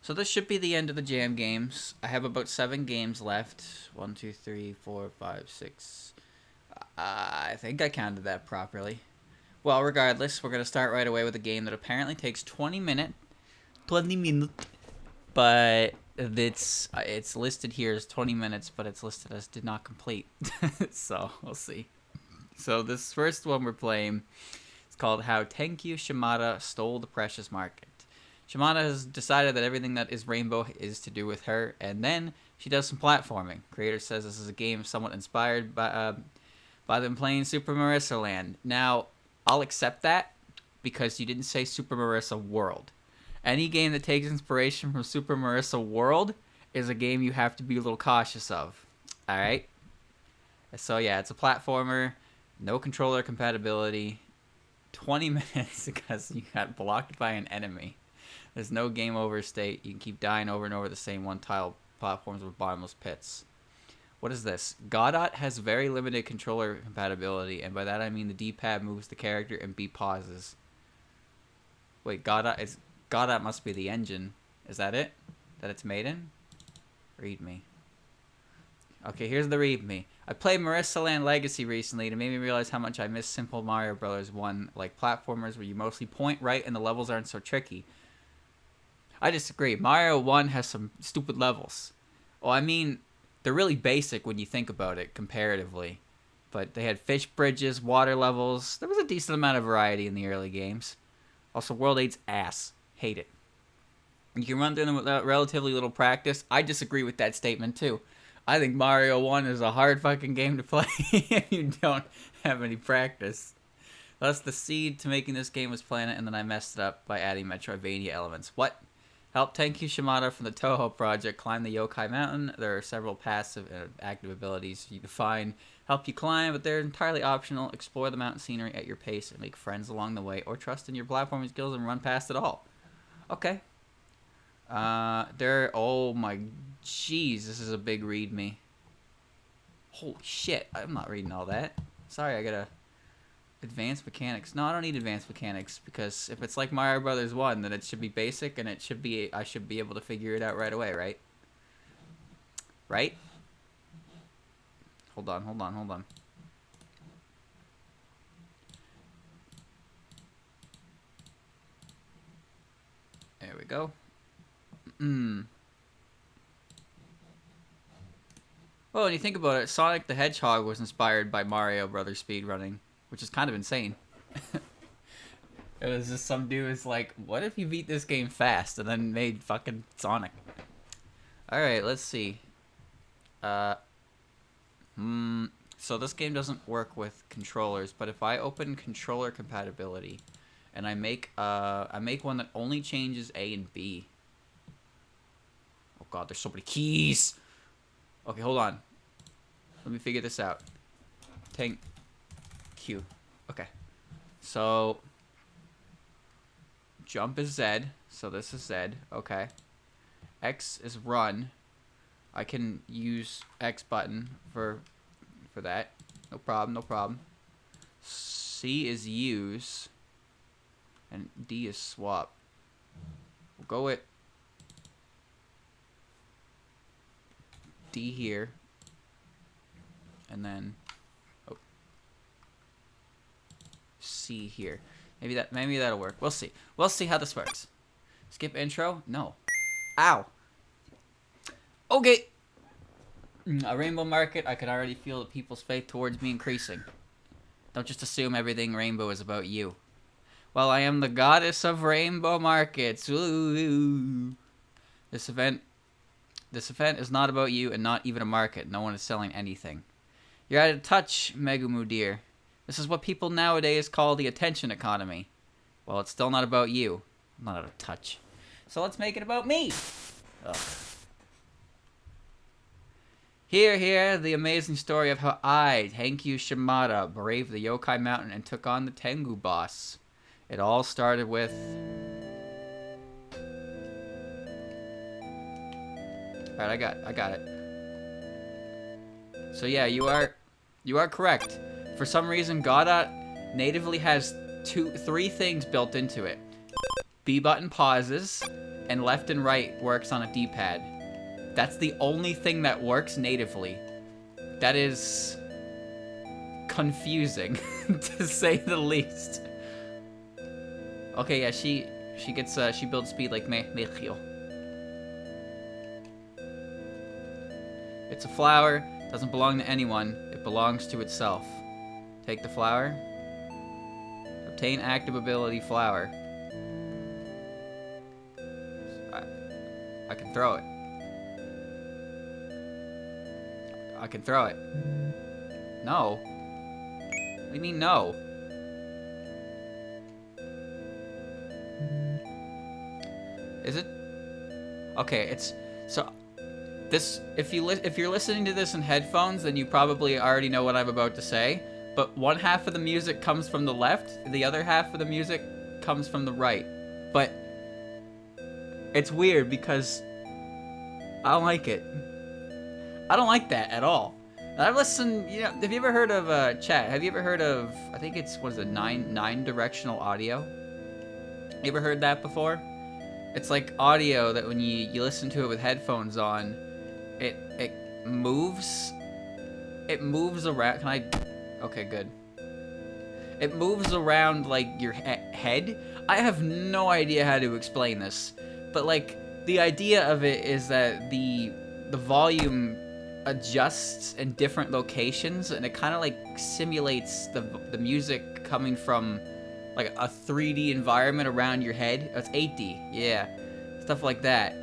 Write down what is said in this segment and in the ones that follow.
So this should be the end of the jam games. I have about 7 games left. 1, 2, 3, 4, 5, 6. I think I counted that properly. Well, regardless, we're going to start right away with a game that apparently takes 20 minutes. 20 minutes. But it's listed here as 20 minutes, but it's listed as did not complete. So, we'll see. So this first one we're playing is called How Tenkyuu Chimata Stole the Precious Market. Chimata has decided that everything that is rainbow is to do with her, and then she does some platforming. Creator says this is a game somewhat inspired by them playing Super Marissa Land. Now, I'll accept that because you didn't say Super Marissa World. Any game that takes inspiration from Super Marissa World is a game you have to be a little cautious of. Alright? So yeah, it's a platformer, no controller compatibility, 20 minutes because you got blocked by an enemy. There's no game over state. You can keep dying over and over the same one-tile platforms with bottomless pits. What is this? Godot has very limited controller compatibility, and by that I mean the D-pad moves the character and B pauses. Wait, Godot must be the engine. Is that it? That it's made in? Read me. Okay, here's the read me. I played Marissa Land Legacy recently, and it made me realize how much I miss simple Mario Bros. 1, like platformers where you mostly point right and the levels aren't so tricky. I disagree. Mario 1 has some stupid levels. Well, I mean, they're really basic when you think about it comparatively. But they had fish bridges, water levels. There was a decent amount of variety in the early games. Also, World 8's ass. Hate it. You can run through them with relatively little practice. I disagree with that statement, too. I think Mario 1 is a hard fucking game to play if you don't have any practice. Thus, the seed to making this game was Planet, and then I messed it up by adding Metroidvania elements. What? Help Tenkyuu Chimata from the Touhou project climb the Yokai Mountain. There are several passive and active abilities you define help you climb, but they're entirely optional. Explore the mountain scenery at your pace and make friends along the way, or trust in your platforming skills and run past it all. Okay. Oh my jeez, this is a big readme. Holy shit, I'm not reading all that. Sorry, I gotta... Advanced mechanics. No, I don't need advanced mechanics because if it's like Mario Brothers 1, then it should be basic and I should be able to figure it out right away, right? Right? Hold on. There we go. Well, when you think about it, Sonic the Hedgehog was inspired by Mario Brothers speedrunning, which is kind of insane. It was just some dude was like, what if you beat this game fast? And then made fucking Sonic. Alright, let's see. So this game doesn't work with controllers, but if I open controller compatibility and I make one that only changes A and B. Oh god, there's so many keys. Okay, hold on. Let me figure this out. Q. Okay. So jump is Z, so this is Z. Okay. X is run. I can use X button for that. No problem. C is use. And D is swap. We'll go with D here. And then C here. Maybe that'll work. We'll see. We'll see how this works. Skip intro? No. Ow. Okay. A rainbow market. I can already feel the people's faith towards me increasing. Don't just assume everything rainbow is about you. Well, I am the goddess of rainbow markets. Ooh. This event is not about you and not even a market. No one is selling anything. You're out of touch, Megumu dear. This is what people nowadays call the attention economy. Well, it's still not about you. I'm not out of touch. So let's make it about me. Ugh. Hear the amazing story of how I, Tenkyuu Chimata, braved the Yokai Mountain and took on the Tengu boss. It all started with... Alright, I got it. So yeah, you are correct. For some reason, Godot natively has three things built into it. B button pauses, and left and right works on a D-pad. That's the only thing that works natively. That is confusing, to say the least. Okay, yeah, she builds speed like Mechio. It's a flower, doesn't belong to anyone, it belongs to itself. Take the flower. Obtain active ability flower. I can throw it. I can throw it. No. What do you mean no? Is it? Okay, it's so this if you're listening to this in headphones, then you probably already know what I'm about to say, but one half of the music comes from the left, the other half of the music comes from the right. But it's weird because I don't like it. I don't like that at all. And I've listened, you know, have you ever heard of, chat, have you ever heard of, I think it's, what is it, nine directional audio? You ever heard that before? It's like audio that when you listen to it with headphones on, it moves around, can I, okay, good. It moves around, like, your head. I have no idea how to explain this, but, like, the idea of it is that the volume adjusts in different locations, and it kind of like simulates the music coming from like a 3D environment around your head. It's 8D, yeah, stuff like that.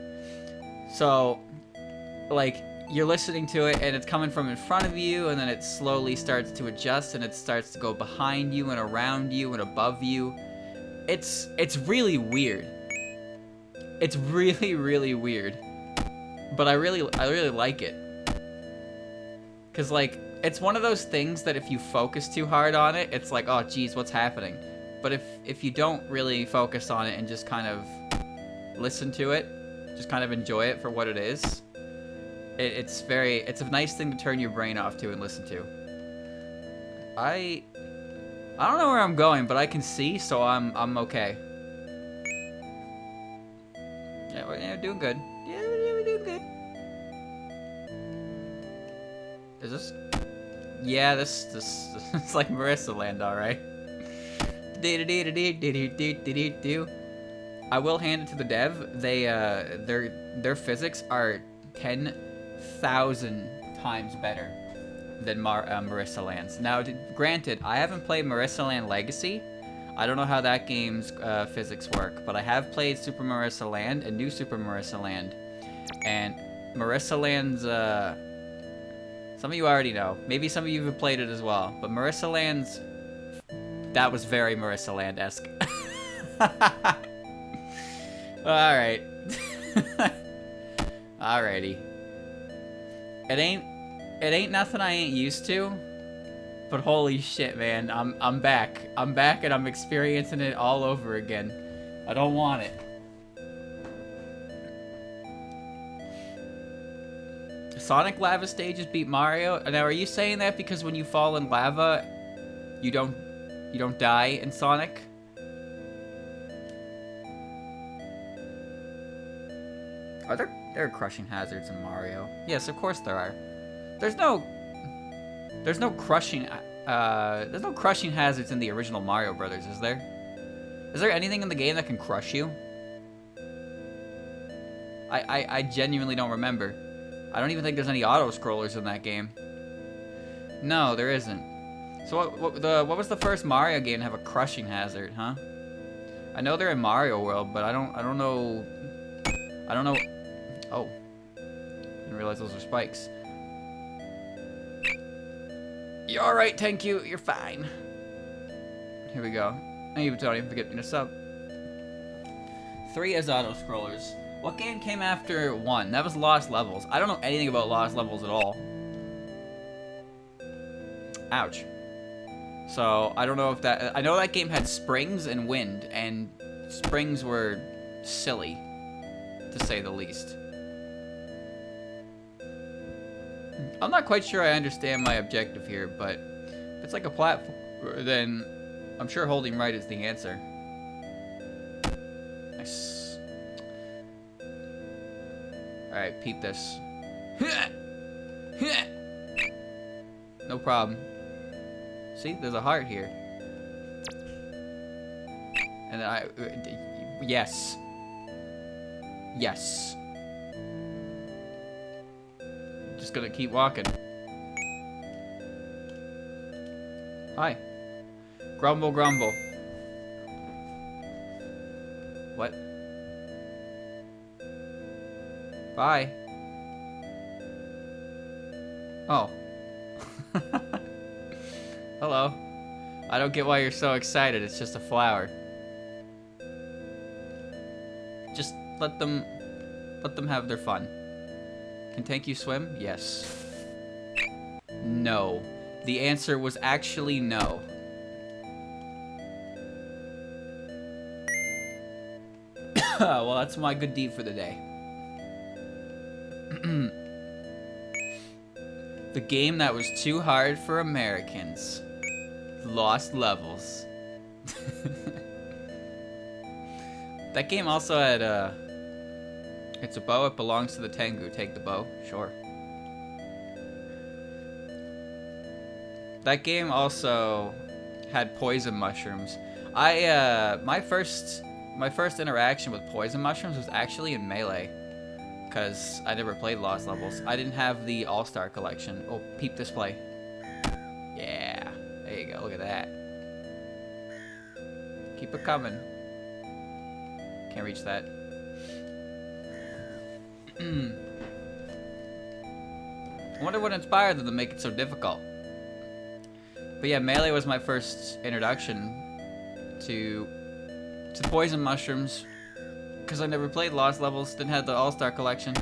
So like you're listening to it and it's coming from in front of you, and then it slowly starts to adjust and it starts to go behind you and around you and above you. It's really weird. It's really weird, but I really like it. Cause like, it's one of those things that if you focus too hard on it, it's like, oh geez, what's happening? But if you don't really focus on it and just kind of listen to it, just kind of enjoy it for what it is, it's a nice thing to turn your brain off to and listen to. I don't know where I'm going, but I can see, so I'm okay. Yeah, we're doing good. Yeah, we're doing good. Is this? Yeah, this it's like Marissa Land, all right. I will hand it to the dev. They their physics are 10,000 times better than Marissa Land's. Now, granted, I haven't played Marissa Land Legacy. I don't know how that game's physics work, but I have played Super Marissa Land and New Super Marissa Land, and Marissa Land's. Some of you already know. Maybe some of you have played it as well. But Marissa Land's... That was very Marissa Land-esque. Alright. Alrighty. It ain't nothing I ain't used to. But holy shit, man. I'm back. I'm back and I'm experiencing it all over again. I don't want it. Sonic lava stages beat Mario. Now, are you saying that because when you fall in lava, you don't die in Sonic? Are there are crushing hazards in Mario? Yes, of course there are. There's no crushing hazards in the original Mario Brothers, is there? Is there anything in the game that can crush you? I genuinely don't remember. I don't even think there's any auto-scrollers in that game. No, there isn't. So what was the first Mario game to have a crushing hazard, huh? I know they're in Mario World, but I don't know. Oh. Didn't realize those were spikes. You're alright, Tenkyuu, you're fine. Here we go. Thank you, Tony, for getting us up. 3 as auto-scrollers. What game came after 1? That was Lost Levels. I don't know anything about Lost Levels at all. Ouch. So, I don't know if that... I know that game had springs and wind, and springs were silly, to say the least. I'm not quite sure I understand my objective here, but if it's like a platform, then I'm sure holding right is the answer. Nice. Alright, peep this. No problem. See, there's a heart here. And then yes. Yes. Just gonna keep walking. Hi. Grumble, grumble. What? Bye. Oh. Hello. I don't get why you're so excited. It's just a flower. Just let them have their fun. Can Tenkyuu swim? Yes. No. The answer was actually no. Well, that's my good deed for the day. The game that was too hard for Americans. Lost Levels. That game also had it's a bow, it belongs to the Tengu. Take the bow, sure. That game also had poison mushrooms. My first interaction with poison mushrooms was actually in Melee, because I never played Lost Levels. I didn't have the All-Star collection. Oh, peep display. Yeah, there you go. Look at that. Keep it coming. Can't reach that. I wonder what inspired them to make it so difficult. But yeah, Melee was my first introduction to poison mushrooms, because I never played Lost Levels, didn't have the All-Star collection.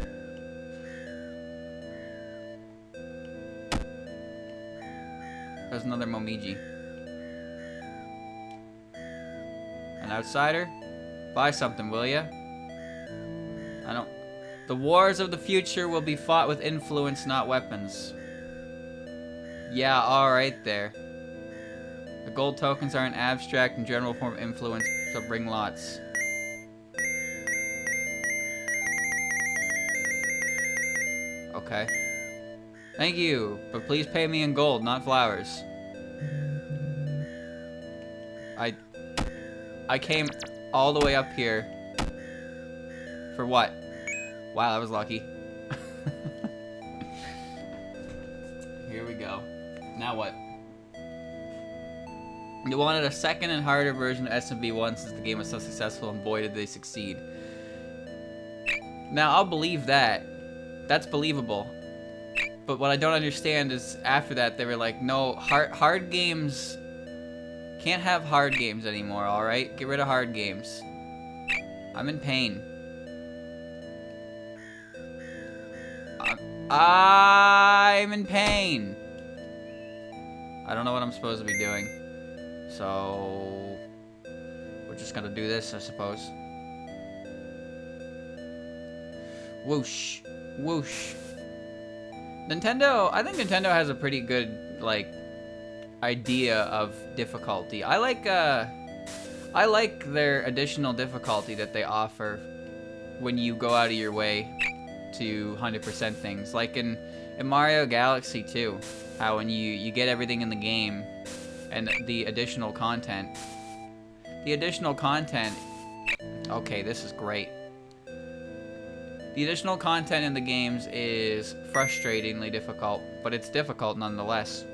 There's another Momiji. An outsider? Buy something, will ya? I don't... The wars of the future will be fought with influence, not weapons. Yeah, alright there. The gold tokens are an abstract and general form of influence, so bring lots. Okay. Thank you, but please pay me in gold, not flowers. I came all the way up here. For what? Wow, that was lucky. Here we go. Now what? You wanted a second and harder version of SMB1 since the game was so successful, and boy did they succeed. Now, I'll believe that. That's believable. But what I don't understand is after that they were like, no, hard games... Can't have hard games anymore, alright? Get rid of hard games. I'm in pain. I'm in pain. I don't know what I'm supposed to be doing. So... we're just gonna do this, I suppose. Whoosh. Whoosh. Nintendo, I think Nintendo has a pretty good, like, idea of difficulty. I like their additional difficulty that they offer when you go out of your way to 100% things. Like in Mario Galaxy 2, how when you get everything in the game and the additional content. The additional content... Okay, this is great. The additional content in the games is frustratingly difficult, but it's difficult nonetheless.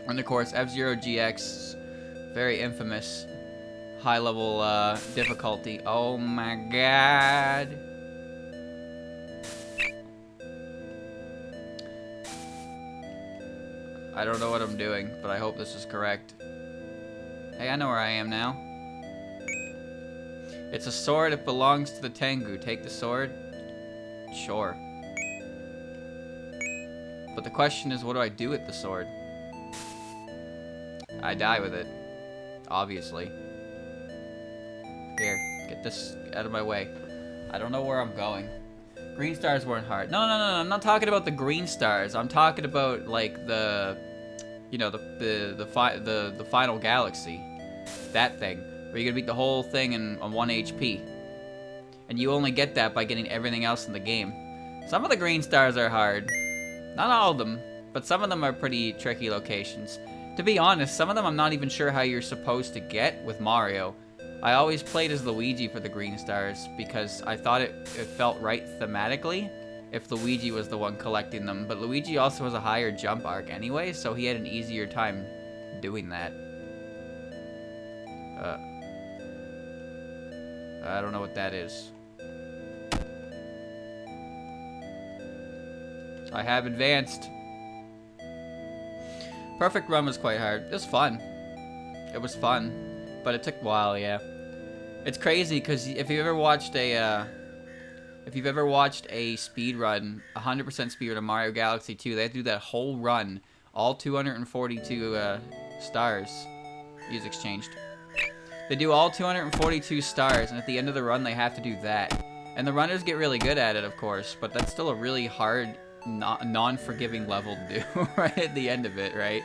And of course, F-Zero GX, very infamous high-level difficulty. Oh my god. I don't know what I'm doing, but I hope this is correct. Hey, I know where I am now. It's a sword, it belongs to the Tengu. Take the sword? Sure. But the question is, what do I do with the sword? I die with it. Obviously. Here, get this out of my way. I don't know where I'm going. Green stars weren't hard. No, I'm not talking about the green stars. I'm talking about, like, the... You know, the final galaxy. That thing. Where you're gonna beat the whole thing on 1 HP. And you only get that by getting everything else in the game. Some of the green stars are hard. Not all of them, but some of them are pretty tricky locations. To be honest, some of them I'm not even sure how you're supposed to get with Mario. I always played as Luigi for the green stars because I thought it felt right thematically if Luigi was the one collecting them. But Luigi also has a higher jump arc anyway, so he had an easier time doing that. I don't know what that is. I have advanced. Perfect Run was quite hard. It was fun. It was fun, but it took a while. Yeah, it's crazy because if you've ever watched a speed run, 100% speed run of Mario Galaxy 2, they have to do that whole run, all 242 stars. Music's changed. They do all 242 stars, and at the end of the run, they have to do that. And the runners get really good at it, of course, but that's still a really hard, non-forgiving level to do right at the end of it, right?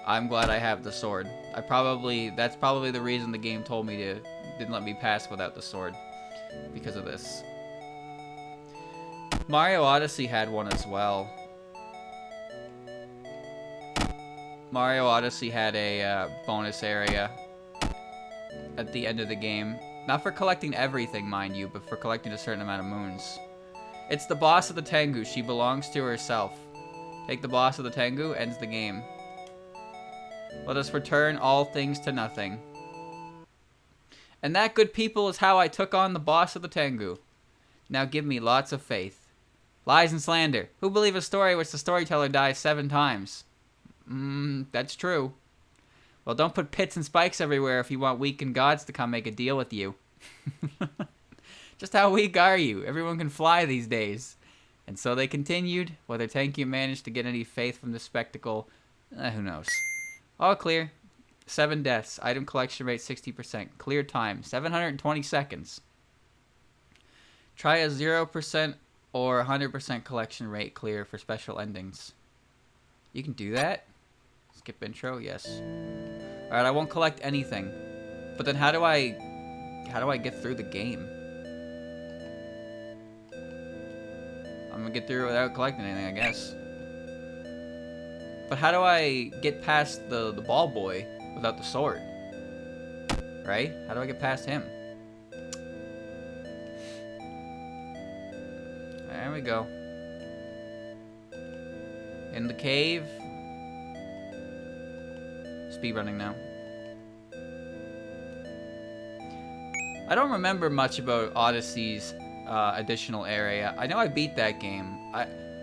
I'm glad I have the sword. That's probably the reason the game told me didn't let me pass without the sword, because of this. Mario Odyssey had one as well. Mario Odyssey had a bonus area at the end of the game. Not for collecting everything, mind you, but for collecting a certain amount of moons. It's the boss of the Tengu. She belongs to herself. Take the boss of the Tengu, ends the game. Let us return all things to nothing. And that, good people, is how I took on the boss of the Tengu. Now give me lots of faith. Lies and slander. Who believe a story which the storyteller dies 7 times? That's true. Well, don't put pits and spikes everywhere if you want weakened gods to come make a deal with you. Just how weak are you? Everyone can fly these days. And so they continued. Whether Tenkyuu managed to get any faith from the spectacle, who knows. All clear. 7 deaths. Item collection rate 60%. Clear time 720 seconds. Try a 0% or 100% collection rate clear for special endings. You can do that? Skip intro? Yes. Alright, I won't collect anything. But then how do I get through the game? I'm gonna get through it without collecting anything, I guess. But how do I get past the ball boy without the sword? Right? How do I get past him? There we go. In the cave. Speedrunning now. I don't remember much about Odyssey's additional area. I know I beat that game.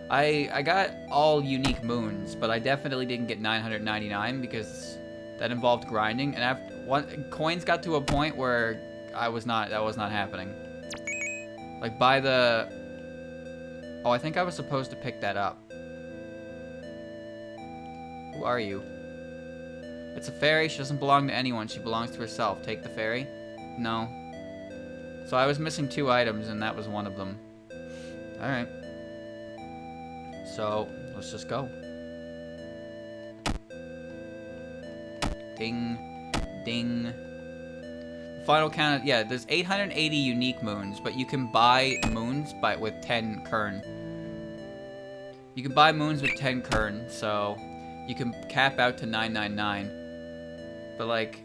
I got all unique moons, but I definitely didn't get 999 because that involved grinding, and after coins got to a point where that was not happening. Like by the I think I was supposed to pick that up. Who are you? It's a fairy. She doesn't belong to anyone. She belongs to herself. Take the fairy? No. So I was missing 2 items, and that was one of them. Alright. So, let's just go. Ding. Ding. The final count, yeah, there's 880 unique moons, but you can buy moons with 10 kern. You can buy moons with 10 kern, so you can cap out to 999. But, like,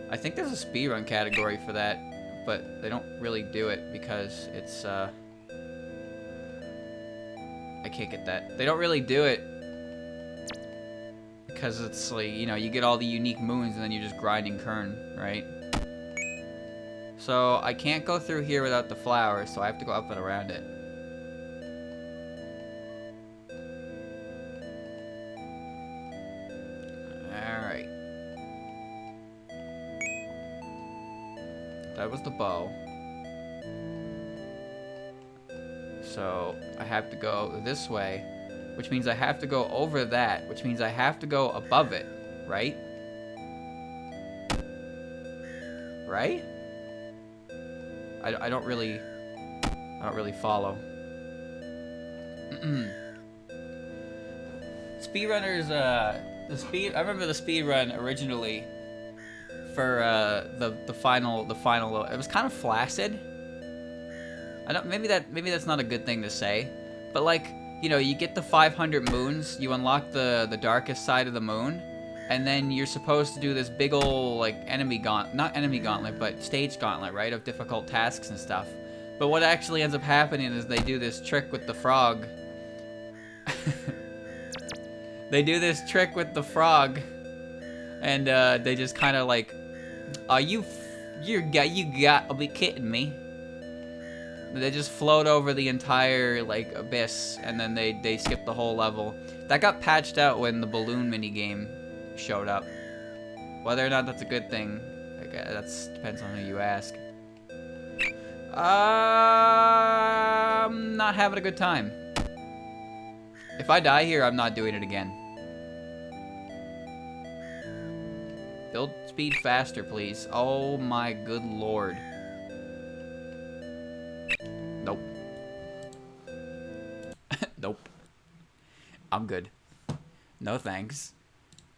I think there's a speedrun category for that, but they don't really do it because it's, I can't get that. They don't really do it because it's like, you know, you get all the unique moons and then you're just grinding kern, right? So I can't go through here without the flowers, so I have to go up and around it. Alright. That was the bow. So I have to go this way, which means I have to go over that, which means I have to go above it, right? Right? I don't really follow. Speedrunners, I remember the speedrun originally for the final. It was kind of flaccid. I don't. Maybe that's not a good thing to say, but like, you know, you get the 500 moons, you unlock the darkest side of the moon, and then you're supposed to do this big ol' like not enemy gauntlet, but stage gauntlet, right, of difficult tasks and stuff. But what actually ends up happening is they do this trick with the frog. They do this trick with the frog, and they just kind of like, you got to be kidding me. They just float over the entire like abyss, and then they skip the whole level. That got patched out when the balloon minigame showed up. Whether or not that's a good thing, that depends on who you ask. I'm not having a good time. If I die here, I'm not doing it again. Build speed faster, please. Oh my good lord. Nope. Nope. I'm good. No thanks.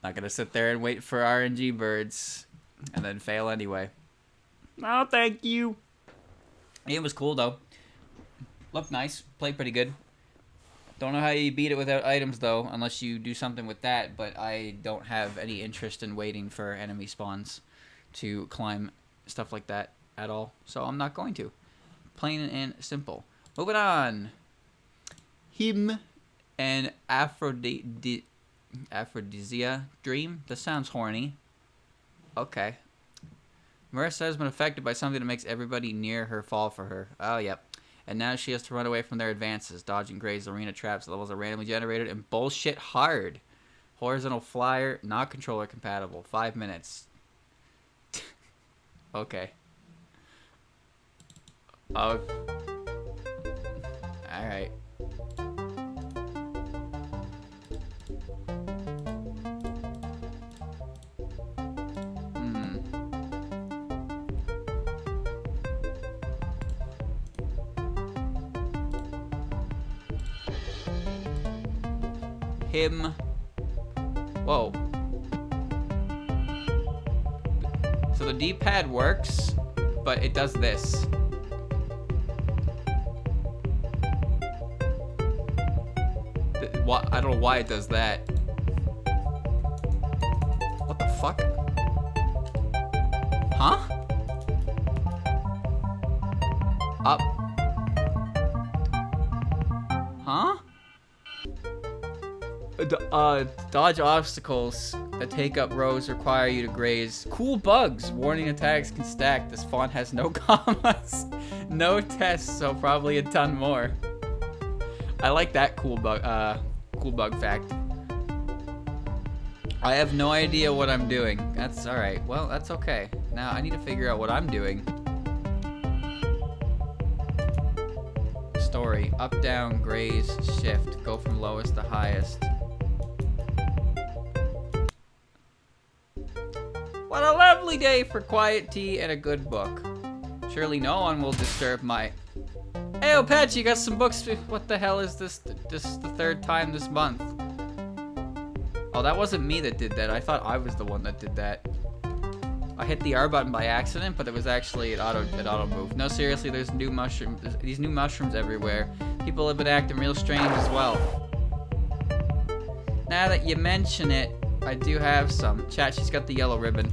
Not gonna sit there and wait for RNG birds and then fail anyway. No, thank you. It was cool though. Looked nice. Played pretty good. Don't know how you beat it without items though, unless you do something with that, but I don't have any interest in waiting for enemy spawns to climb stuff like that at all, so I'm not going to. Plain and simple. Moving on. Him and Aphrodisia dream? This sounds horny. Okay. Marissa has been affected by something that makes everybody near her fall for her. Oh, yep. And now she has to run away from their advances, dodging Gray's arena traps. Levels are randomly generated and bullshit hard. Horizontal flyer, not controller compatible. 5 minutes. Okay. Oh. Alright. Him. Whoa. So the D-pad works, but it does this. I don't know why it does that. What the fuck? Huh? Up. Huh? Dodge obstacles that take up rows require you to graze. Cool bugs. Warning attacks can stack. This font has no commas. No tests, so probably a ton more. I like that cool bug fact. I have no idea what I'm doing. That's alright. Well, that's okay. Now I need to figure out what I'm doing. Story. Up, down, graze, shift. Go from lowest to highest. What a lovely day for quiet tea and a good book. Surely no one will disturb my... Hey, Patch, you got some books. What the hell is this? This is the third time this month. Oh, that wasn't me that did that. I thought I was the one that did that. I hit the R button by accident, but it was actually it auto moved. No, seriously, there's new mushrooms. These new mushrooms everywhere. People have been acting real strange as well. Now that you mention it, I do have some. Chat, she's got the yellow ribbon.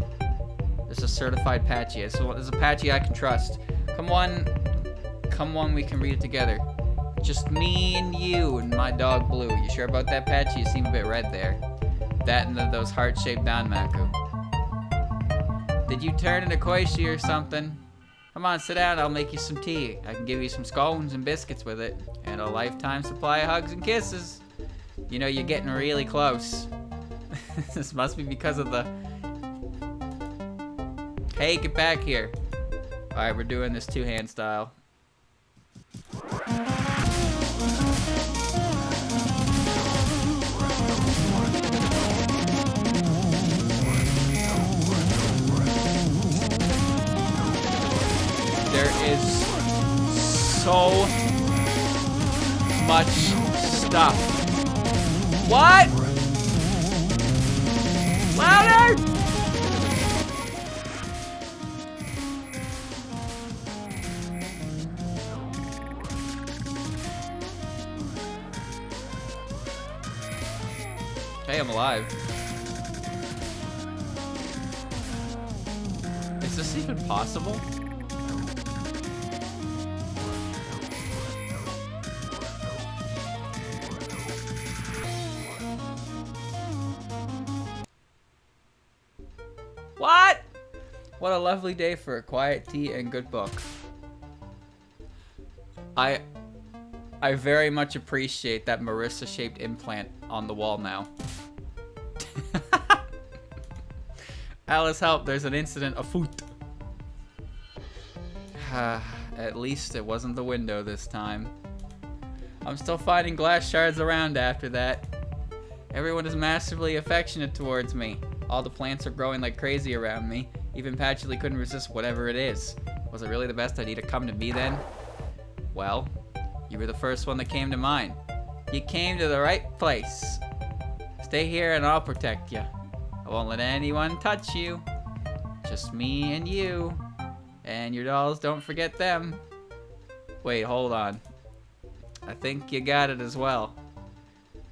This is a certified Patchy. This is a Patchy I can trust. Come on, we can read it together. Just me and you and my dog Blue. You sure about that, Patchy? You seem a bit red there. That and those heart-shaped Danmaku. Did you turn into Koishi or something? Come on, sit down. I'll make you some tea. I can give you some scones and biscuits with it. And a lifetime supply of hugs and kisses. You know, you're getting really close. This must be because of the... Hey, get back here. Alright, we're doing this two-hand style. There is so much stuff. What? Louder! Hey, I'm alive. Is this even possible? What? What a lovely day for a quiet tea and good book. I very much appreciate that Marissa-shaped implant on the wall now. Alice, help, there's an incident afoot. At least it wasn't the window this time. I'm still finding glass shards around after that. Everyone is massively affectionate towards me. All the plants are growing like crazy around me. Even Patchouli couldn't resist whatever it is. Was it really the best idea to come to me then? Well, you were the first one that came to mind. You came to the right place. Stay here and I'll protect you. I won't let anyone touch you. Just me and you. And your dolls, don't forget them. Wait, hold on. I think you got it as well.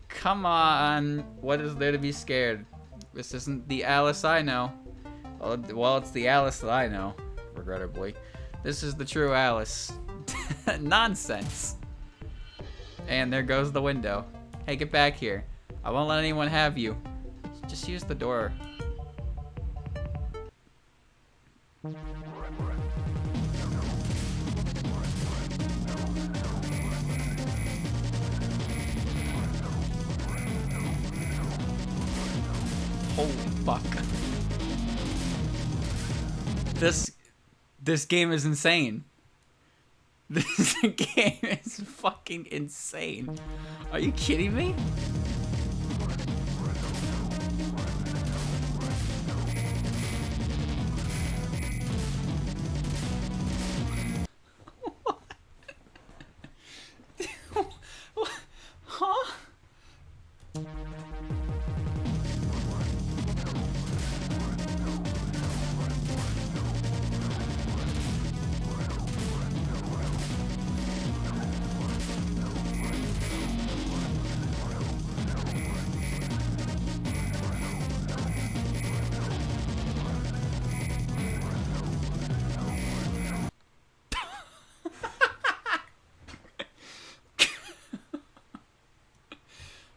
Come on. What is there to be scared? This isn't the Alice I know. Well, it's the Alice that I know, regrettably. This is the true Alice. Nonsense. And there goes the window. Hey, get back here. I won't let anyone have you. Just use the door. Holy fuck. This game is insane. This game is fucking insane. Are you kidding me? Huh?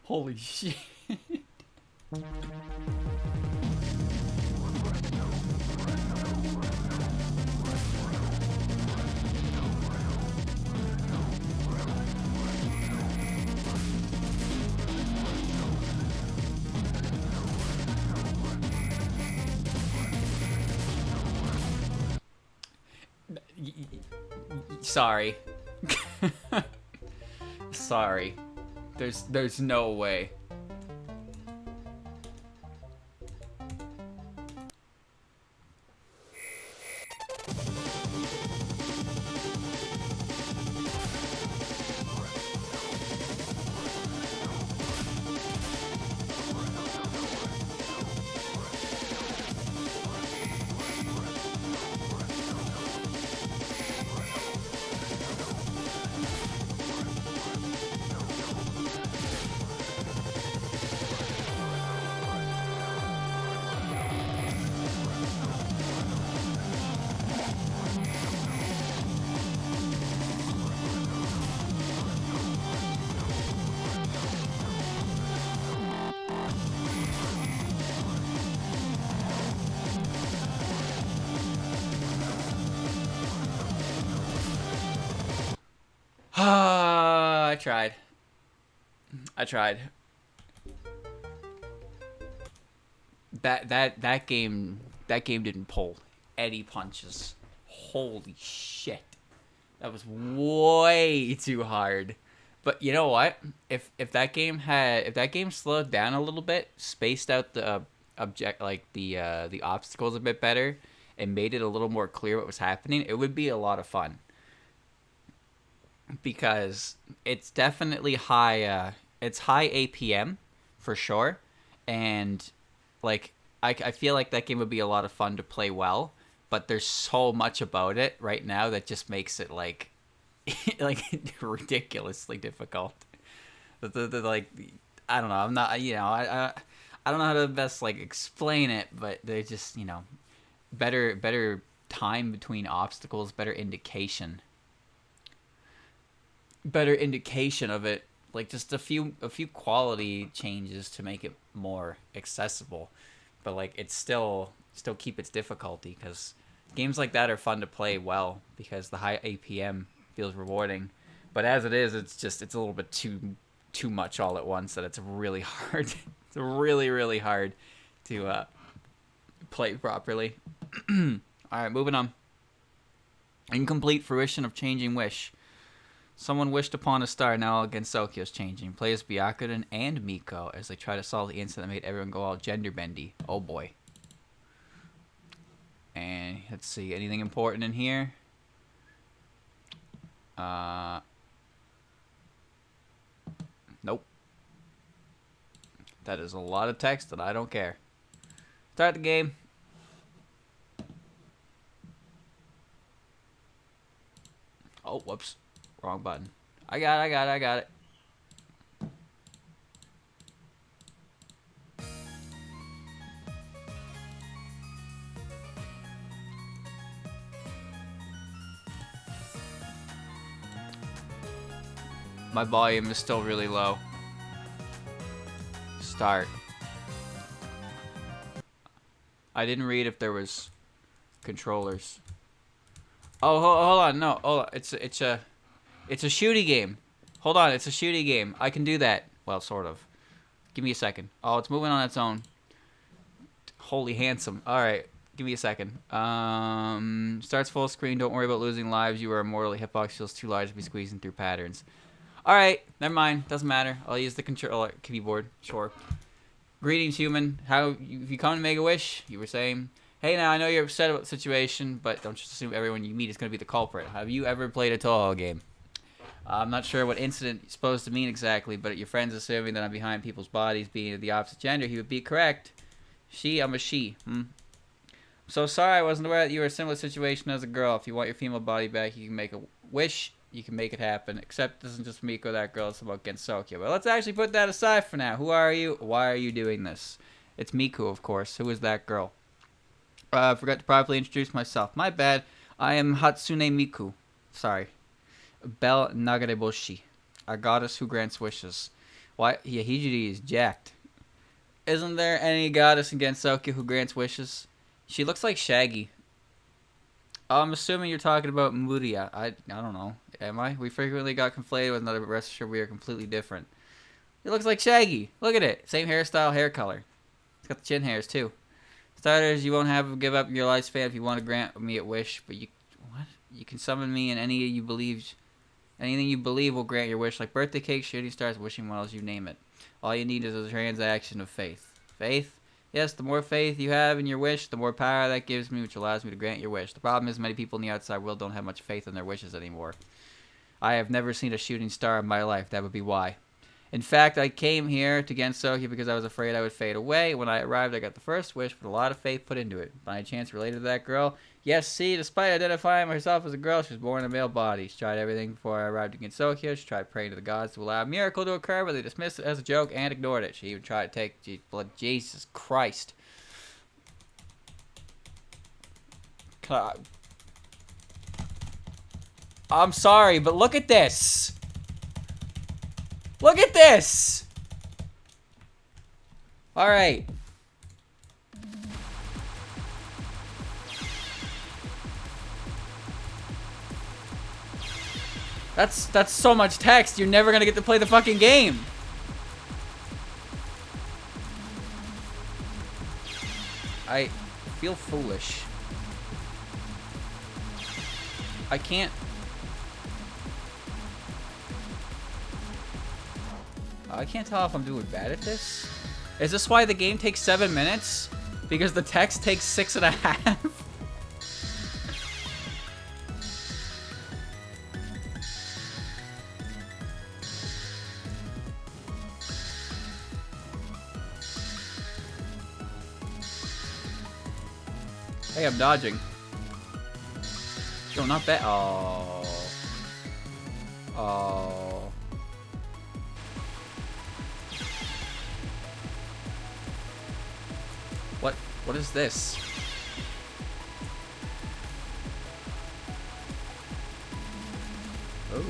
Holy shit. Sorry. Sorry. There's no way. I tried. That game didn't pull any punches. Holy shit. That was way too hard. But you know what? If that game slowed down a little bit, spaced out the the obstacles a bit better, and made it a little more clear what was happening, it would be a lot of fun. Because it's definitely high it's high APM for sure, and like I feel like that game would be a lot of fun to play well, but there's so much about it right now that just makes it like like ridiculously difficult. I don't know. I'm not. I don't know how to best like explain it, but they just better time between obstacles, better indication of it. Like just a few quality changes to make it more accessible, but like it's still keep its difficulty, because games like that are fun to play well because the high APM feels rewarding, but as it is, it's a little bit too much all at once that it's really hard. It's really hard to play properly. All right, moving on. Incomplete fruition of changing wish. Someone wished upon a star, now Gensokyo is changing. Play as Byakuren and Miko as they try to solve the incident that made everyone go all gender bendy. Oh boy. And let's see, anything important in here? Nope. That is a lot of text that I don't care. Start the game. Oh, whoops. Wrong button. I got it. My volume is still really low. Start. I didn't read if there was controllers. Oh, hold on. No, hold on. It's a shooty game. Hold on, it's a shooty game. I can do that. Well, sort of. Give me a second. Oh, it's moving on its own. Holy handsome. All right, give me a second. Starts full screen. Don't worry about losing lives. You are immortal. The hitbox feels too large to be squeezing through patterns. All right, never mind. Doesn't matter. I'll use the control keyboard. Sure. Greetings, human. If you come to make a wish, you were saying, hey, now I know you're upset about the situation, but don't just assume everyone you meet is going to be the culprit. Have you ever played a Touhou game? I'm not sure what incident you're supposed to mean exactly, but your friend's assuming that I'm behind people's bodies being of the opposite gender. He would be correct. I'm a she. So sorry, I wasn't aware that you were in a similar situation as a girl. If you want your female body back, you can make a wish. You can make it happen. Except this isn't just Miko, that girl. It's about Gensokyo. But let's actually put that aside for now. Who are you? Why are you doing this? It's Miku, of course. Who is that girl? I forgot to properly introduce myself. My bad. I am Hatsune Miku. Sorry. Belle Nagareboshi, a goddess who grants wishes. Why? Yeah, Hijiri is jacked. Isn't there any goddess in Gensokyo who grants wishes? She looks like Shaggy. I'm assuming you're talking about Muria. I don't know. Am I? We frequently got conflated with another, but rest assured we are completely different. It looks like Shaggy. Look at it. Same hairstyle, hair color. It's got the chin hairs too. Starters, you won't have to give up your lifespan if you want to grant me a wish, but you can summon me in anything you believe will grant your wish, like birthday cake, shooting stars, wishing wells, you name it. All you need is a transaction of faith. Faith? Yes, the more faith you have in your wish, the more power that gives me, which allows me to grant your wish. The problem is many people in the outside world don't have much faith in their wishes anymore. I have never seen a shooting star in my life. That would be why. In fact, I came here to Gensokyo because I was afraid I would fade away. When I arrived, I got the first wish with a lot of faith put into it. By chance related to that girl? Yes, see, despite identifying herself as a girl, she was born in a male body. She tried everything before I arrived in Gensokyo. She tried praying to the gods to allow a miracle to occur, but they dismissed it as a joke and ignored it. She even tried to take blood. Jesus Christ. I'm sorry, but look at this. Look at this! Alright. That's so much text, you're never gonna get to play the fucking game. I feel foolish. I can't... I can't tell if I'm doing bad at this. Is this why the game takes 7 minutes? Because the text takes 6.5? Hey, I'm dodging. Yo, not bad. Oh. Oh. What is this? Oh.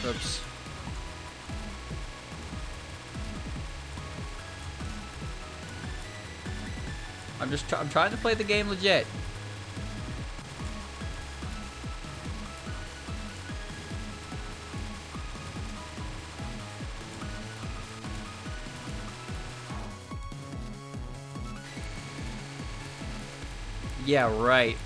Oops. I'm trying to play the game legit. Yeah, right.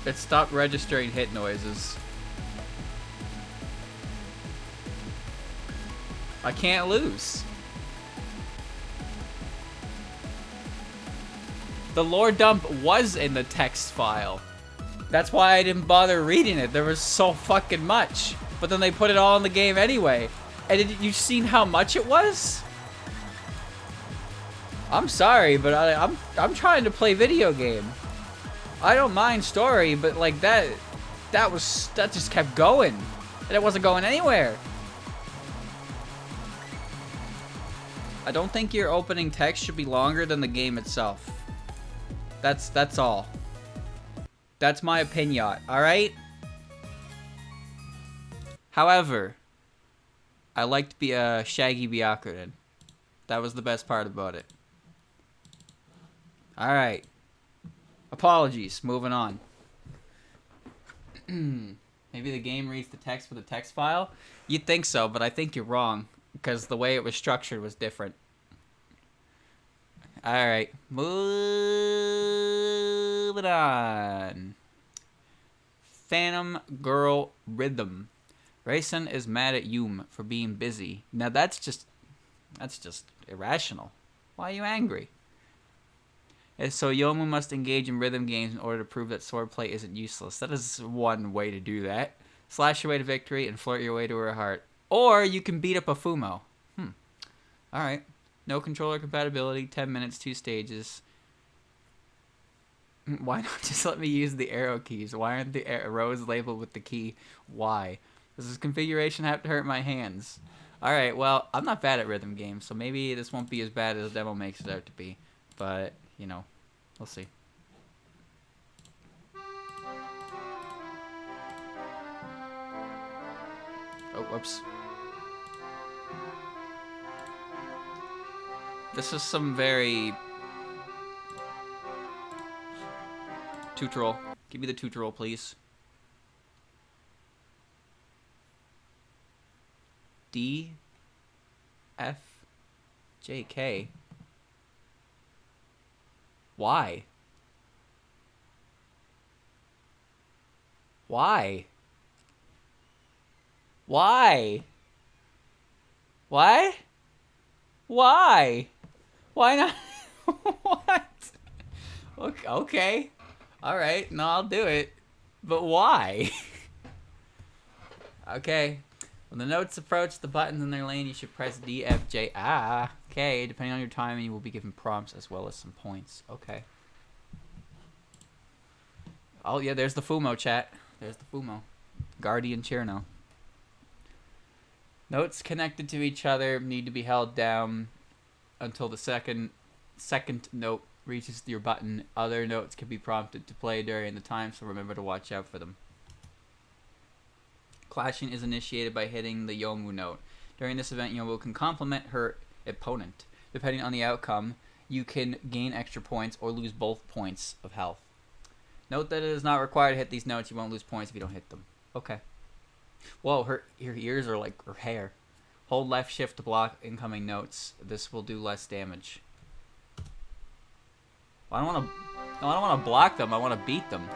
It stopped registering hit noises. I can't lose. The lore dump was in the text file. That's why I didn't bother reading it. There was so fucking much. But then they put it all in the game anyway. And you seen how much it was? I'm sorry, but I'm trying to play video game. I don't mind story, but like that just kept going. And it wasn't going anywhere. I don't think your opening text should be longer than the game itself. That's all. That's my opinion, alright? However, I liked Shaggy Byakuren. That was the best part about it. Alright. Apologies, moving on. Maybe the game reads the text for the text file? You'd think so, but I think you're wrong. Because the way it was structured was different. Alright, moving on. Phantom Girl Rhythm. Raisin is mad at Yum for being busy. Now that's just irrational. Why are you angry? And so Yomu must engage in rhythm games in order to prove that swordplay isn't useless. That is one way to do that. Slash your way to victory and flirt your way to her heart. Or you can beat up a Fumo. Alright. No controller compatibility, 10 minutes, 2 stages. Why not just let me use the arrow keys? Why aren't the rows labeled with the key Y? Does this configuration have to hurt my hands? Alright, well, I'm not bad at rhythm games, so maybe this won't be as bad as the demo makes it out to be. But, you know, we'll see. Oh, whoops. This is some very... tutorial. Give me the tutorial, please. D... F... J... K... Why? Why? Why? What? Why? Why not? What? Okay. Alright, no, I'll do it. But why? Okay. When the notes approach the buttons in their lane, you should press D, F, J. Ah. Okay, depending on your timing, you will be given prompts as well as some points. Okay. Oh, yeah, there's the Fumo, chat. There's the Fumo. Guardian Cherno. Notes connected to each other need to be held down until the second note reaches your button. Other notes can be prompted to play during the time, so remember to watch out for them. Clashing is initiated by hitting the Yomu note. During this event, Yomu can compliment her opponent. Depending on the outcome, you can gain extra points or lose both points of health. Note that it is not required to hit these notes. You won't lose points if you don't hit them. Okay. Whoa, her ears are like her hair. Hold left shift to block incoming notes. This will do less damage. Well, I don't want to block them. I want to beat them.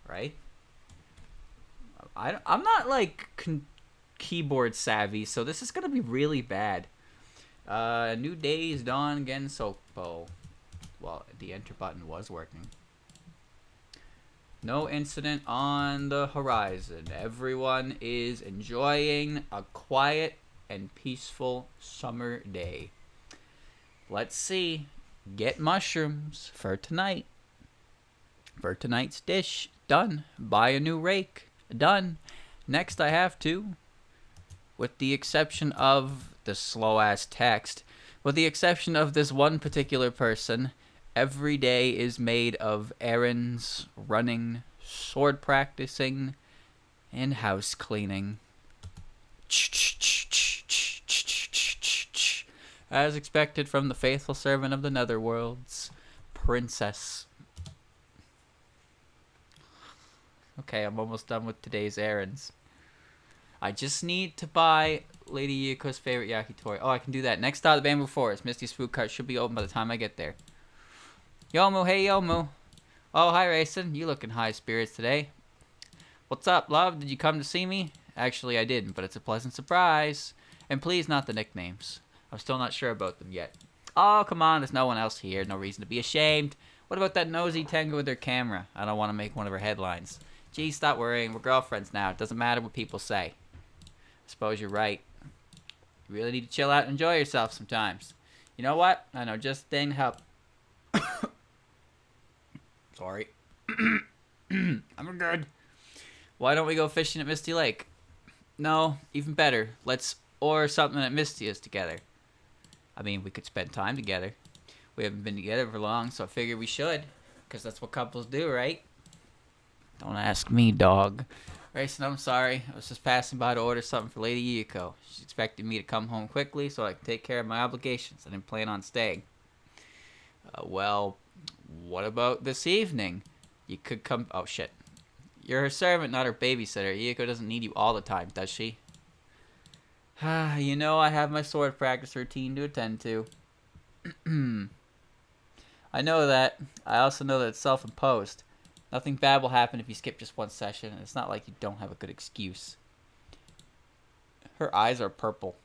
Right? I'm not like keyboard savvy, so this is gonna be really bad. New days dawn again. Well, the enter button was working. No incident on the horizon. Everyone is enjoying a quiet and peaceful summer day. Let's see. Get mushrooms for tonight. For tonight's dish. Done. Buy a new rake. Done. Next I have to, with the exception of the slow-ass text, with the exception of this one particular person, every day is made of errands, running, sword practicing, and house cleaning. As expected from the faithful servant of the netherworlds, Princess. Okay, I'm almost done with today's errands. I just need to buy Lady Yuko's favorite yakitori. Oh, I can do that. Next stop, the Bamboo Forest. Misty's food cart should be open by the time I get there. Yomu, hey Yomu. Oh, hi Racing. You look in high spirits today. What's up, love? Did you come to see me? Actually, I didn't, but it's a pleasant surprise. And please, not the nicknames. I'm still not sure about them yet. Oh, come on. There's no one else here. No reason to be ashamed. What about that nosy Tengu with their camera? I don't want to make one of her headlines. Gee, stop worrying. We're girlfriends now. It doesn't matter what people say. I suppose you're right. You really need to chill out and enjoy yourself sometimes. You know what? I know just the thing to help. Sorry. I'm good. Why don't we go fishing at Misty Lake? No, even better. Let's order something at Misty's together. I mean, we could spend time together. We haven't been together for long, so I figured we should. Because that's what couples do, right? Don't ask me, dog. Racing, I'm sorry. I was just passing by to order something for Lady Yuko. She's expecting me to come home quickly so I can take care of my obligations. I didn't plan on staying. Well, what about this evening? You could come... Oh, shit. You're her servant, not her babysitter. Yuko doesn't need you all the time, does she? You know I have my sword practice routine to attend to. I know that. I also know that it's self-imposed. Nothing bad will happen if you skip just one session, and it's not like you don't have a good excuse. Her eyes are purple.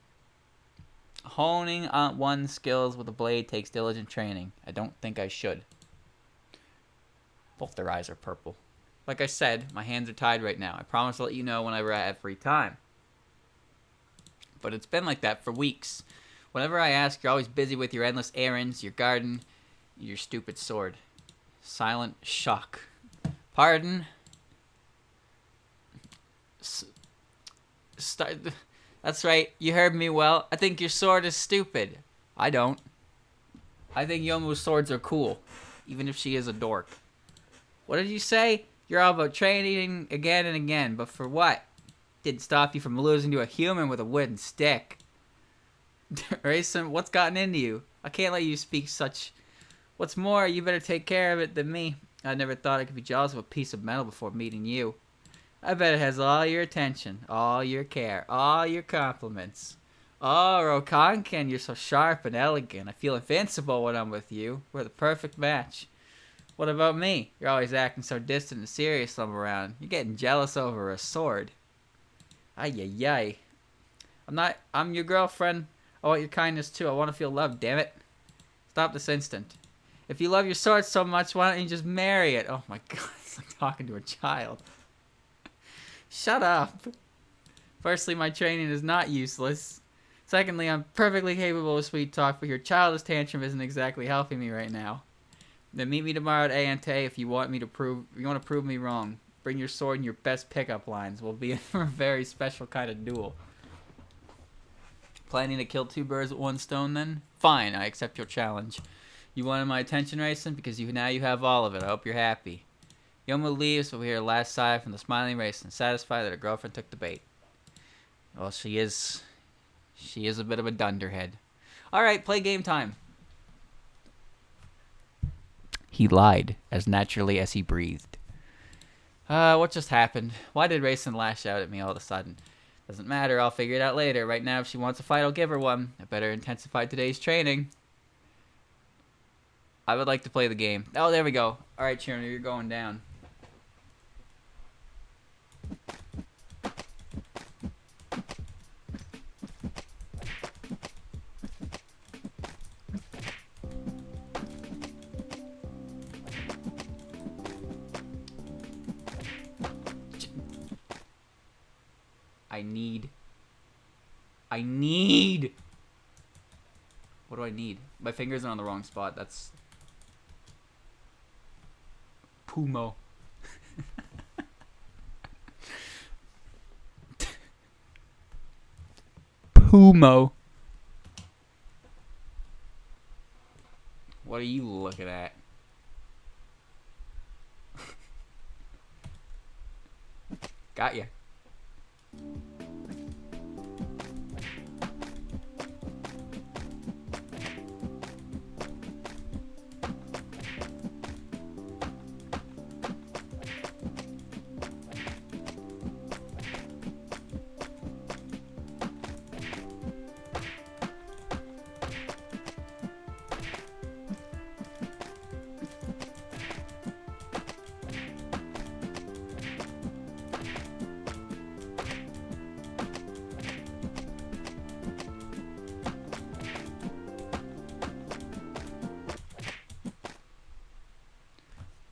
Honing on one's skills with a blade takes diligent training. I don't think I should. Both their eyes are purple. Like I said, my hands are tied right now. I promise I'll let you know whenever I have free time. But it's been like that for weeks. Whenever I ask, you're always busy with your endless errands, your garden, your stupid sword. Silent shock. Pardon? That's right, you heard me well. I think your sword is stupid. I don't. I think Yomu's swords are cool, even if she is a dork. What did you say? You're all about training again and again, but for what? Didn't stop you from losing to a human with a wooden stick. Rayson, what's gotten into you? I can't let you speak such... What's more, you better take care of it than me. I never thought I could be jealous of a piece of metal before meeting you. I bet it has all your attention, all your care, all your compliments. Oh, Rokanken, you're so sharp and elegant. I feel invincible when I'm with you. We're the perfect match. What about me? You're always acting so distant and serious when I'm around. You're getting jealous over a sword. Ay, ay, ay. I'm your girlfriend. I want your kindness too. I want to feel loved, damn it. Stop this instant. If you love your sword so much, why don't you just marry it? Oh my god, it's like talking to a child. Shut up. Firstly, my training is not useless. Secondly, I'm perfectly capable of sweet talk, but your childish tantrum isn't exactly helping me right now. Then meet me tomorrow at A&T if you want to prove me wrong. Bring your sword and your best pickup lines. We'll be in for a very special kind of duel. Planning to kill two birds with one stone then? Fine, I accept your challenge. You wanted my attention, Racing? Because now you have all of it. I hope you're happy. Yomu leaves, but we hear a last sigh from the smiling Racing, satisfied that her girlfriend took the bait. Well, she is a bit of a dunderhead. Alright, play game time. He lied, as naturally as he breathed. What just happened? Why did Racing lash out at me all of a sudden? Doesn't matter, I'll figure it out later. Right now, if she wants a fight, I'll give her one. I better intensify today's training. I would like to play the game. Oh, there we go. Alright, Cheerleader, you're going down. I need. I need. What do I need? My fingers are on the wrong spot. That's Pumo. Pumo. What are you looking at? Got ya.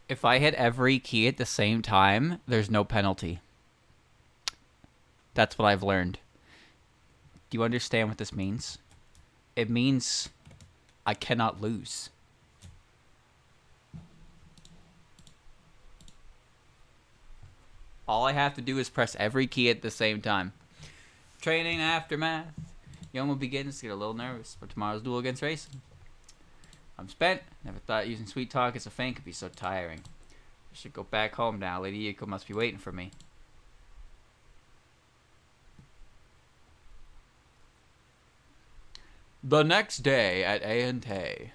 If I hit every key at the same time, there's no penalty. That's what I've learned. Do you understand what this means? It means I cannot lose. All I have to do is press every key at the same time. Training aftermath. Young will begin to get a little nervous for tomorrow's duel against racing. I'm spent. Never thought using sweet talk as a feint could be so tiring. I should go back home now. Lady Yuko must be waiting for me. The next day at A&T.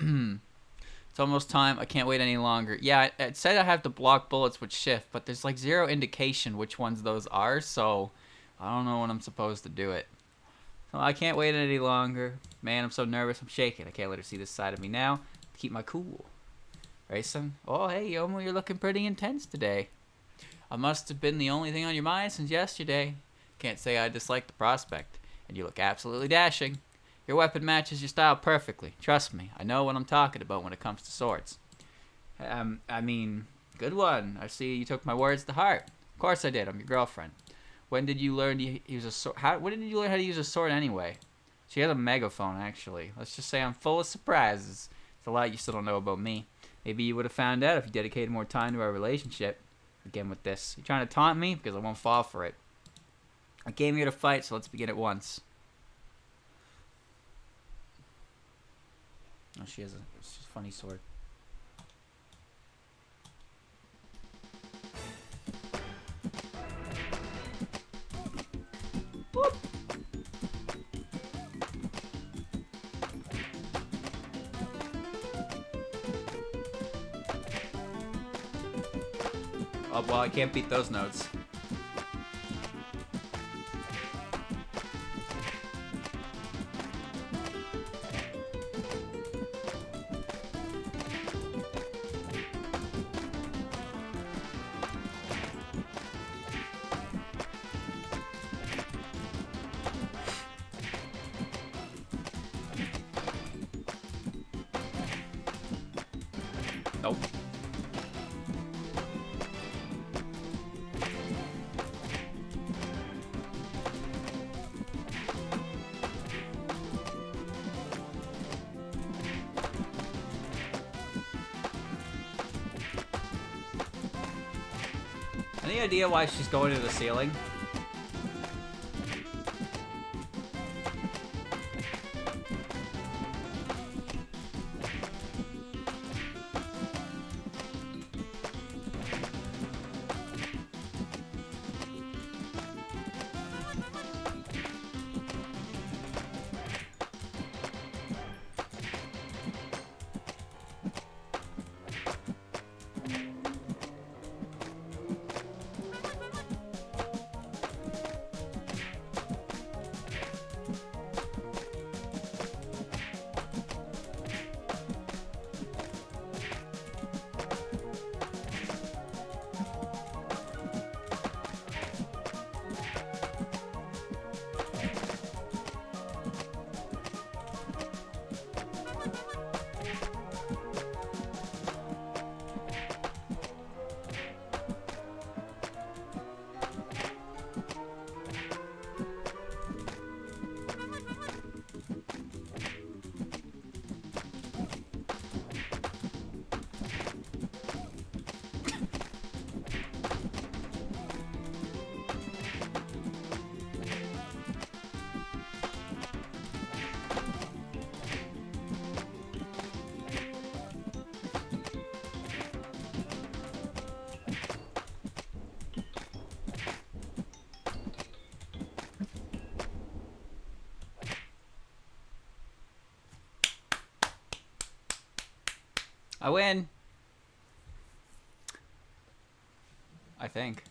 It's almost time. I can't wait any longer. Yeah, it said I have to block bullets with shift, but there's like zero indication which ones those are, so I don't know when I'm supposed to do it. So I can't wait any longer. Man, I'm so nervous. I'm shaking. I can't let her see this side of me now. Keep my cool. Racing? Oh, hey, Yomo, you're looking pretty intense today. I must have been the only thing on your mind since yesterday. Can't say I dislike the prospect. And you look absolutely dashing. Your weapon matches your style perfectly. Trust me, I know what I'm talking about when it comes to swords. I mean, good one. I see you took my words to heart. Of course I did. I'm your girlfriend. When did you learn to use a sword? When did you learn how to use a sword anyway? She has a megaphone, actually. Let's just say I'm full of surprises. It's a lot you still don't know about me. Maybe you would have found out if you dedicated more time to our relationship. Again with this. You trying to taunt me? Because I won't fall for it. I came here to fight, so let's begin at once. Oh, she has a funny sword. Whoop. Oh, well, I can't beat those notes. Nope. Any idea why she's going to the ceiling? I win. I think.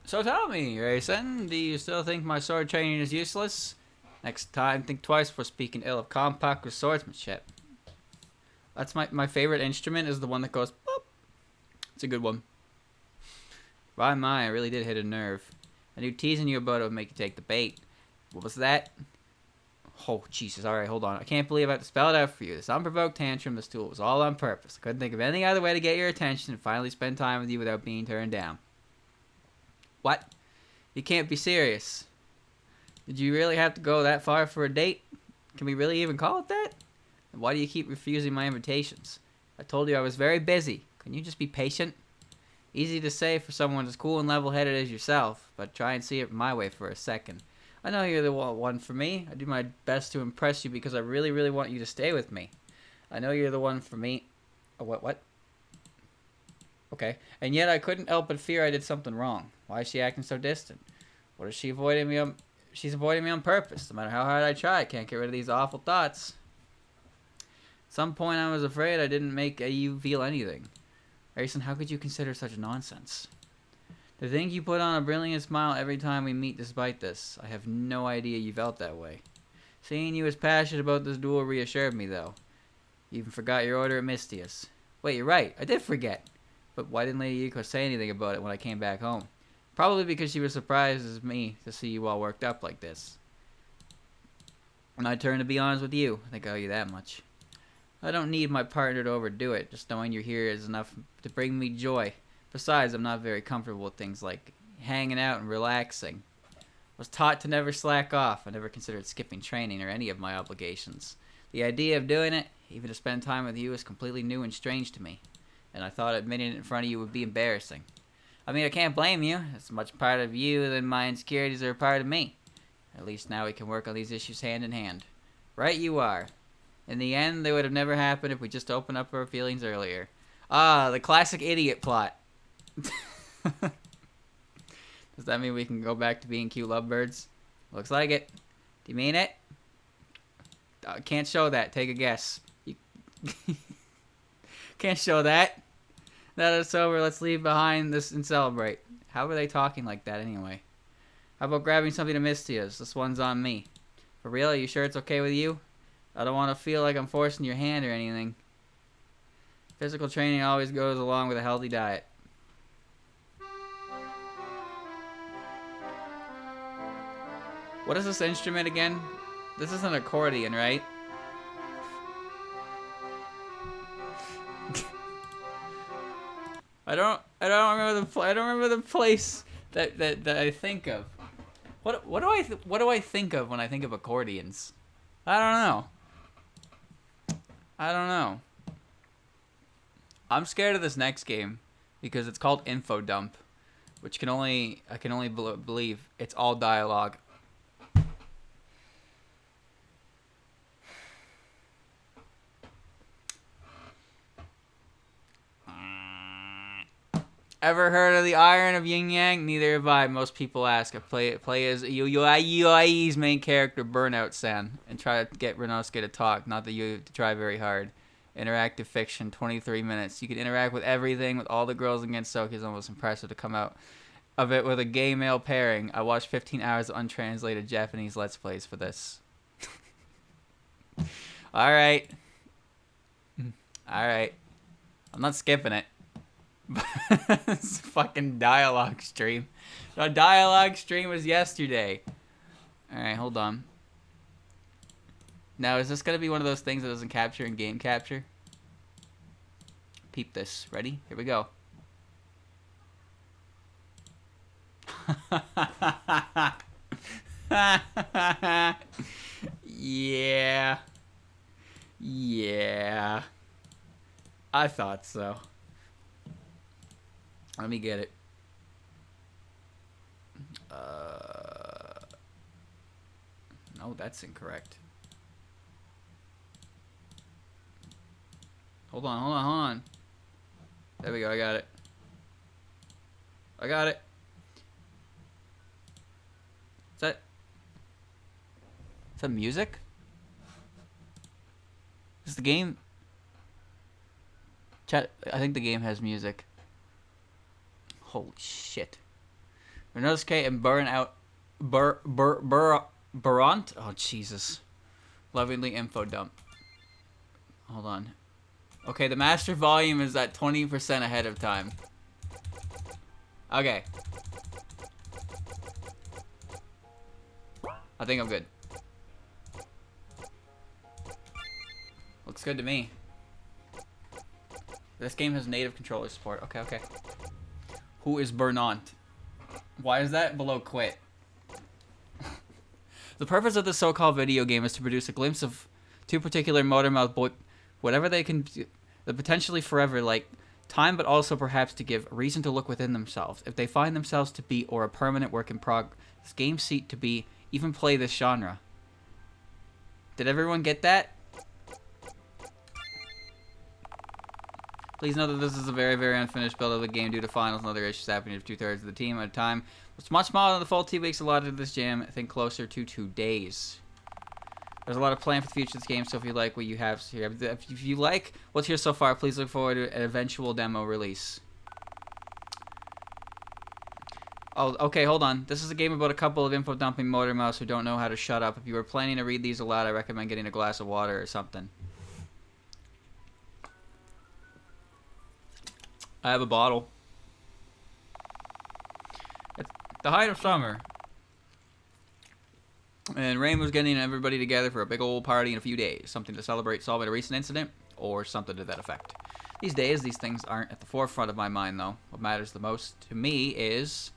So tell me, Rayson, do you still think my sword training is useless? Next time, think twice before speaking ill of compact or swordsmanship. That's my favorite instrument is the one that goes boop. It's a good one. By my, I really did hit a nerve. I knew teasing you about it would make you take the bait. What was that? Oh, Jesus. Alright, hold on. I can't believe I have to spell it out for you. This unprovoked tantrum, this tool was all on purpose. I couldn't think of any other way to get your attention and finally spend time with you without being turned down. What? You can't be serious. Did you really have to go that far for a date? Can we really even call it that? And why do you keep refusing my invitations? I told you I was very busy. Can you just be patient? Easy to say for someone as cool and level-headed as yourself, but try and see it my way for a second. I know you're the one for me. I do my best to impress you because I really, really want you to stay with me. I know you're the one for me. Oh, what? Okay. And yet I couldn't help but fear I did something wrong. Why is she acting so distant? What is she avoiding me on? She's avoiding me on purpose. No matter how hard I try, I can't get rid of these awful thoughts. At some point I was afraid I didn't make you feel anything. Grayson, how could you consider such nonsense? To think you put on a brilliant smile every time we meet despite this. I have no idea you felt that way. Seeing you as passionate about this duel reassured me, though. You even forgot your order at Mistius. Wait, you're right. I did forget. But why didn't Lady Yuko say anything about it when I came back home? Probably because she was surprised as me to see you all worked up like this. My turn to be honest with you. I think I owe you that much. I don't need my partner to overdo it. Just knowing you're here is enough to bring me joy. Besides, I'm not very comfortable with things like hanging out and relaxing. I was taught to never slack off. I never considered skipping training or any of my obligations. The idea of doing it, even to spend time with you, is completely new and strange to me. And I thought admitting it in front of you would be embarrassing. I mean, I can't blame you. It's much part of you than my insecurities are a part of me. At least now we can work on these issues hand in hand. Right you are. In the end, they would have never happened if we just opened up our feelings earlier. Ah, the classic idiot plot. Does that mean we can go back to being cute lovebirds? Looks like it. Do you mean it? Can't show that. Take a guess. You can't show that. Now that it's over, let's leave behind this and celebrate. How are they talking like that anyway? How about grabbing something to Mistia's? This one's on me. For real? Are you sure it's okay with you? I don't want to feel like I'm forcing your hand or anything. Physical training always goes along with a healthy diet. What is this instrument again? This is an accordion, right? I don't remember the place that I think of. What do I think of when I think of accordions? I don't know. I'm scared of this next game because it's called Infodump, which I can only believe it's all dialogue. Ever heard of the Iron of Yin Yang? Neither have I. Most people ask. I play as UIE's main character, Burnout-san, and try to get Rinnosuke to talk. Not that you have to try very hard. Interactive fiction, 23 minutes. You can interact with everything, with all the girls against Soki. It's almost impressive to come out of it with a gay male pairing. I watched 15 hours of untranslated Japanese Let's Plays for this. Alright. I'm not skipping it. It's a fucking dialogue stream. The dialogue stream was yesterday. Alright, hold on. Now, is this going to be one of those things that doesn't capture in game capture? Peep this. Ready? Here we go. Yeah. Yeah. I thought so. Let me get it. No, that's incorrect. Hold on. There we go, I got it. Is that... that music? Is the game... Chat, I think the game has music. Holy shit. Rinnosuke and Buront. Oh, Jesus. Lovingly Infodump. Hold on. Okay, the master volume is at 20% ahead of time. Okay. I think I'm good. Looks good to me. This game has native controller support. Okay, okay. Who is Buront? Why is that below quit? The purpose of this so-called video game is to produce a glimpse of two particular motor-mouth boy... Whatever they can do... The potentially forever, like... Time, but also perhaps to give a reason to look within themselves. If they find themselves to be, or a permanent work in progress, this game seek to be, even play this genre. Did everyone get that? Please know that this is a very, very unfinished build of the game due to finals and other issues happening to 2/3 of the team at a time. It's much smaller than the full 2 weeks allotted to this jam. I think closer to 2 days. There's a lot of plan for the future of this game, so if you like what you have here, if you like what's here so far, please look forward to an eventual demo release. Oh, okay, hold on. This is a game about a couple of info-dumping motor mouse who don't know how to shut up. If you were planning to read these aloud, I recommend getting a glass of water or something. I have a bottle. It's the height of summer. And Rain was getting everybody together for a big old party in a few days. Something to celebrate solving a recent incident, or something to that effect. These days, these things aren't at the forefront of my mind, though. What matters the most to me is...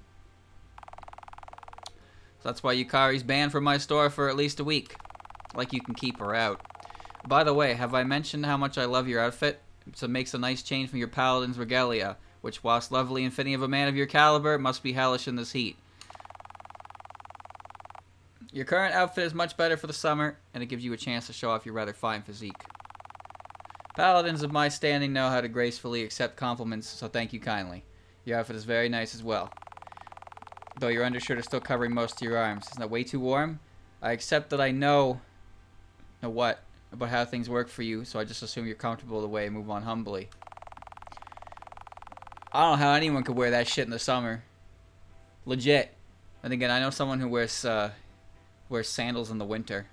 So that's why Yukari's banned from my store for at least a week. Like you can keep her out. By the way, have I mentioned how much I love your outfit? It makes a nice change from your paladin's regalia, which, whilst lovely and fitting of a man of your caliber, must be hellish in this heat. Your current outfit is much better for the summer, and it gives you a chance to show off your rather fine physique. Paladins of my standing know how to gracefully accept compliments, so thank you kindly. Your outfit is very nice as well. Though your undershirt is still covering most of your arms. Isn't that way too warm? I accept that I know what? About how things work for you, so I just assume you're comfortable the way and move on humbly. I don't know how anyone could wear that shit in the summer. Legit. And again, I know someone who wears sandals in the winter.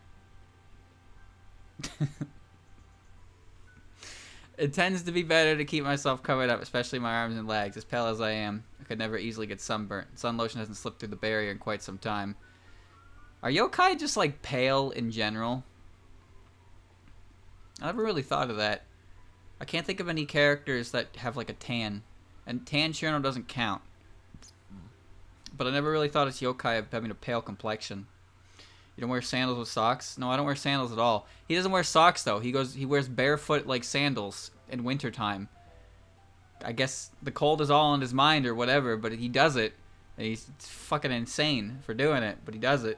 It tends to be better to keep myself covered up, especially my arms and legs. As pale as I am, I could never easily get sunburnt. Sun lotion hasn't slipped through the barrier in quite some time. Are yokai just like pale in general? I never really thought of that. I can't think of any characters that have like a tan. And tan Shirno doesn't count. But I never really thought it's yokai of having a pale complexion. You don't wear sandals with socks? No, I don't wear sandals at all. He doesn't wear socks though. He wears barefoot like sandals in wintertime. I guess the cold is all on his mind or whatever, but he does it. And he's fucking insane for doing it, but he does it.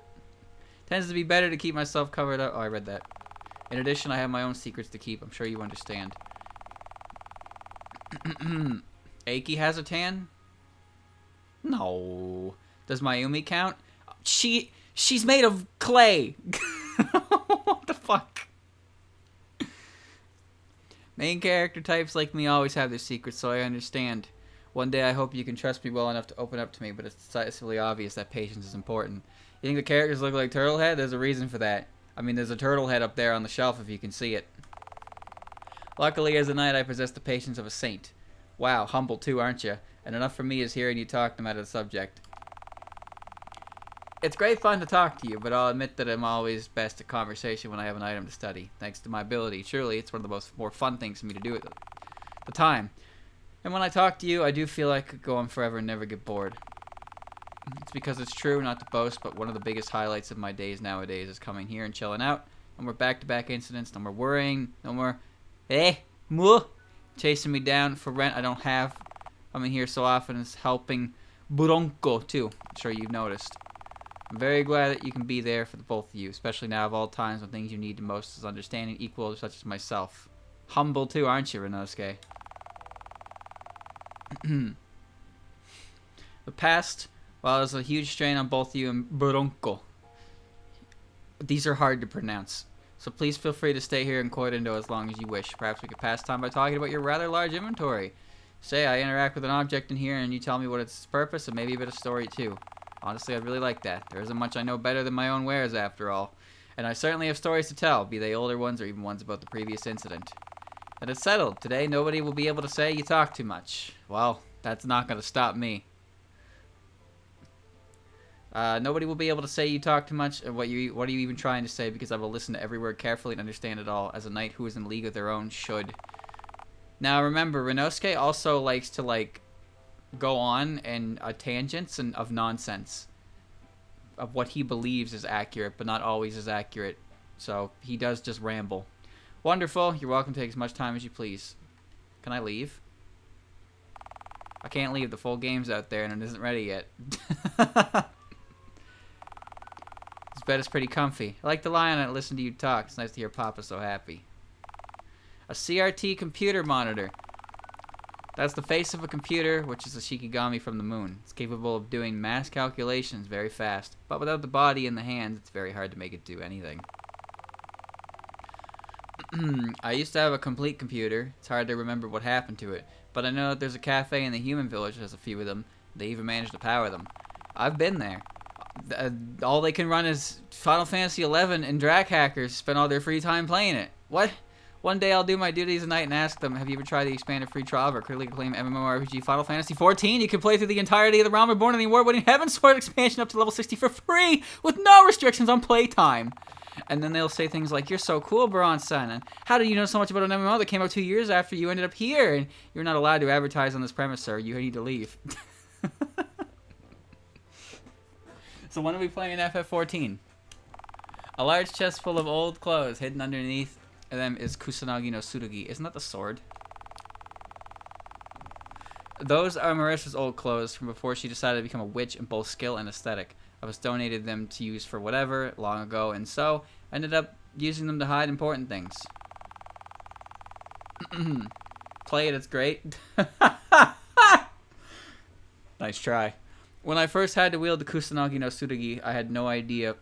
Tends to be better to keep myself covered up. Oh, I read that. In addition, I have my own secrets to keep. I'm sure you understand. Aiki has a tan? No. Does Mayumi count? She's made of clay. What the fuck? Main character types like me always have their secrets, so I understand. One day I hope you can trust me well enough to open up to me, but it's decisively obvious that patience is important. You think the characters look like turtle head? There's a reason for that. I mean, there's a turtle head up there on the shelf if you can see it. Luckily, as a knight, I possess the patience of a saint. Wow, humble too, aren't you? And enough for me is hearing you talk no matter the subject. It's great fun to talk to you, but I'll admit that I'm always best at conversation when I have an item to study. Thanks to my ability, surely it's one of the more fun things for me to do at the time. And when I talk to you, I do feel like I could go on forever and never get bored. It's because it's true, not to boast, but one of the biggest highlights of my days nowadays is coming here and chilling out. No more back-to-back incidents, no more worrying, no more, chasing me down for rent I don't have. Coming here so often is helping Buronko too. I'm sure you've noticed. I'm very glad that you can be there for the both of you, especially now of all times when things you need the most is understanding equal to such as myself. Humble too, aren't you, Rinnosuke? The past, while there's a huge strain on both you and Buronko, These are hard to pronounce. So please feel free to stay here in Koidindo as long as you wish. Perhaps we could pass time by talking about your rather large inventory. Say I interact with an object in here and you tell me what its purpose and maybe a bit of story too. Honestly, I'd really like that. There isn't much I know better than my own wares after all. And I certainly have stories to tell, be they older ones or even ones about the previous incident. And it's settled. Today nobody will be able to say you talk too much. Well, that's not going to stop me. Nobody will be able to say you talk too much, and what are you even trying to say, because I will listen to every word carefully and understand it all, as a knight who is in league of their own should. Now remember, Rinnosuke also likes to, like, go on and tangents and of nonsense. Of what he believes is accurate, but not always is accurate. So, he does just ramble. Wonderful, you're welcome to take as much time as you please. Can I leave? I can't leave, the full game's out there and it isn't ready yet. This bed is pretty comfy. I like to lie on it and listen to you talk. It's nice to hear Papa so happy. A CRT computer monitor. That's the face of a computer, which is a Shikigami from the moon. It's capable of doing mass calculations very fast, but without the body and the hands, it's very hard to make it do anything. I used to have a complete computer. It's hard to remember what happened to it, but I know that there's a cafe in the human village that has a few of them. They even managed to power them. I've been there. All they can run is Final Fantasy XI, and drag hackers spend all their free time playing it. What? One day I'll do my duties at night and ask them, have you ever tried the expanded free trial of our critically acclaimed MMORPG Final Fantasy XIV? You can play through the entirety of the Realm Reborn and the award-winning Heavensward expansion up to level 60 for free, with no restrictions on playtime. And then they'll say things like, you're so cool, Buront-san, and how did you know so much about an MMO that came out 2 years after you ended up here? And you're not allowed to advertise on this premise, sir. You need to leave. So when are we playing FF14? A large chest full of old clothes hidden underneath them is Kusanagi no Tsurugi. Isn't that the sword? Those are Marissa's old clothes from before she decided to become a witch in both skill and aesthetic. I was donated them to use for whatever long ago, and so I ended up using them to hide important things. Play it, it's great. Nice try. When I first had to wield the Kusanagi no Tsurugi, I had no idea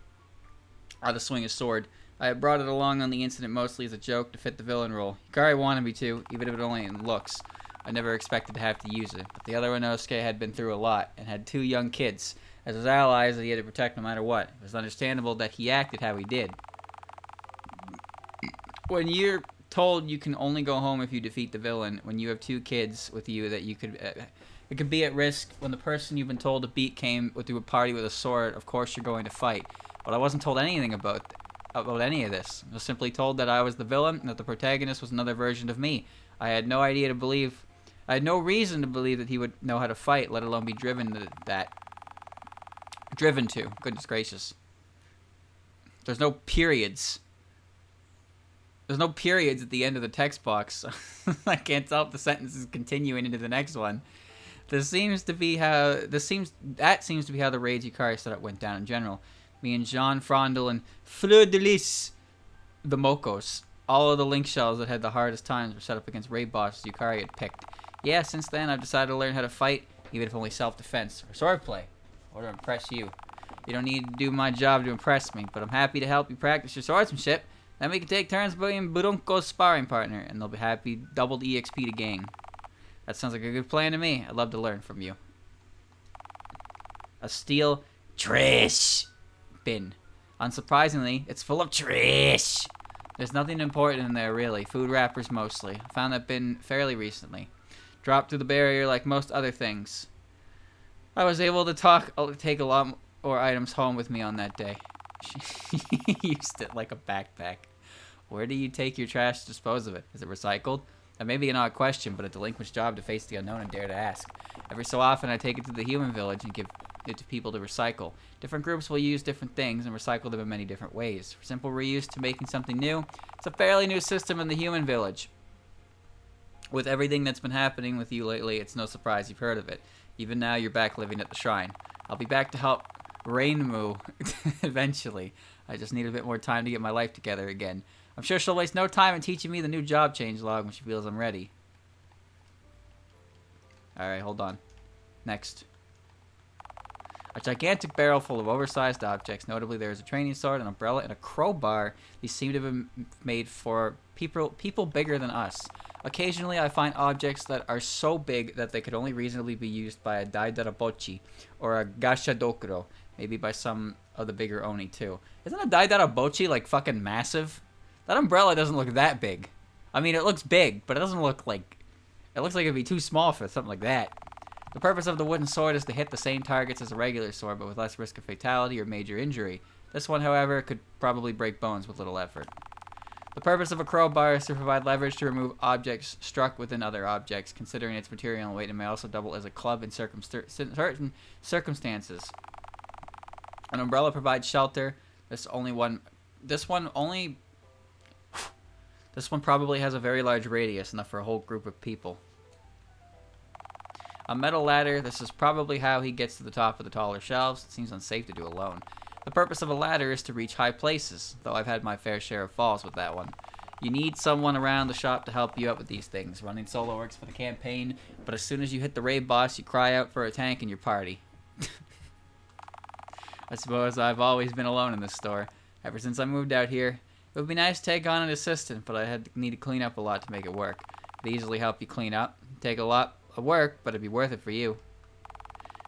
how to swing a sword. I had brought it along on the incident mostly as a joke to fit the villain role. Hikari wanted me to, even if it only in looks. I never expected to have to use it, but the other Rinnosuke had been through a lot, and had 2 young kids. As his allies that he had to protect no matter what. It was understandable that he acted how he did. When you're told you can only go home if you defeat the villain, when you have 2 kids with you that you could... it could be at risk when the person you've been told to beat came to a party with a sword, of course you're going to fight. But I wasn't told anything about any of this. I was simply told that I was the villain and that the protagonist was another version of me. I had no reason to believe that he would know how to fight, let alone be driven to that. Driven to. Goodness gracious. There's no periods. There's no periods at the end of the text box. I can't tell if the sentence is continuing into the next one. That seems to be how the raid Hikari setup went down in general. Me and Jean, Frondel, and Fleur de Lis, the Mokos. All of the link shells that had the hardest times were set up against raid bosses Hikari had picked. Yeah, since then I've decided to learn how to fight, even if only self-defense or swordplay, or to impress you. You don't need to do my job to impress me, but I'm happy to help you practice your swordsmanship. Then we can take turns being Buronko's sparring partner, and they'll be happy doubled EXP to gain. That sounds like a good plan to me. I'd love to learn from you. A steel trash bin. Unsurprisingly, it's full of trash. There's nothing important in there, really. Food wrappers mostly. I found that bin fairly recently. Dropped through the barrier like most other things. I was able to take a lot more items home with me on that day. She used it like a backpack. Where do you take your trash to dispose of it? Is it recycled? That may be an odd question, but a delinquent's job to face the unknown and dare to ask. Every so often I take it to the human village and give it to people to recycle. Different groups will use different things and recycle them in many different ways. From simple reuse to making something new, it's a fairly new system in the human village. With everything that's been happening with you lately, it's no surprise you've heard of it. Even now, you're back living at the shrine. I'll be back to help Rainmoo eventually. I just need a bit more time to get my life together again. I'm sure she'll waste no time in teaching me the new job changelog when she feels I'm ready. Alright, hold on. Next. A gigantic barrel full of oversized objects. Notably, there is a training sword, an umbrella, and a crowbar. These seem to have been made for people bigger than us. Occasionally, I find objects that are so big that they could only reasonably be used by a daidarabochi or a gashadokuro. Maybe by some of the bigger oni, too. Isn't a daidarabochi, like, fucking massive? That umbrella doesn't look that big. I mean, it looks big, but it doesn't look like... It looks like it'd be too small for something like that. The purpose of the wooden sword is to hit the same targets as a regular sword, but with less risk of fatality or major injury. This one, however, could probably break bones with little effort. The purpose of a crowbar is to provide leverage to remove objects struck within other objects. Considering its material and weight, it may also double as a club in certain circumstances. An umbrella provides shelter. This one probably has a very large radius, enough for a whole group of people. A metal ladder. This is probably how he gets to the top of the taller shelves. It seems unsafe to do alone. The purpose of a ladder is to reach high places, though I've had my fair share of falls with that one. You need someone around the shop to help you out with these things. Running solo works for the campaign, but as soon as you hit the raid boss, you cry out for a tank in your party. I suppose I've always been alone in this store. Ever since I moved out here, it would be nice to take on an assistant, but I need to clean up a lot to make it work. It'd easily help you clean up. Take a lot of work, but it'd be worth it for you.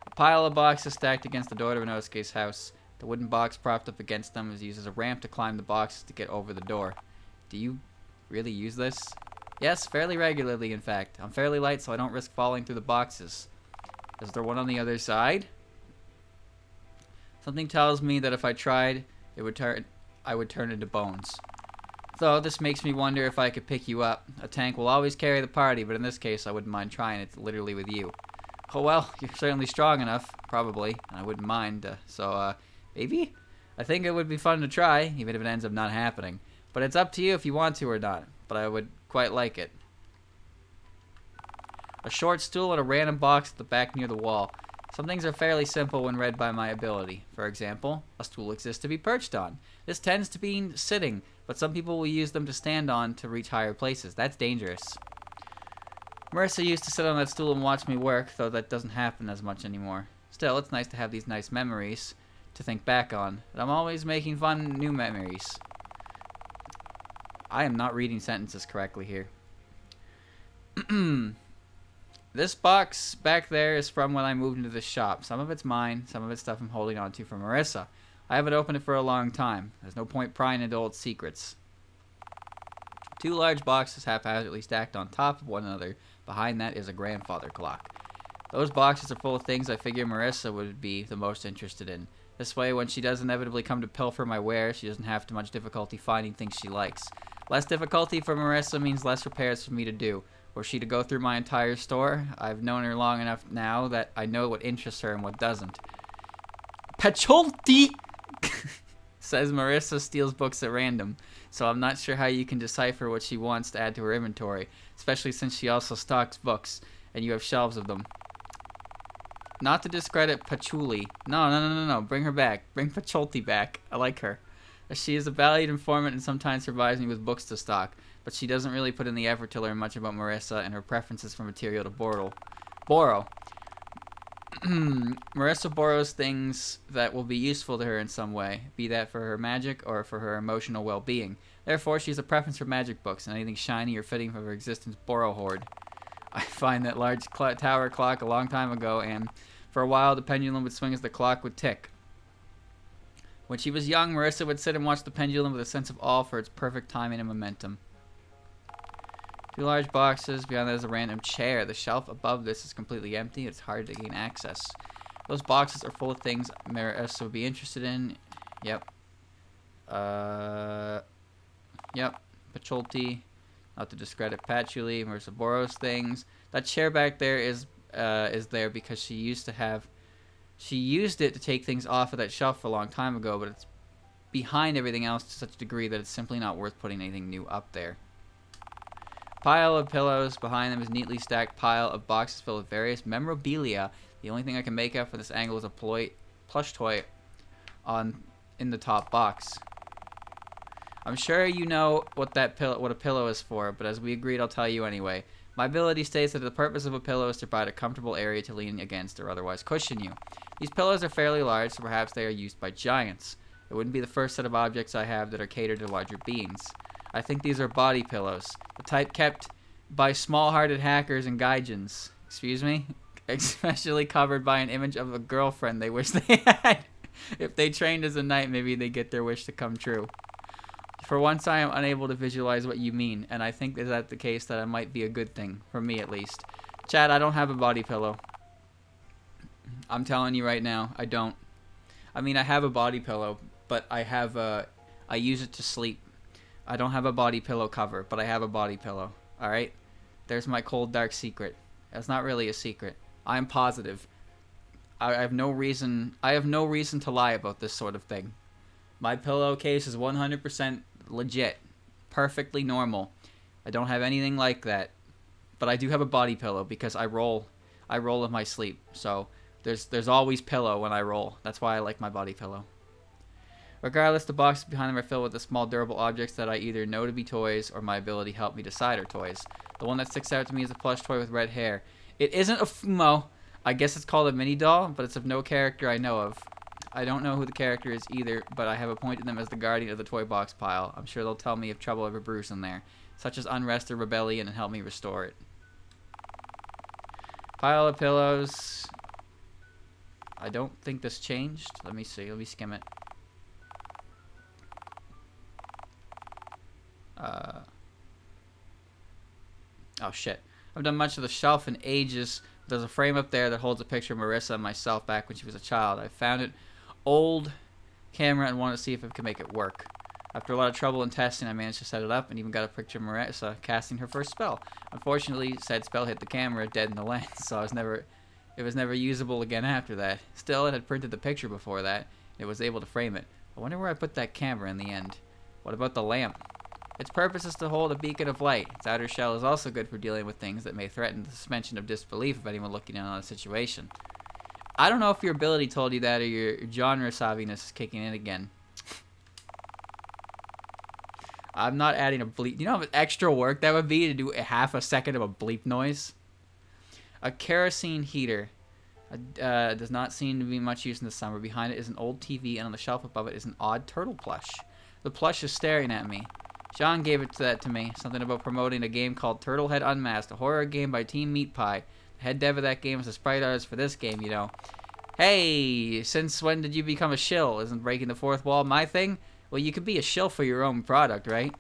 A pile of boxes stacked against the door to Rinnosuke's house. The wooden box propped up against them is used as a ramp to climb the boxes to get over the door. Do you really use this? Yes, fairly regularly, in fact. I'm fairly light, so I don't risk falling through the boxes. Is there one on the other side? Something tells me that if I tried, I would turn into bones. Though this makes me wonder if I could pick you up. A tank will always carry the party, but in this case I wouldn't mind trying it literally with you. Oh well, you're certainly strong enough, probably, and I wouldn't mind, maybe? I think it would be fun to try, even if it ends up not happening. But it's up to you if you want to or not, but I would quite like it. A short stool and a random box at the back near the wall. Some things are fairly simple when read by my ability. For example, a stool exists to be perched on. This tends to be sitting, but some people will use them to stand on to reach higher places. That's dangerous. Marissa used to sit on that stool and watch me work, though that doesn't happen as much anymore. Still, it's nice to have these nice memories to think back on. But I'm always making fun new memories. I am not reading sentences correctly here. This box back there is from when I moved into this shop. Some of it's mine, some of it's stuff I'm holding on to from Marissa. I haven't opened it for a long time. There's no point prying into old secrets. Two large boxes haphazardly stacked on top of one another. Behind that is a grandfather clock. Those boxes are full of things I figure Marissa would be the most interested in. This way, when she does inevitably come to pilfer my wares, she doesn't have too much difficulty finding things she likes. Less difficulty for Marissa means less repairs for me to do. Were she to go through my entire store, I've known her long enough now that I know what interests her and what doesn't. Pacholti! Says Marissa steals books at random, so I'm not sure how you can decipher what she wants to add to her inventory, especially since she also stocks books, and you have shelves of them. Not to discredit Patchouli. No. Bring her back. Bring Pacholti back. I like her. She is a valued informant and sometimes provides me with books to stock, but she doesn't really put in the effort to learn much about Marissa and her preferences for material to borrow. Marissa borrows things that will be useful to her in some way, be that for her magic or for her emotional well-being. Therefore, she has a preference for magic books, and anything shiny or fitting for her existence borrow hoard. I find that large tower clock a long time ago, and for a while the pendulum would swing as the clock would tick. When she was young, Marissa would sit and watch the pendulum with a sense of awe for its perfect timing and momentum. Two large boxes. Beyond that is a random chair. The shelf above this is completely empty. It's hard to gain access. Those boxes are full of things Marissa would be interested in. Yep. Pacholti. Not to discredit Patchouli. Marissa borrows things. That chair back there is there because she used it to take things off of that shelf a long time ago, but it's behind everything else to such a degree that it's simply not worth putting anything new up there. Pile of pillows. Behind them is a neatly stacked pile of boxes filled with various memorabilia. The only thing I can make out from this angle is a plush toy in the top box. I'm sure you know what a pillow is for, but as we agreed, I'll tell you anyway. My ability states that the purpose of a pillow is to provide a comfortable area to lean against or otherwise cushion you. These pillows are fairly large, so perhaps they are used by giants. It wouldn't be the first set of objects I have that are catered to larger beings. I think these are body pillows, the type kept by small-hearted hackers and gaijins. Excuse me? Especially covered by an image of a girlfriend they wish they had. If they trained as a knight, maybe they get their wish to come true. For once, I am unable to visualize what you mean, and I think is that the case that it might be a good thing, for me at least. Chad, I don't have a body pillow. I'm telling you right now, I don't. I mean, I have a body pillow, but I use it to sleep. I don't have a body pillow cover, but I have a body pillow. All right? There's my cold, dark secret. That's not really a secret. I'm positive. I have no reason to lie about this sort of thing. My pillowcase is 100% legit. Perfectly normal. I don't have anything like that. But I do have a body pillow because I roll in my sleep. So there's always pillow when I roll. That's why I like my body pillow. Regardless, the boxes behind them are filled with the small durable objects that I either know to be toys or my ability helped me decide are toys. The one that sticks out to me is a plush toy with red hair. It isn't a Fumo. I guess it's called a mini doll, but it's of no character I know of. I don't know who the character is either, but I have appointed them as the guardian of the toy box pile. I'm sure they'll tell me if trouble ever brews in there, such as unrest or rebellion, and help me restore it. Pile of pillows. I don't think this changed. Let me see. Let me skim it. Oh shit. I've done much of the shelf in ages. There's a frame up there that holds a picture of Marissa and myself back when she was a child. I found it old camera and wanted to see if it could make it work. After a lot of trouble and testing, I managed to set it up and even got a picture of Marissa casting her first spell. Unfortunately, said spell hit the camera dead in the lens, so it was never usable again after that. Still, it had printed the picture before that, and it was able to frame it. I wonder where I put that camera in the end. What about the lamp? Its purpose is to hold a beacon of light. Its outer shell is also good for dealing with things that may threaten the suspension of disbelief of anyone looking in on a situation. I don't know if your ability told you that or your genre savviness is kicking in again. I'm not adding a bleep. You know how much extra work that would be to do a half a second of a bleep noise? A kerosene heater. Does not seem to be much use in the summer. Behind it is an old TV, and on the shelf above it is an odd turtle plush. The plush is staring at me. John gave that to me. Something about promoting a game called Turtlehead Unmasked, a horror game by Team Meat Pie. The head dev of that game is the sprite artist for this game, you know. Hey, since when did you become a shill? Isn't breaking the fourth wall my thing? Well, you could be a shill for your own product, right?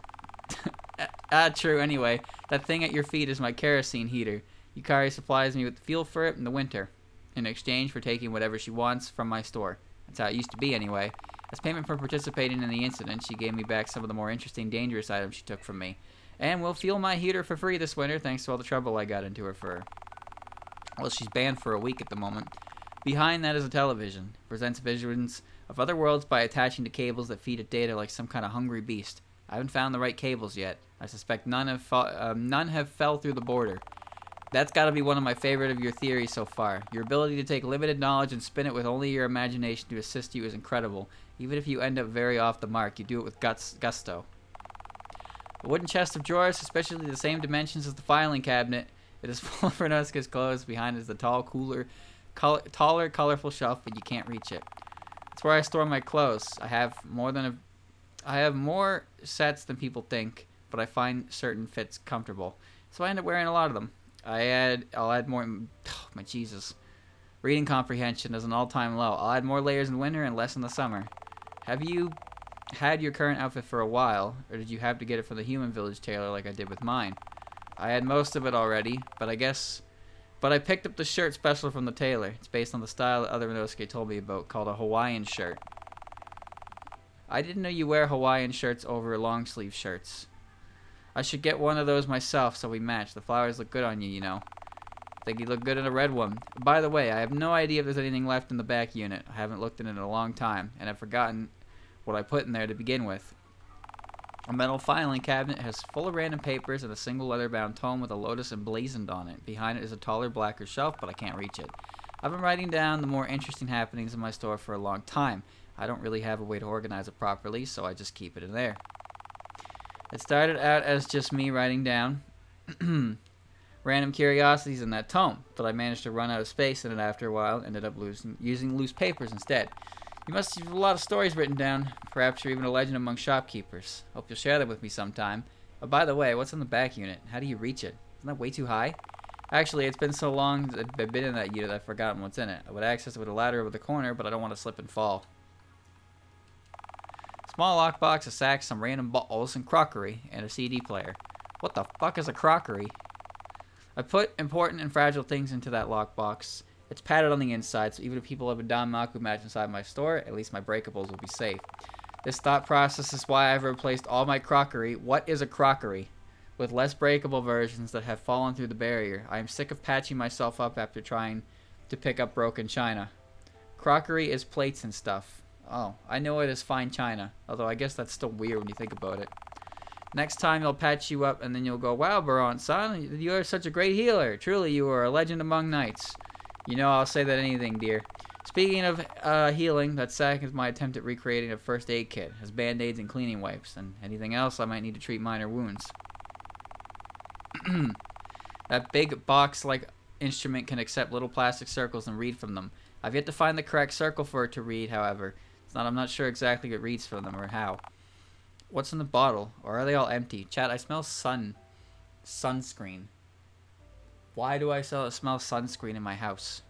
True, anyway. That thing at your feet is my kerosene heater. Yukari supplies me with fuel for it in the winter, in exchange for taking whatever she wants from my store. That's how it used to be, anyway. As payment for participating in the incident, she gave me back some of the more interesting, dangerous items she took from me. And will fuel my heater for free this winter, thanks to all the trouble I got into her for. Well, she's banned for a week at the moment. Behind that is a television. It presents visions of other worlds by attaching to cables that feed it data like some kind of hungry beast. I haven't found the right cables yet. I suspect none have fell through the border. That's got to be one of my favorite of your theories so far. Your ability to take limited knowledge and spin it with only your imagination to assist you is incredible. Even if you end up very off the mark, you do it with gusto. A wooden chest of drawers, especially the same dimensions as the filing cabinet. It is full of Rinnosuke's clothes. Behind is the taller, colorful shelf, but you can't reach it. That's where I store my clothes. I have more sets than people think, but I find certain fits comfortable, so I end up wearing a lot of them. I'll add more. Oh, my Jesus. Reading comprehension is an all-time low. I'll add more layers in winter and less in the summer. Have you had your current outfit for a while, or did you have to get it from the Human Village tailor like I did with mine? I had most of it already, but I picked up the shirt special from the tailor. It's based on the style that other Rinnosuke told me about, called a Hawaiian shirt. I didn't know you wear Hawaiian shirts over long sleeve shirts. I should get one of those myself so we match. The flowers look good on you, you know. I think you look good in a red one. By the way, I have no idea if there's anything left in the back unit. I haven't looked in it in a long time, and I've forgotten what I put in there to begin with. A metal filing cabinet has full of random papers and a single leather-bound tome with a lotus emblazoned on it. Behind it is a taller, blacker shelf, but I can't reach it. I've been writing down the more interesting happenings in my store for a long time. I don't really have a way to organize it properly, so I just keep it in there. It started out as just me writing down random curiosities in that tome, but I managed to run out of space in it after a while, ended up using loose papers instead. You must have a lot of stories written down. Perhaps you're even a legend among shopkeepers. Hope you'll share them with me sometime. Oh, by the way, what's in the back unit? How do you reach it? Isn't that way too high? Actually, it's been so long since I've been in that unit that I've forgotten what's in it. I would access it with a ladder over the corner, but I don't want to slip and fall. Small lockbox, a sack, some random bottles, and crockery, and a CD player. What the fuck is a crockery? I put important and fragile things into that lockbox. It's padded on the inside, so even if people have a Danmaku match inside my store, at least my breakables will be safe. This thought process is why I've replaced all my crockery. What is a crockery? With less breakable versions that have fallen through the barrier. I am sick of patching myself up after trying to pick up broken china. Crockery is plates and stuff. Oh, I know it as fine china, although I guess that's still weird when you think about it. Next time you'll patch you up and then you'll go, wow, Buront, son, you are such a great healer. Truly, you are a legend among knights. You know I'll say that anything, dear. Speaking of healing, that sack is my attempt at recreating a first aid kit. It has band-aids and cleaning wipes, and anything else I might need to treat minor wounds. That big box-like instrument can accept little plastic circles and read from them. I've yet to find the correct circle for it to read, however. I'm not sure exactly what reads from them or how. What's in the bottle? Or are they all empty? Chat, I smell sunscreen. Why do I smell sunscreen in my house?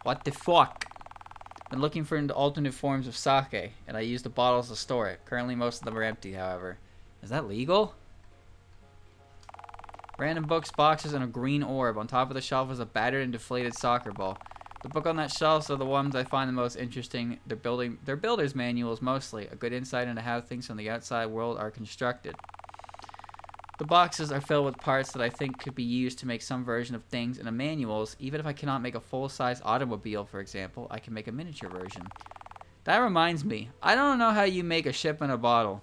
What the fuck? Been looking for alternate forms of sake, and I use the bottles to store it. Currently, most of them are empty, however. Is that legal? Random books, boxes, and a green orb. On top of the shelf is a battered and deflated soccer ball. The book on that shelf are the ones I find the most interesting. They're builder's manuals mostly, a good insight into how things from the outside world are constructed. The boxes are filled with parts that I think could be used to make some version of things in the manuals. Even if I cannot make a full-size automobile, for example, I can make a miniature version. That reminds me, I don't know how you make a ship in a bottle.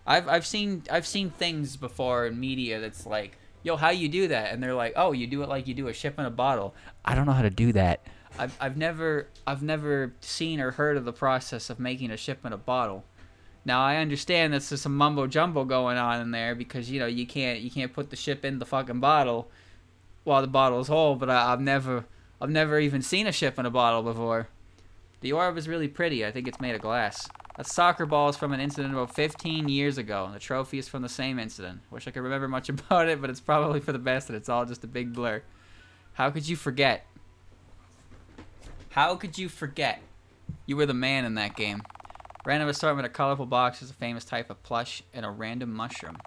I've seen things before in media that's like, yo, how you do that? And they're like, oh, you do it like you do a ship in a bottle. I don't know how to do that. I've never seen or heard of the process of making a ship in a bottle. Now I understand that there's some mumbo jumbo going on in there because you know you can't put the ship in the fucking bottle while the bottle is whole. But I've never even seen a ship in a bottle before. The orb is really pretty. I think it's made of glass. That soccer ball is from an incident about 15 years ago, and the trophy is from the same incident. Wish I could remember much about it, but it's probably for the best that it's all just a big blur. How could you forget? How could you forget? You were the man in that game. Random assortment of colorful boxes, a famous type of plush, and a random mushroom.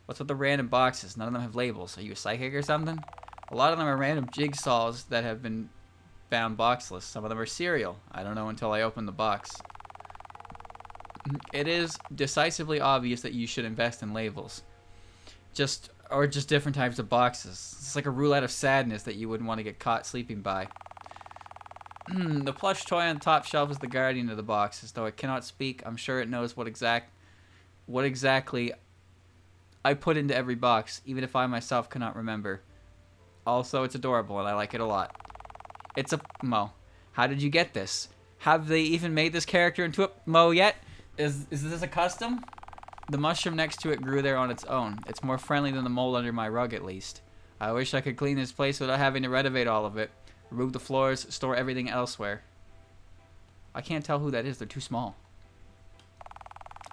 What's with the random boxes? None of them have labels. Are you a psychic or something? A lot of them are random jigsaws that have been found boxless. Some of them are cereal. I don't know until I open the box. It is decisively obvious that you should invest in labels. Just different types of boxes. It's like a roulette of sadness that you wouldn't want to get caught sleeping by. The plush toy on the top shelf is the guardian of the boxes. Though it cannot speak, I'm sure it knows what exactly I put into every box, even if I myself cannot remember. Also, it's adorable and I like it a lot. It's a Mo. How did you get this? Have they even made this character into a Mo yet? Is this a custom? The mushroom next to it grew there on its own. It's more friendly than the mold under my rug, at least. I wish I could clean this place without having to renovate all of it. Remove the floors, store everything elsewhere. I can't tell who that is. They're too small.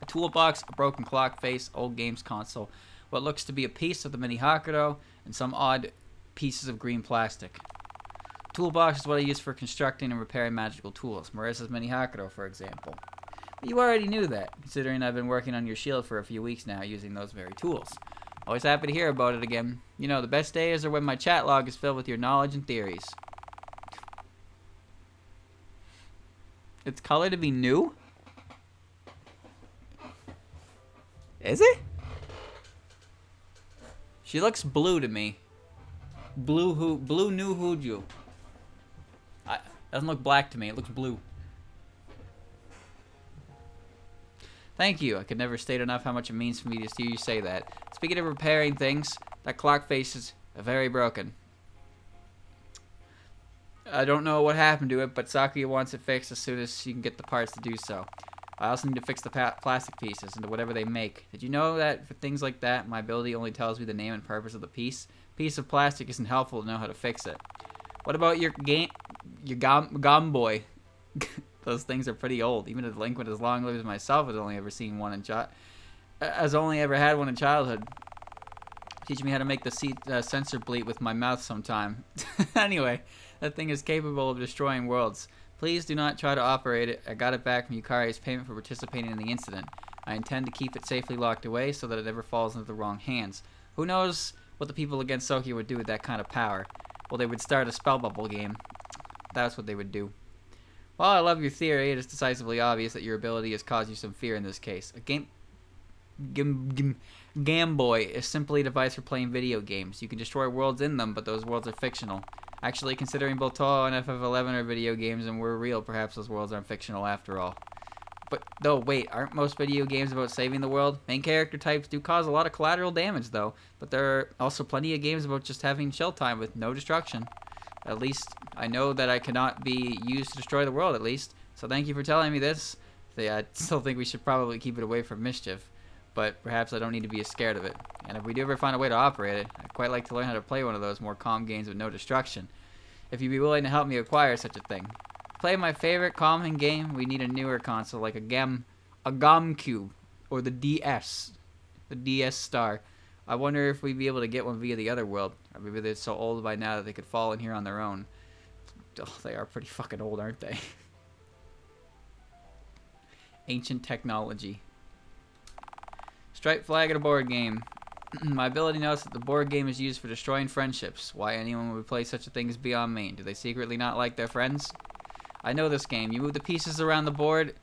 A toolbox, a broken clock face, old games console, what looks to be a piece of the mini Hakudo, and some odd pieces of green plastic. Toolbox is what I use for constructing and repairing magical tools. Marissa's mini Hakudo, for example. But you already knew that, considering I've been working on your shield for a few weeks now using those very tools. Always happy to hear about it again. You know, the best days are when my chat log is filled with your knowledge and theories. It's color to be new? Is it? She looks blue to me. Blue new Huju. Doesn't look black to me. It looks blue. Thank you. I could never state enough how much it means for me to hear you say that. Speaking of repairing things, that clock face is very broken. I don't know what happened to it, but Sakuya wants it fixed as soon as she can get the parts to do so. I also need to fix the plastic pieces into whatever they make. Did you know that for things like that, my ability only tells me the name and purpose of the piece? Piece of plastic isn't helpful to know how to fix it. What about your Game Boy? Those things are pretty old. Even a delinquent as long lived as myself has only ever seen one in has only ever had one in childhood. Teach me how to make the sensor bleat with my mouth sometime. Anyway, that thing is capable of destroying worlds. Please do not try to operate it. I got it back from Yukari as payment for participating in the incident. I intend to keep it safely locked away so that it never falls into the wrong hands. Who knows what the people against Sokia would do with that kind of power? Well, they would start a spell bubble game. That's what they would do. While I love your theory, it is decisively obvious that your ability has caused you some fear in this case. A Game Boy is simply a device for playing video games. You can destroy worlds in them, but those worlds are fictional. Actually, considering both Touhou and FF11 are video games and we're real, perhaps those worlds aren't fictional after all. But, though, wait, aren't most video games about saving the world? Main character types do cause a lot of collateral damage, though. But there are also plenty of games about just having chill time with no destruction. At least, I know that I cannot be used to destroy the world, at least. So thank you for telling me this. I still think we should probably keep it away from mischief. But perhaps I don't need to be as scared of it. And if we do ever find a way to operate it, I'd quite like to learn how to play one of those more calm games with no destruction. If you'd be willing to help me acquire such a thing. To play my favorite calming game, we need a newer console like a GameCube or the DS. The DS Star. I wonder if we'd be able to get one via the other world. Or maybe they're so old by now that they could fall in here on their own. Oh, they are pretty fucking old, aren't they? Ancient technology. Striped flag at a board game. My ability notes that the board game is used for destroying friendships. Why anyone would play such a thing is beyond me. Do they secretly not like their friends? I know this game. You move the pieces around the board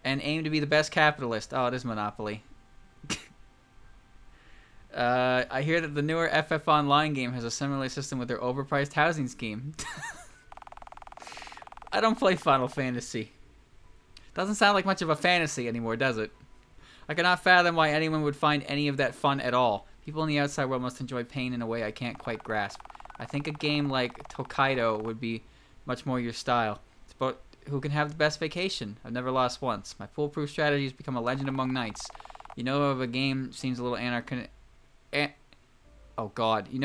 and aim to be the best capitalist. Oh, it is Monopoly. I hear that the newer FF Online game has a similar system with their overpriced housing scheme. I don't play Final Fantasy. Doesn't sound like much of a fantasy anymore, does it? I cannot fathom why anyone would find any of that fun at all. People in the outside world must enjoy pain in a way I can't quite grasp. I think a game like Tokaido would be much more your style. It's about who can have the best vacation. I've never lost once. My foolproof strategy has become a legend among knights. You know of a game seems a little oh god. You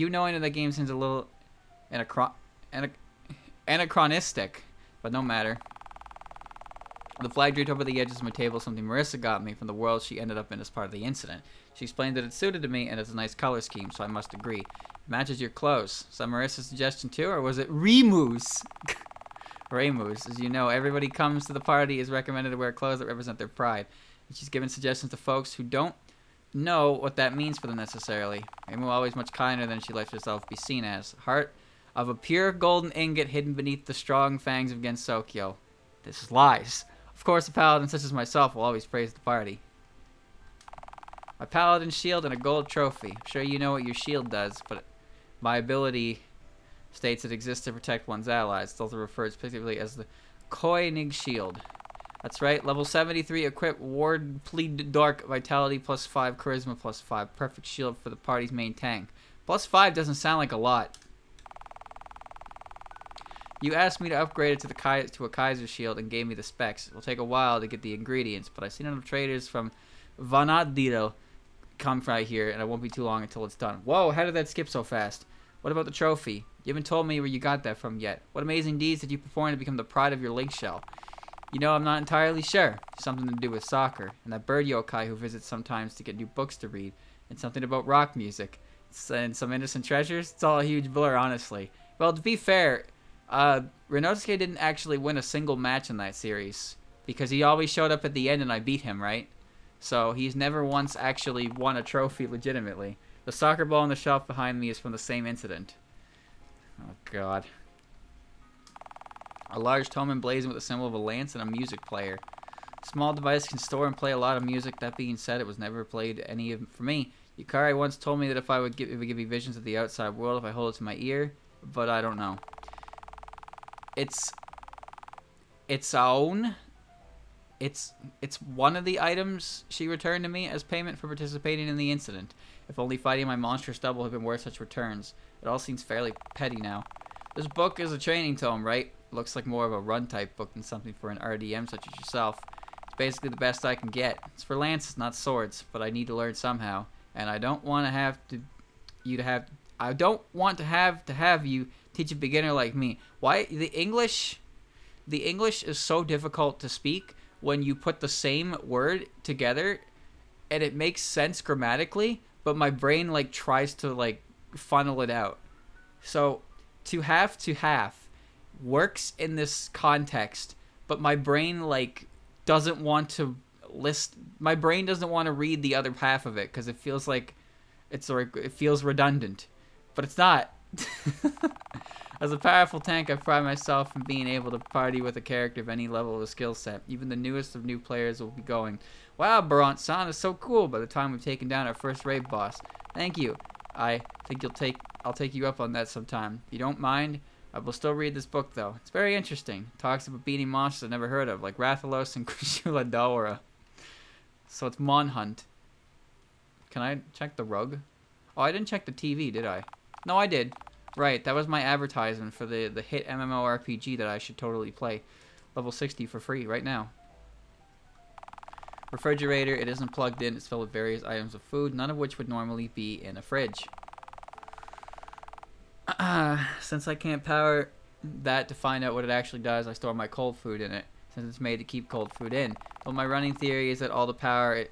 knowing that the game seems a little anachronistic, but no matter. The flag draped over the edges of my table is something Marissa got me from the world she ended up in as part of the incident. She explained that it suited to me and it's a nice color scheme, so I must agree. It matches your clothes. Is that Marissa's suggestion too, or was it Remu's? Remu's. As you know, everybody comes to the party is recommended to wear clothes that represent their pride. And she's given suggestions to folks who don't know what that means for them necessarily. Remu always much kinder than she lets herself be seen as. Heart of a pure golden ingot hidden beneath the strong fangs of Gensokyo. This is lies. Of course, a paladin such as myself will always praise the party. My paladin shield and a gold trophy. I'm sure you know what your shield does, but my ability states it exists to protect one's allies. It's also referred specifically as the Koenig shield. That's right, level 73 equipped, ward plead dark, vitality plus 5, charisma plus 5. Perfect shield for the party's main tank. Plus 5 doesn't sound like a lot. You asked me to upgrade it to a Kaiser shield and gave me the specs. It will take a while to get the ingredients, but I've seen enough traders from Vanadilo come right here, and it won't be too long until it's done. Whoa, how did that skip so fast? What about the trophy? You haven't told me where you got that from yet. What amazing deeds did you perform to become the pride of your link shell? You know, I'm not entirely sure. Something to do with soccer, and that bird yokai who visits sometimes to get new books to read, and something about rock music, and some innocent treasures. It's all a huge blur, honestly. Well, to be fair, Rinnosuke didn't actually win a single match in that series, because he always showed up at the end and I beat him, right? So he's never once actually won a trophy legitimately. The soccer ball on the shelf behind me is from the same incident. Oh god. A large tome emblazoned with a symbol of a lance and a music player. Small device can store and play a lot of music. That being said, it was never played any of for me. Yukari once told me that it would give me visions of the outside world if I hold it to my ear, but I don't know. It's one of the items she returned to me as payment for participating in the incident. If only fighting my monstrous double had been worth such returns. It all seems fairly petty now. This book is a training tome, right? Looks like more of a run type book than something for an RDM such as yourself. It's basically the best I can get. It's for lances, not swords, but I need to learn somehow. And I don't want to have I don't want to have you teach a beginner like me. Why the English is so difficult to speak when you put the same word together and it makes sense grammatically, but my brain like tries to like funnel it out. So to have works in this context, but my brain like doesn't want to my brain doesn't want to read the other half of it because it feels like it feels redundant, but it's not. As a powerful tank, I pride myself in being able to party with a character of any level of the skill set. Even the newest of new players will be going, "Wow, Buront-san is so cool," by the time we've taken down our first raid boss. Thank you. I think I'll take you up on that sometime. If you don't mind, I will still read this book though. It's very interesting. It talks about beating monsters I've never heard of, like Rathalos and Kushula Dora. So it's Monhunt. Can I check the rug? Oh, I didn't check the TV, did I? No, I did. Right, that was my advertisement for the hit MMORPG that I should totally play. Level 60 for free right now. Refrigerator, it isn't plugged in. It's filled with various items of food, none of which would normally be in a fridge. Since I can't power that to find out what it actually does, I store my cold food in it, since it's made to keep cold food in. But my running theory is that all the power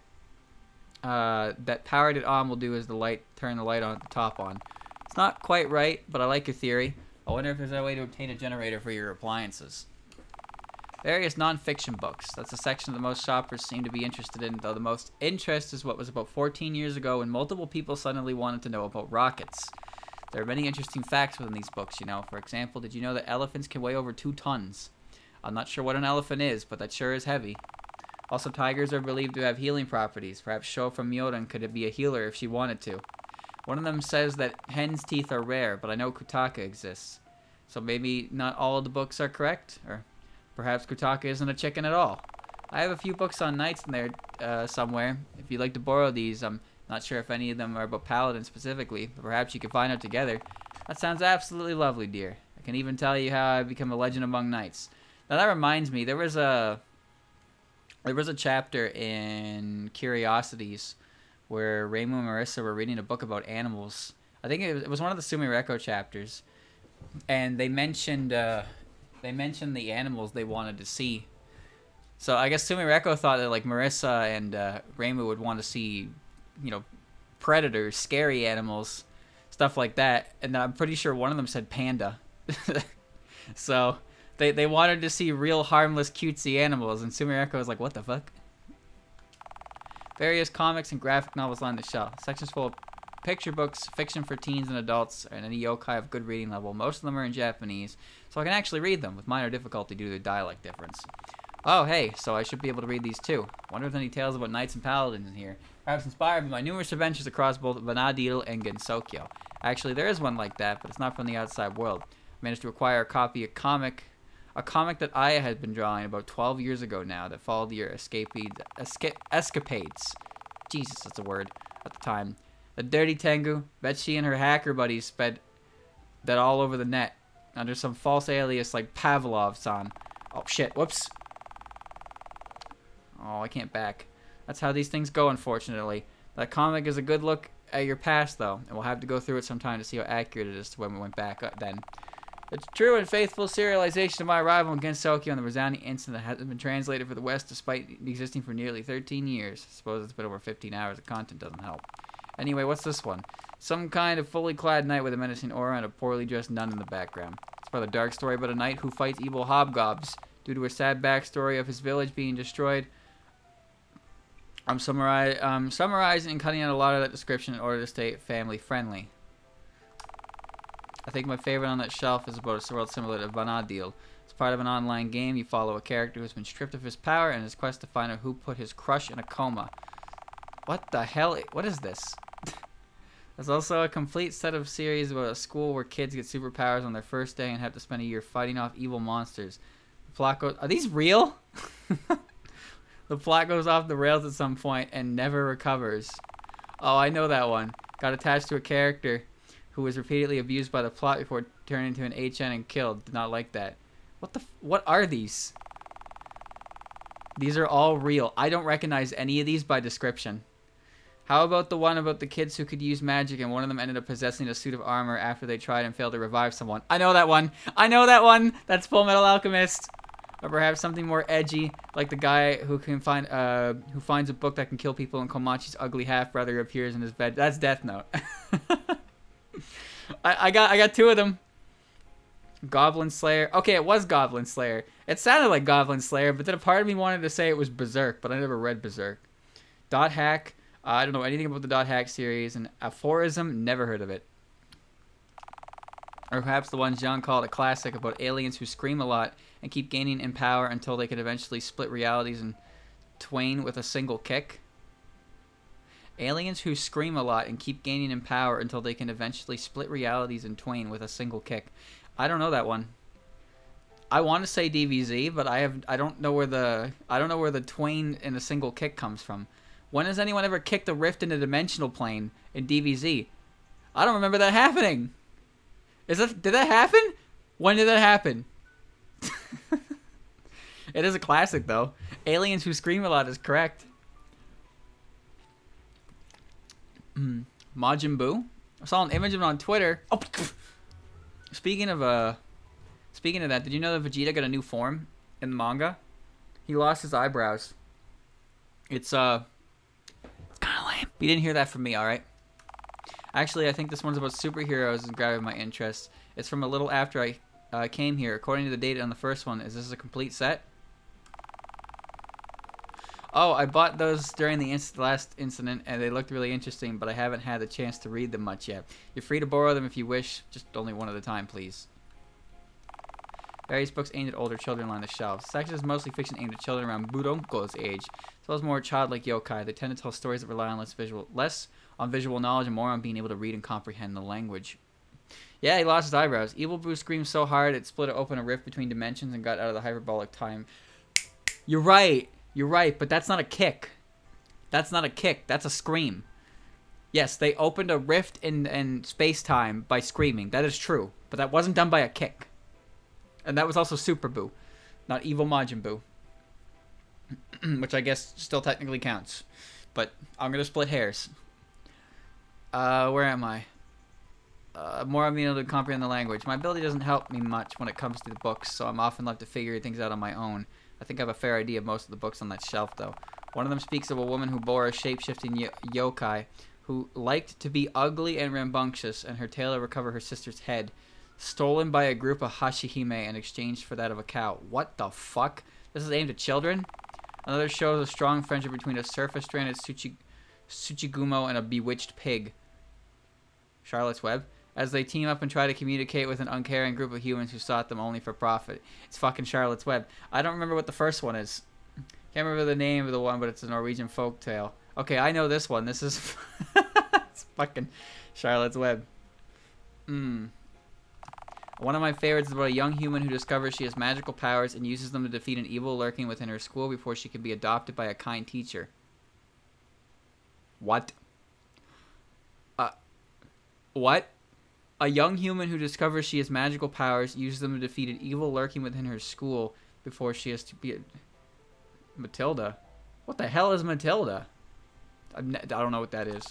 that powered it on will do is turn the light on at the top on. It's not quite right, but I like your theory. I wonder if there's a way to obtain a generator for your appliances. Various non-fiction books. That's a section that most shoppers seem to be interested in, though the most interest is what was about 14 years ago when multiple people suddenly wanted to know about rockets. There are many interesting facts within these books, you know. For example, did you know that elephants can weigh over 2 tons? I'm not sure what an elephant is, but that sure is heavy. Also, tigers are believed to have healing properties. Perhaps Sho from Myodan could be a healer if she wanted to. One of them says that hen's teeth are rare, but I know Kutaka exists. So maybe not all of the books are correct? Or perhaps Kutaka isn't a chicken at all. I have a few books on knights in there somewhere. If you'd like to borrow these, I'm not sure if any of them are about paladins specifically, but perhaps you could find out together. That sounds absolutely lovely, dear. I can even tell you how I become a legend among knights. Now that reminds me, there was a chapter in Curiosities where Reimu and Marissa were reading a book about animals. I think it was one of the Sumireko chapters, and they mentioned the animals they wanted to see. So I guess Sumireko thought that like Marissa and Reimu would want to see, you know, predators, scary animals, stuff like that. And I'm pretty sure one of them said panda. So they wanted to see real harmless, cutesy animals, and Sumireko was like, "What the fuck?" Various comics and graphic novels line the shelf. Sections full of picture books, fiction for teens and adults, and any yokai of good reading level. Most of them are in Japanese, so I can actually read them with minor difficulty due to the dialect difference. Oh, hey, so I should be able to read these too. Wonder if there's any tales about knights and paladins in here. Perhaps inspired by my numerous adventures across both Vanadil and Gensokyo. Actually, there is one like that, but it's not from the outside world. I managed to acquire a copy of a comic that Aya had been drawing about 12 years ago now that followed your escapades. Jesus, that's a word at the time. The dirty Tengu, bet she and her hacker buddies sped that all over the net under some false alias like Pavlov-san. Oh shit, whoops. Oh, I can't back. That's how these things go, unfortunately. That comic is a good look at your past, though, and we'll have to go through it sometime to see how accurate it is to when we went back then. It's true and faithful serialization of my arrival in Gensokyo and the resounding incident that hasn't been translated for the West despite existing for nearly 13 years. I suppose it's been over 15 hours of content doesn't help. Anyway, what's this one? Some kind of fully clad knight with a menacing aura and a poorly dressed nun in the background. It's about a dark story about a knight who fights evil hobgobs. Due to a sad backstory of his village being destroyed, I'm summarizing and cutting out a lot of that description in order to stay family friendly. I think my favorite on that shelf is about a world similar to Vanadil. It's part of an online game. You follow a character who's been stripped of his power and his quest to find out who put his crush in a coma. What the hell? What is this? There's also a complete set of series about a school where kids get superpowers on their first day and have to spend a year fighting off evil monsters. The plot goes... Are these real? The plot goes off the rails at some point and never recovers. Oh, I know that one. Got attached to a character who was repeatedly abused by the plot before turning into an HN and killed. Did not like that. What are these? These are all real. I don't recognize any of these by description. How about the one about the kids who could use magic and one of them ended up possessing a suit of armor after they tried and failed to revive someone? I know that one. I know that one. That's Full Metal Alchemist. Or perhaps something more edgy, like the guy who finds a book that can kill people and Komachi's ugly half-brother appears in his bed. That's Death Note. I got two of them. Goblin Slayer. Okay, it was Goblin Slayer. It sounded like Goblin Slayer, but then a part of me wanted to say it was Berserk, but I never read Berserk. Dot Hack. I don't know anything about the Dot Hack series. And Aphorism. Never heard of it. Or perhaps the one John called a classic about aliens who scream a lot and keep gaining in power until they can eventually split realities in twain with a single kick. Aliens who scream a lot and keep gaining in power until they can eventually split realities in twain with a single kick. I don't know that one. I want to say DBZ, but I don't know where the twain in a single kick comes from. When has anyone ever kicked a rift in a dimensional plane in DBZ? I don't remember that happening. Did that happen? When did that happen? It is a classic though. Aliens who scream a lot is correct. Majin Buu. I saw an image of it on Twitter. Oh, speaking of that, did you know that Vegeta got a new form in the manga? He lost his eyebrows. It's kind of lame. You didn't hear that from me, all right? Actually, I think this one's about superheroes and grabbing my interest. It's from a little after I came here. According to the data on the first one, is this a complete set? Oh, I bought those during the last incident, and they looked really interesting, but I haven't had the chance to read them much yet. You're free to borrow them if you wish, just only one at a time, please. Various books aimed at older children line the shelves. This section is mostly fiction aimed at children around Buronko's age, as well as more childlike yokai. They tend to tell stories that rely on less on visual knowledge and more on being able to read and comprehend the language. Yeah, he lost his eyebrows. Evil Boo screamed so hard it split open a rift between dimensions and got out of the hyperbolic time. You're right, but that's not a kick. That's not a kick, that's a scream. Yes, they opened a rift in space-time by screaming. That is true, but that wasn't done by a kick. And that was also Super Boo, not Evil Majin Buu. Which I guess still technically counts. But I'm going to split hairs. Where am I? More I'm being able to comprehend the language. My ability doesn't help me much when it comes to the books, so I'm often left to figure things out on my own. I think I have a fair idea of most of the books on that shelf, though. One of them speaks of a woman who bore a shape-shifting yokai who liked to be ugly and rambunctious, and her tail to recover her sister's head. Stolen by a group of Hashihime and exchanged for that of a cow. What the fuck? This is aimed at children? Another shows a strong friendship between a surface-stranded Tsuchigumo and a bewitched pig. Charlotte's Web. As they team up and try to communicate with an uncaring group of humans who sought them only for profit. It's fucking Charlotte's Web. I don't remember what the first one is. Can't remember the name of the one, but it's a Norwegian folktale. Okay, I know this one. This is... it's fucking Charlotte's Web. One of my favorites is about a young human who discovers she has magical powers and uses them to defeat an evil lurking within her school before she can be adopted by a kind teacher. What? What? A young human who discovers she has magical powers uses them to defeat an evil lurking within her school before she has to be... Matilda? What the hell is Matilda? I don't know what that is.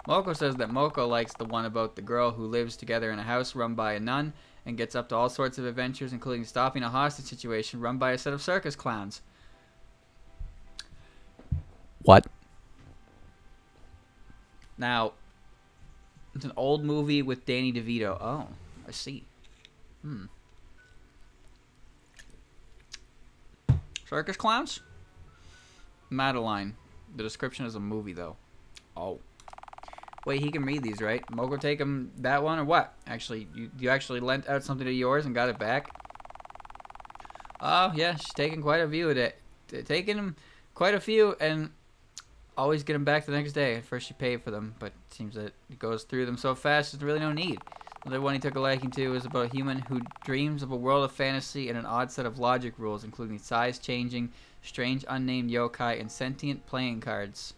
Moko says that Moko likes the one about the girl who lives together in a house run by a nun and gets up to all sorts of adventures, including stopping a hostage situation run by a set of circus clowns. What? Now, it's an old movie with Danny DeVito. Oh, I see. Circus clowns? Madeline. The description is a movie, though. Oh. Wait, he can read these, right? Moko take him that one or what? Actually, you actually lent out something of yours and got it back? Oh, yeah, she's taking quite a few of it. Taking him quite a few and always get them back the next day. At first she paid for them, but it seems that it goes through them so fast there's really no need. Another one he took a liking to is about a human who dreams of a world of fantasy and an odd set of logic rules, including size-changing, strange unnamed yokai, and sentient playing cards.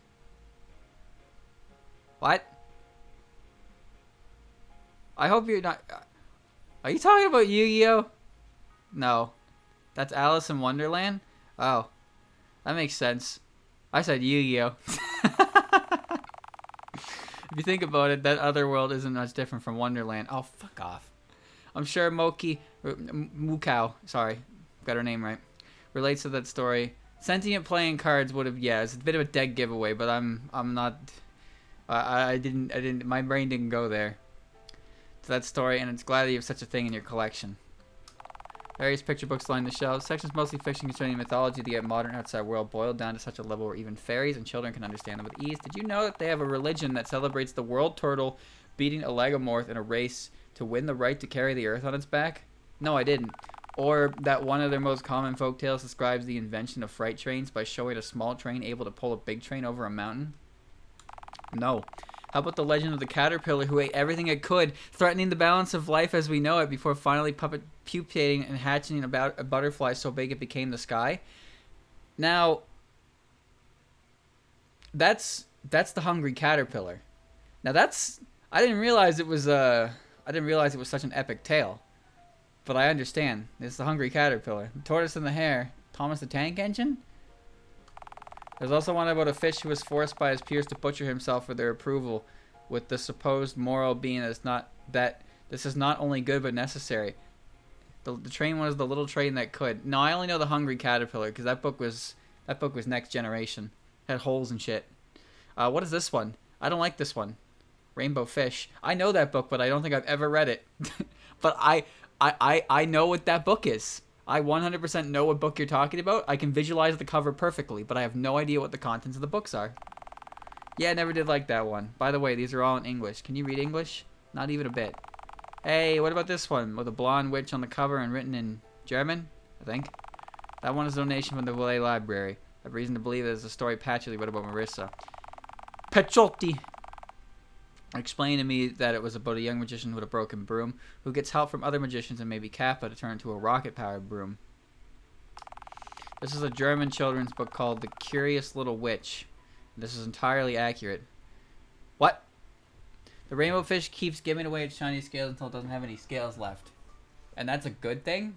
What? I hope you're not... Are you talking about Yu-Gi-Oh? No. That's Alice in Wonderland? Oh, that makes sense. I said Yu-Gi-Oh. If you think about it, that other world isn't much different from Wonderland. Oh, fuck off. I'm sure Mukau, sorry, got her name right, relates to that story. Sentient playing cards would have, yeah, it's a bit of a dead giveaway, but I'm not, I didn't, my brain didn't go there to that story, and it's glad that you have such a thing in your collection. Various picture books line the shelves. Sections mostly fiction concerning mythology, the modern outside world boiled down to such a level where even fairies and children can understand them with ease. Did you know that they have a religion that celebrates the world turtle beating a legomorph in a race to win the right to carry the earth on its back? No, I didn't. Or that one of their most common folktales describes the invention of freight trains by showing a small train able to pull a big train over a mountain? No. How about the legend of the caterpillar who ate everything it could, threatening the balance of life as we know it before finally pupating and hatching about a butterfly so big it became the sky? Now, that's the hungry caterpillar. Now I didn't realize it was such an epic tale. But I understand. It's the hungry caterpillar. The tortoise and the hare. Thomas the Tank Engine? There's also one about a fish who was forced by his peers to butcher himself for their approval, with the supposed moral being that this is not only good but necessary. The train was the little train that could. No, I only know the hungry caterpillar because that book was Next Generation. It had holes and shit. What is this one? I don't like this one. Rainbow Fish. I know that book, but I don't think I've ever read it. But I know what that book is. I 100% know what book you're talking about. I can visualize the cover perfectly, but I have no idea what the contents of the books are. Yeah, I never did like that one. By the way, these are all in English. Can you read English? Not even a bit. Hey, what about this one? With a blonde witch on the cover and written in German, I think. That one is a donation from the Willet Library. I have reason to believe that it's a story Patchouli wrote about Marissa. Patchouli explained to me that it was about a young magician with a broken broom who gets help from other magicians and maybe Kappa to turn into a rocket-powered broom. This is a German children's book called The Curious Little Witch. This is entirely accurate. What? The rainbow fish keeps giving away its shiny scales until it doesn't have any scales left. And that's a good thing?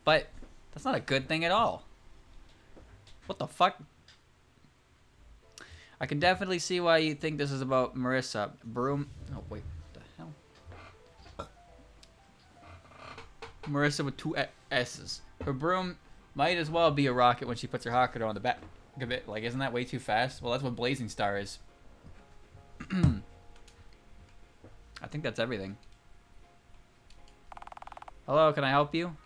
But that's not a good thing at all. What the fuck? I can definitely see why you think this is about Marissa. Broom. Oh, wait. What the hell? Marissa with two S's. Her broom might as well be a rocket when she puts her rocket on the back of it. Like, isn't that way too fast? Well, that's what Blazing Star is. I think that's everything. Hello, can I help you?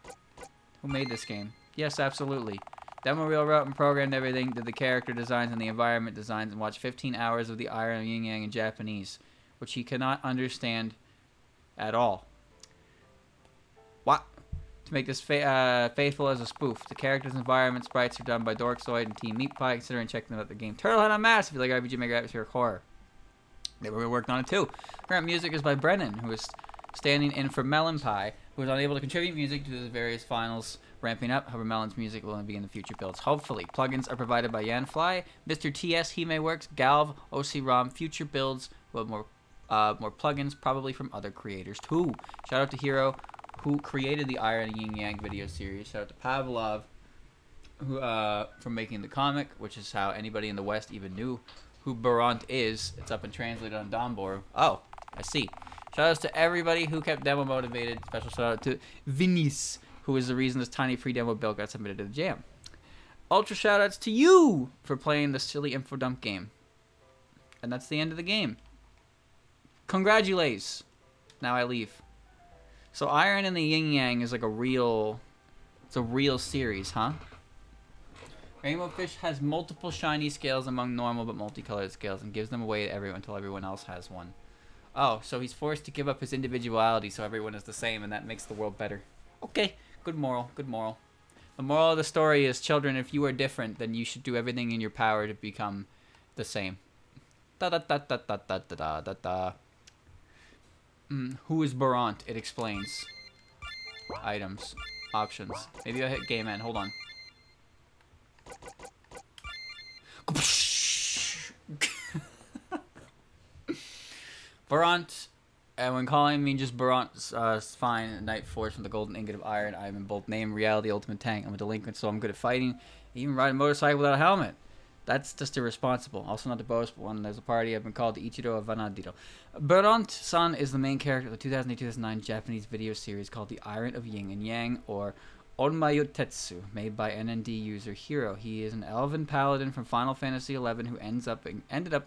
Who made this game? Yes, absolutely. Demo reel wrote and programmed everything, did the character designs and the environment designs, and watched 15 hours of the Iron Yin Yang in Japanese, which he cannot understand at all. What? To make this faithful as a spoof, the characters, environment, sprites are done by Dorkzoid and Team Meat Pie. Considering checking out the game Turtlehead on Mass if you like RPG Maker atmospheric horror. They were working on it too. Current music is by Brennan, who is standing in for Melon Pie, who is unable to contribute music to the various finals ramping up. However, Melon's music will only be in the future builds. Hopefully. Plugins are provided by Yanfly, Mr. TS, Works, Galv, OC-ROM. Future builds will have more plugins, probably from other creators too. Shout out to Hero, who created the Iron Yin Yang video series. Shout out to Pavlov, who from making the comic, which is how anybody in the West even knew who Buront is. It's up and translated on Donbor. Oh, I see. Shout outs to everybody who kept demo motivated. Special shout out to Vinis, who is the reason this tiny free demo build got submitted to the jam. Ultra shout outs to you for playing the silly Infodump game. And that's the end of the game. Congratulations. Now I leave. So Iron and the Yin Yang is like it's a real series, huh? Rainbow Fish has multiple shiny scales among normal but multicolored scales and gives them away to everyone until everyone else has one. Oh, so he's forced to give up his individuality so everyone is the same and that makes the world better. Okay, good moral, good moral. The moral of the story is, children, if you are different, then you should do everything in your power to become the same. Da-da-da-da-da-da-da-da-da. Who is Buront? It explains. Items. Options. Maybe I'll hit game end. Hold on. Buront And when calling me just Buront, fine. Knight forged from the golden ingot of iron. I am in both name and reality, ultimate tank. I'm a delinquent, so I'm good at fighting. Even riding a motorcycle without a helmet. That's just irresponsible. Also not to boast, but when there's a party, I've been called the Ichiro of Vanadito. Buront-san is the main character of the 2008-2009 Japanese video series called The Iron of Yin and Yang, or Onmayotetsu, made by NND user Hiro. He is an elven paladin from Final Fantasy XI who ended up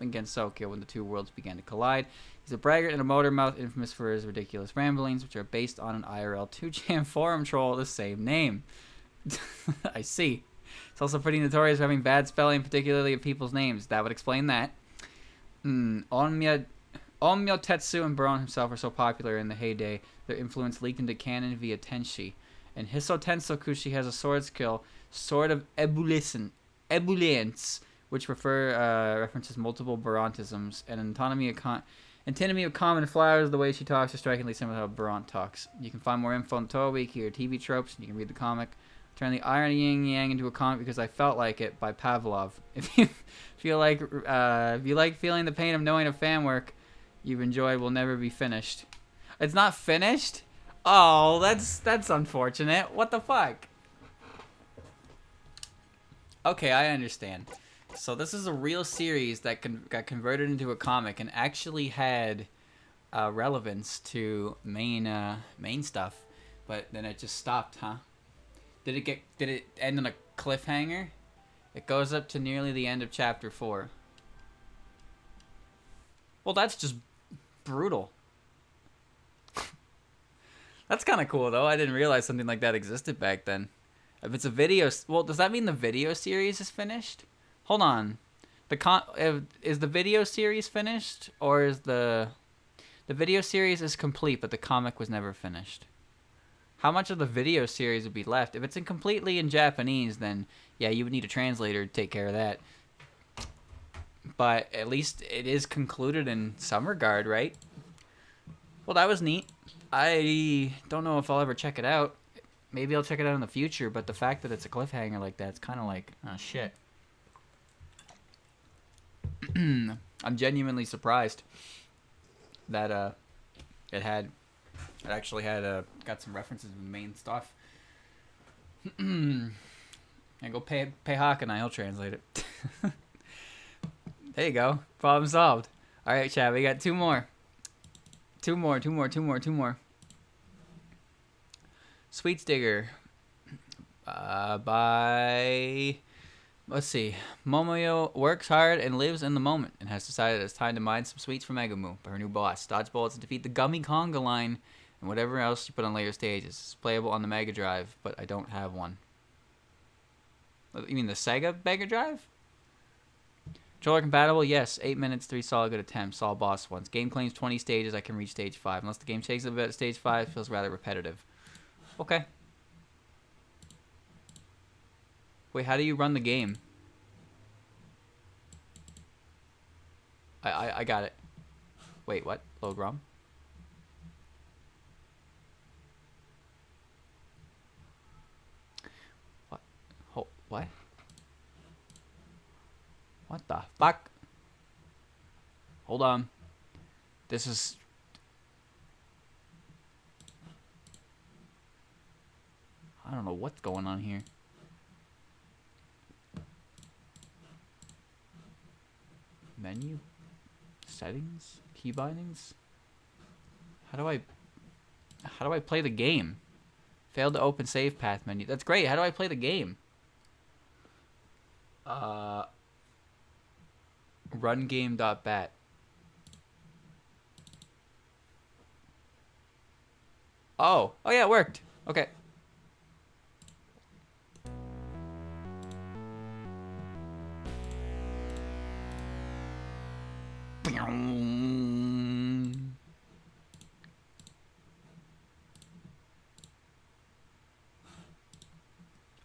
in Gensokyo when the two worlds began to collide. He's a braggart and a motor mouth, infamous for his ridiculous ramblings, which are based on an IRL 2chan forum troll of the same name. I see. It's also pretty notorious for having bad spelling, particularly of people's names. That would explain that. Onmyotetsu and Buront himself were so popular in the heyday, their influence leaked into canon via Tenshi. In Hiso Tensokushi has a sword skill, Sword of Ebullience, which references multiple Burontisms, and antinomy of common flowers. The way she talks is strikingly similar to how Buront talks. You can find more info on Touhou Wiki or TV tropes, and you can read the comic. Turn the Iron Yin Yang into a comic because I felt like it by Pavlov. If you like feeling the pain of knowing a fan work you've enjoyed will never be finished. It's not finished? Oh, that's unfortunate. What the fuck? Okay, I understand. So this is a real series that got converted into a comic and actually had relevance to main stuff, but then it just stopped, huh? Did it end on a cliffhanger? It goes up to nearly the end of chapter 4. Well, that's just brutal. That's kind of cool, though. I didn't realize something like that existed back then. If it's a video... Well, does that mean the video series is finished? Hold on. Is the video series finished? Or is the video series is complete, but the comic was never finished? How much of the video series would be left? If it's completely in Japanese, then yeah, you would need a translator to take care of that. But at least it is concluded in some regard, right? Well, that was neat. I don't know if I'll ever check it out. Maybe I'll check it out in the future, but the fact that it's a cliffhanger like that, it's kind of like, oh, shit. I'm genuinely surprised that it actually had got some references in the main stuff. And go pay Hawkeye, he'll translate it. There you go. Problem solved. All right, Chad, we got two more. Two more. Sweetsdigger. By... Let's see. Momoyo works hard and lives in the moment and has decided it's time to mine some sweets for Megumu, but her new boss. Dodge bullets to defeat the Gummy Conga line and whatever else you put on later stages. It's playable on the Mega Drive, but I don't have one. You mean the Sega Mega Drive? Controller compatible? Yes. 8 minutes, 3 solid good attempts. All boss ones. Game claims 20 stages. I can reach stage 5. Unless the game takes a bit at stage 5, it feels rather repetitive. Okay. Wait, how do you run the game? I got it. Wait, what? Load ROM? What? What? What the fuck? Hold on. This is... I don't know what's going on here. Menu? Settings? Key bindings? How do I play the game? Failed to open save path menu. That's great. How do I play the game? Rungame.bat. Oh yeah, it worked. Okay.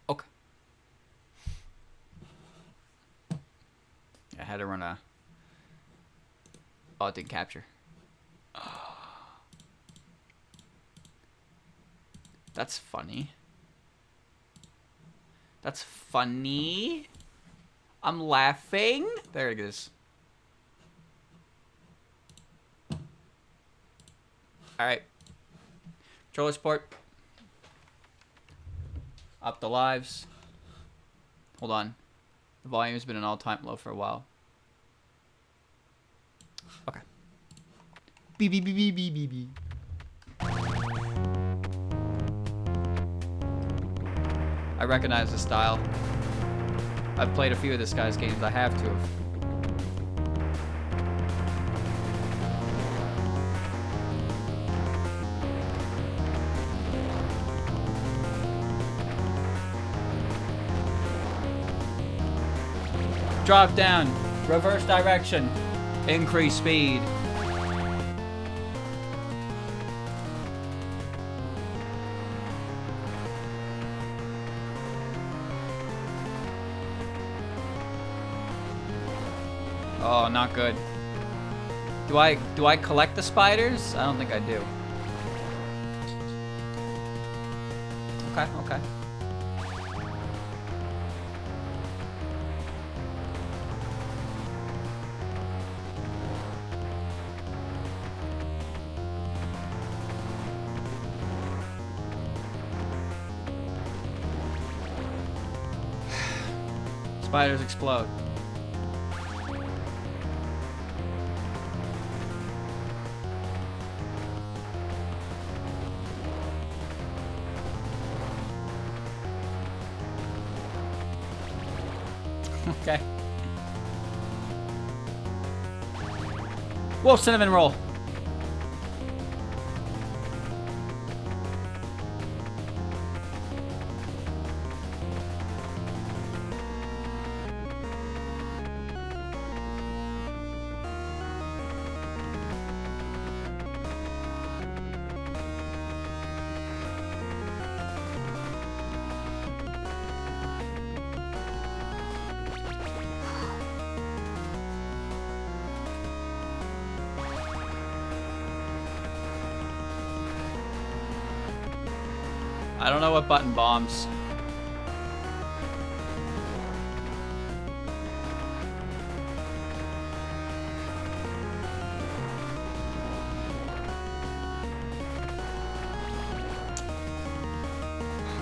Okay. I had to run a... Oh, it didn't capture. That's funny. That's funny. I'm laughing. There it is. Alright. Controller support. Up the lives. Hold on. The volume has been an all-time low for a while. Okay. Beep, beep, beep, beep, beep, beep, beep. I recognize the style. I've played a few of this guy's games. I have to have. Drop down. Reverse direction. Increase speed. Oh, not good. Do I collect the spiders? I don't think I do. Okay, okay. Spiders explode. Okay. Whoa, cinnamon roll. I don't know what button bombs.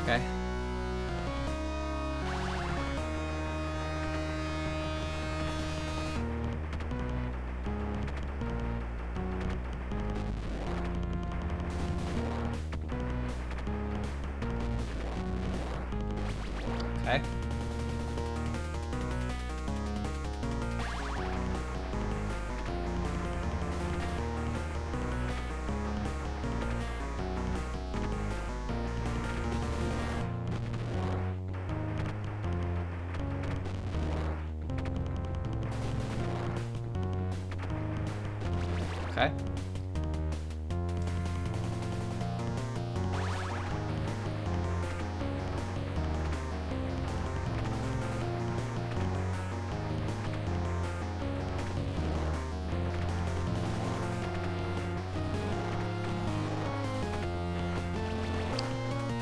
Okay. Okay. Okay.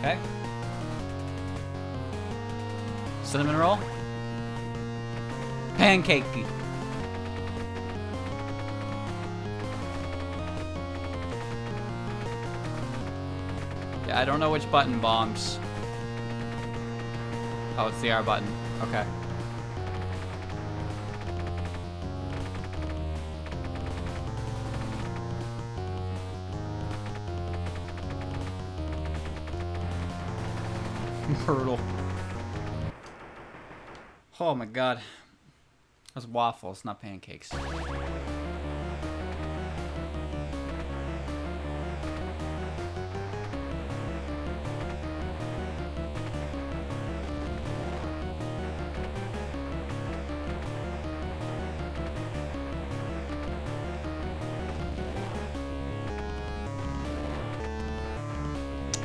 Okay. Cinnamon roll. Pancake. Yeah, I don't know which button bombs. Oh, it's the R button. Okay. Brutal. Oh my god. Those waffles, not pancakes.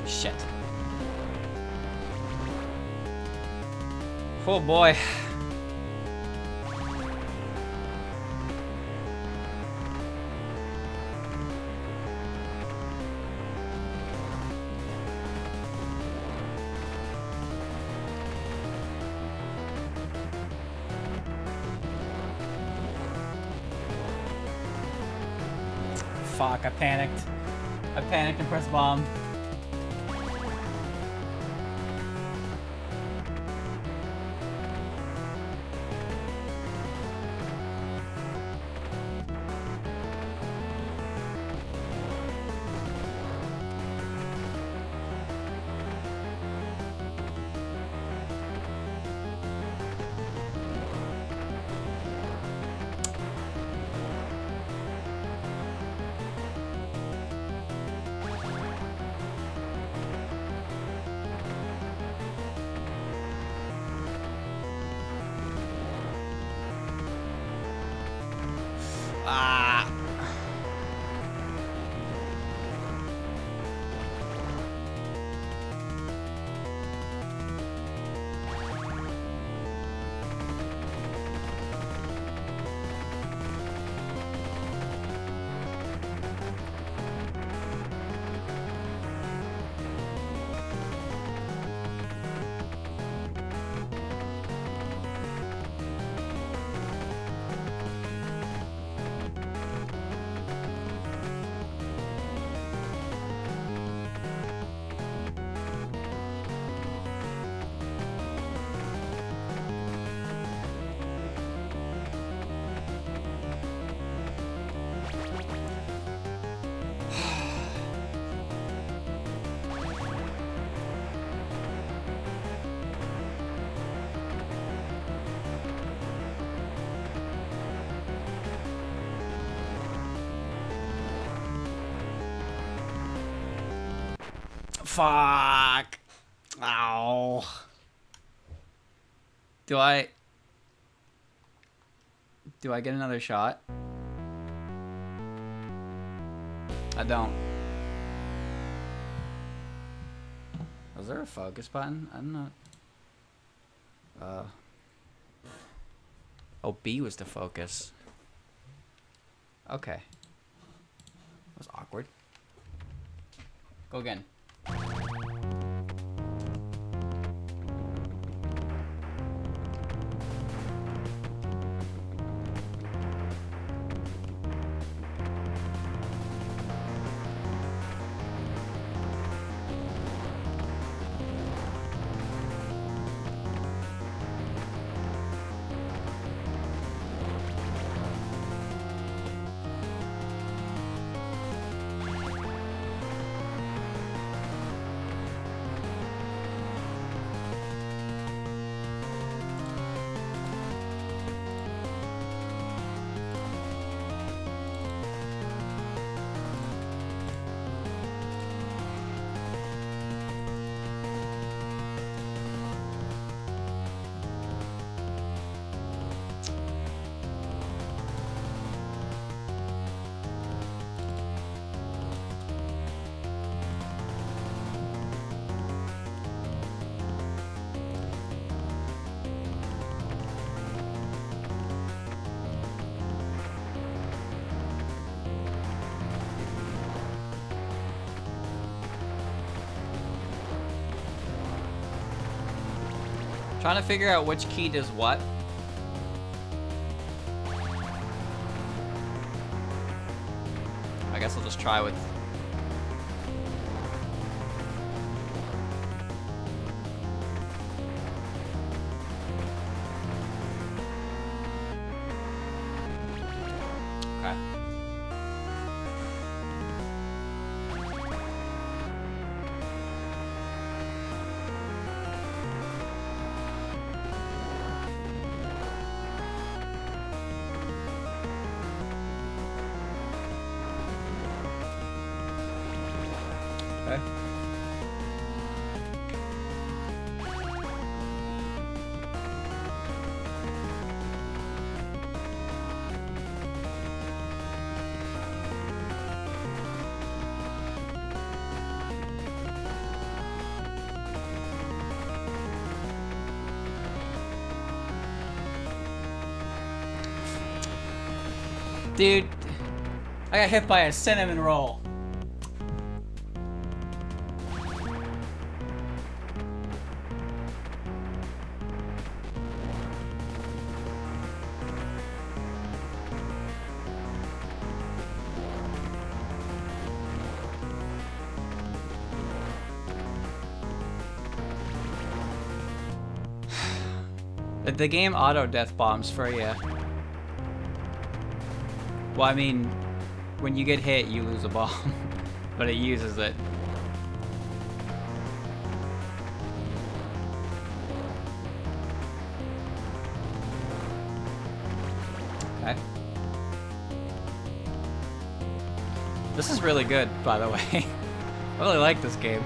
Shit. Oh boy. Fuck, I panicked. I panic and press bomb. Ah. Fuck. Ow. Do I get another shot? I don't. Was there a focus button? I'm not. Oh, B was the focus. Okay. That was awkward. Go again. Trying to figure out which key does what. I guess I'll just try with... Okay. Okay. Dude, I got hit by a cinnamon roll. The game auto death bombs for you. Well, I mean, when you get hit, you lose a bomb, but it uses it. Okay. This is really good, by the way. I really like this game.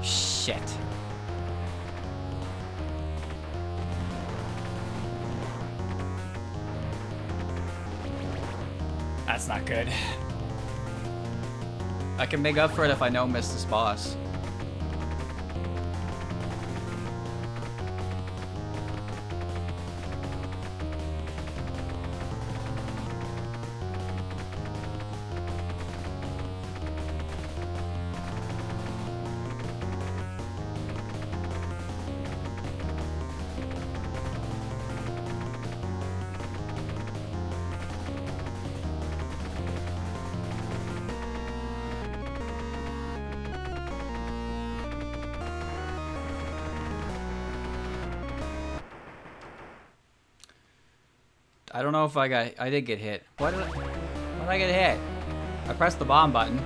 Shit. That's not good. I can make up for it if I know miss this boss. I don't know if I did get hit. What did I get hit? I pressed the bomb button.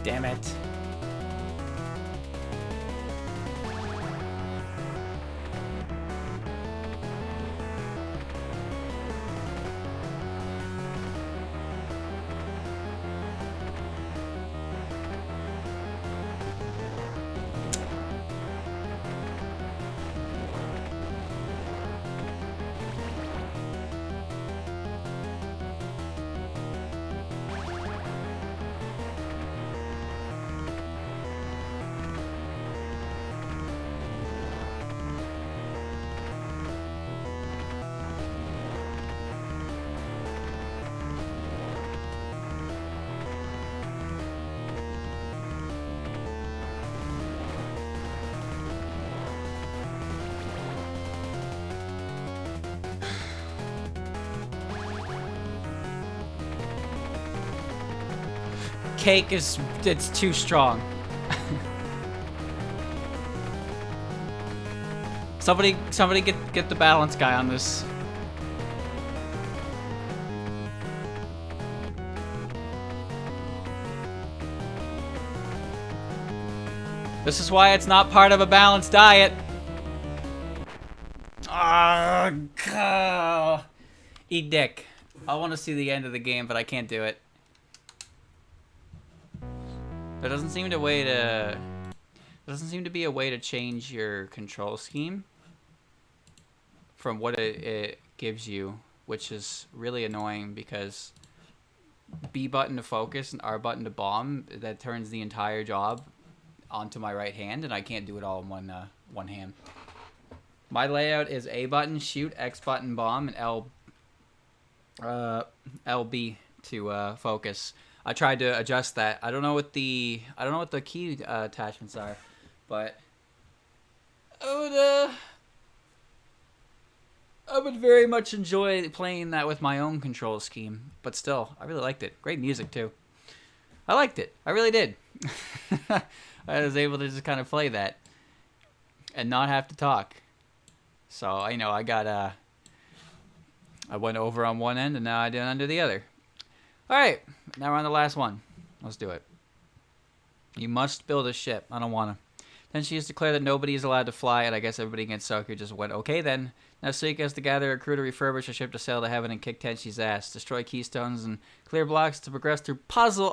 Damn it. Cake is, it's too strong. Somebody get the balance guy on this. This is why it's not part of a balanced diet. Eat dick. I want to see the end of the game, but I can't do it. There doesn't seem to be a way to change your control scheme from what it gives you, which is really annoying because B button to focus and R button to bomb, that turns the entire job onto my right hand, and I can't do it all in one hand. My layout is A button shoot, X button bomb, and LB to focus. I tried to adjust that. I don't know what the key attachments are, but I would very much enjoy playing that with my own control scheme. But still, I really liked it. Great music too. I liked it. I really did. I was able to just kind of play that. and not have to talk. So, you know, I went over on one end, and now I did under the other. Alright, now we're on the last one. Let's do it. You must build a ship. I don't want to. Then she has declared that nobody is allowed to fly, and I guess everybody against Soku just went, okay then. Now Suika has to gather a crew to refurbish a ship to sail to heaven and kick Tenshi's ass, destroy keystones and clear blocks to progress through puzzles.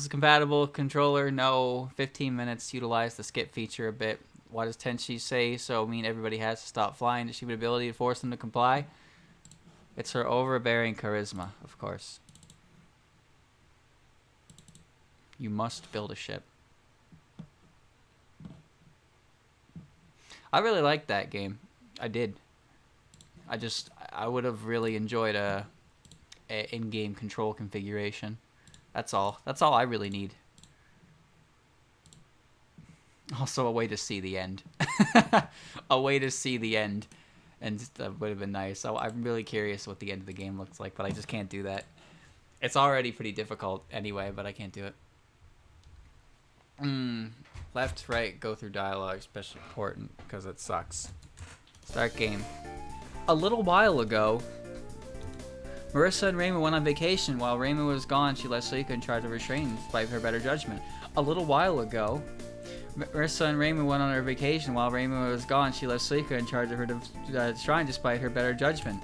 Compatible controller, no. 15 minutes, utilize the skip feature a bit. What does Tenshi say? So mean everybody has to stop flying. Does she have the ability to force them to comply? It's her overbearing charisma, of course. You must build a ship. I really liked that game. I did. I would have really enjoyed a in-game control configuration. That's all. That's all I really need. Also, a way to see the end. A way to see the end. And that would have been nice. So I'm really curious what the end of the game looks like, but I just can't do that. It's already pretty difficult anyway, but I can't do it. Left, right, go through dialogue, especially important, because it sucks. Start game. A little while ago, Marissa and Raymond went on vacation. While Raymond was gone, she left Suika in charge of her shrine, despite her better judgment. A little while ago, Marissa and Raymond went on her vacation. While Raymond was gone, she left Suika in charge of her shrine, despite her better judgment.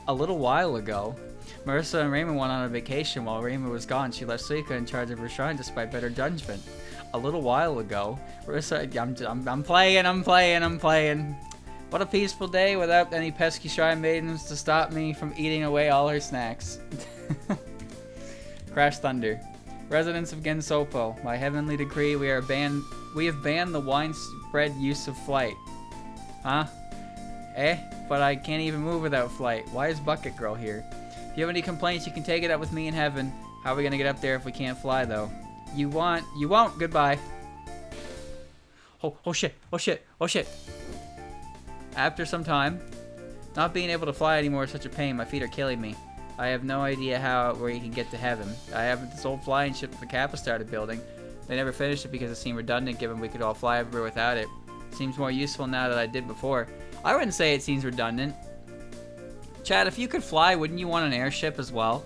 A little while ago, Marissa and Raymond went on a vacation. While Raymond was gone, she left Suika in charge of her shrine, despite better judgment. A little while ago, Marissa, I'm playing. What a peaceful day without any pesky shrine maidens to stop me from eating away all her snacks. Crash Thunder. Residents of Gensopo, by heavenly decree, we have banned the widespread use of flight. Huh? But I can't even move without flight. Why is Bucket Girl here? If you have any complaints, you can take it up with me in heaven. How are we gonna get up there if we can't fly, though? You won't. Goodbye. Oh shit. After some time, not being able to fly anymore is such a pain. My feet are killing me. I have no idea where you can get to heaven. I have this old flying ship that the Kappa started building. They never finished it because it seemed redundant given we could all fly everywhere without it. It seems more useful now than I did before. I wouldn't say it seems redundant. Chad, if you could fly, wouldn't you want an airship as well?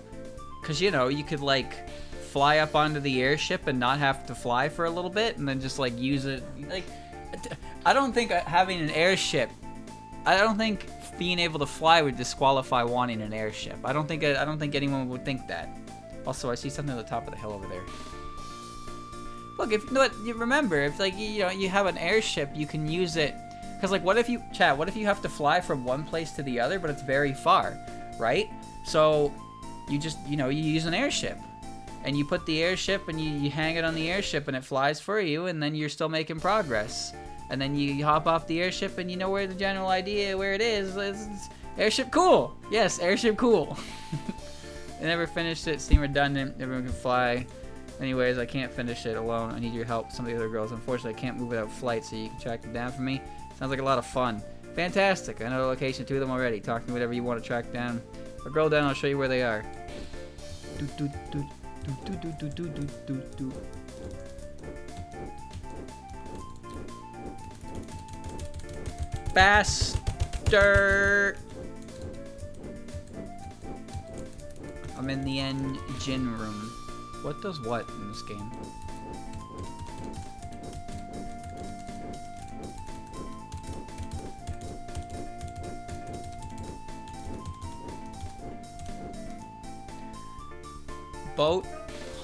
Because, you know, you could, like, fly up onto the airship and not have to fly for a little bit and then just, like, use it. Like, I don't think having an airship, I don't think being able to fly would disqualify wanting an airship. I don't think anyone would think that. Also, I see something at the top of the hill over there. Look, if you know what, you remember, if like you have an airship, you can use it. Cause like, what if you have to fly from one place to the other, but it's very far, right? So you just you use an airship, and you put the airship and you hang it on the airship, and it flies for you, and then you're still making progress. And then you hop off the airship, and you know where the general idea where it is. It's airship cool. Yes, airship cool. I never finished it. Seemed redundant. Everyone can fly. Anyways, I can't finish it alone. I need your help. Some of the other girls. Unfortunately, I can't move without flight, so you can track them down for me. Sounds like a lot of fun. Fantastic. I know the location of two of them already. Talk to me whatever you want to track down. Or go down, I'll show you where they are. Faster! I'm in the engine room. What does what in this game? Boat,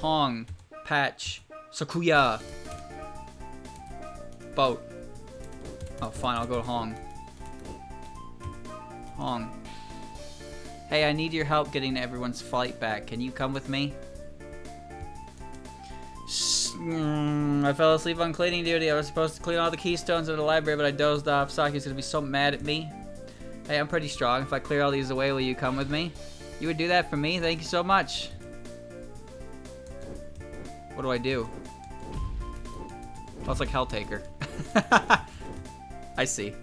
Hong, Patch, Sakuya. Boat. Oh, fine, I'll go to Hong. Hong. Hey, I need your help getting everyone's flight back. Can you come with me? I fell asleep on cleaning duty. I was supposed to clean all the keystones in the library, but I dozed off. Saki's gonna be so mad at me. Hey, I'm pretty strong. If I clear all these away, will you come with me? You would do that for me? Thank you so much. What do I do? Oh, it's like Helltaker. I see.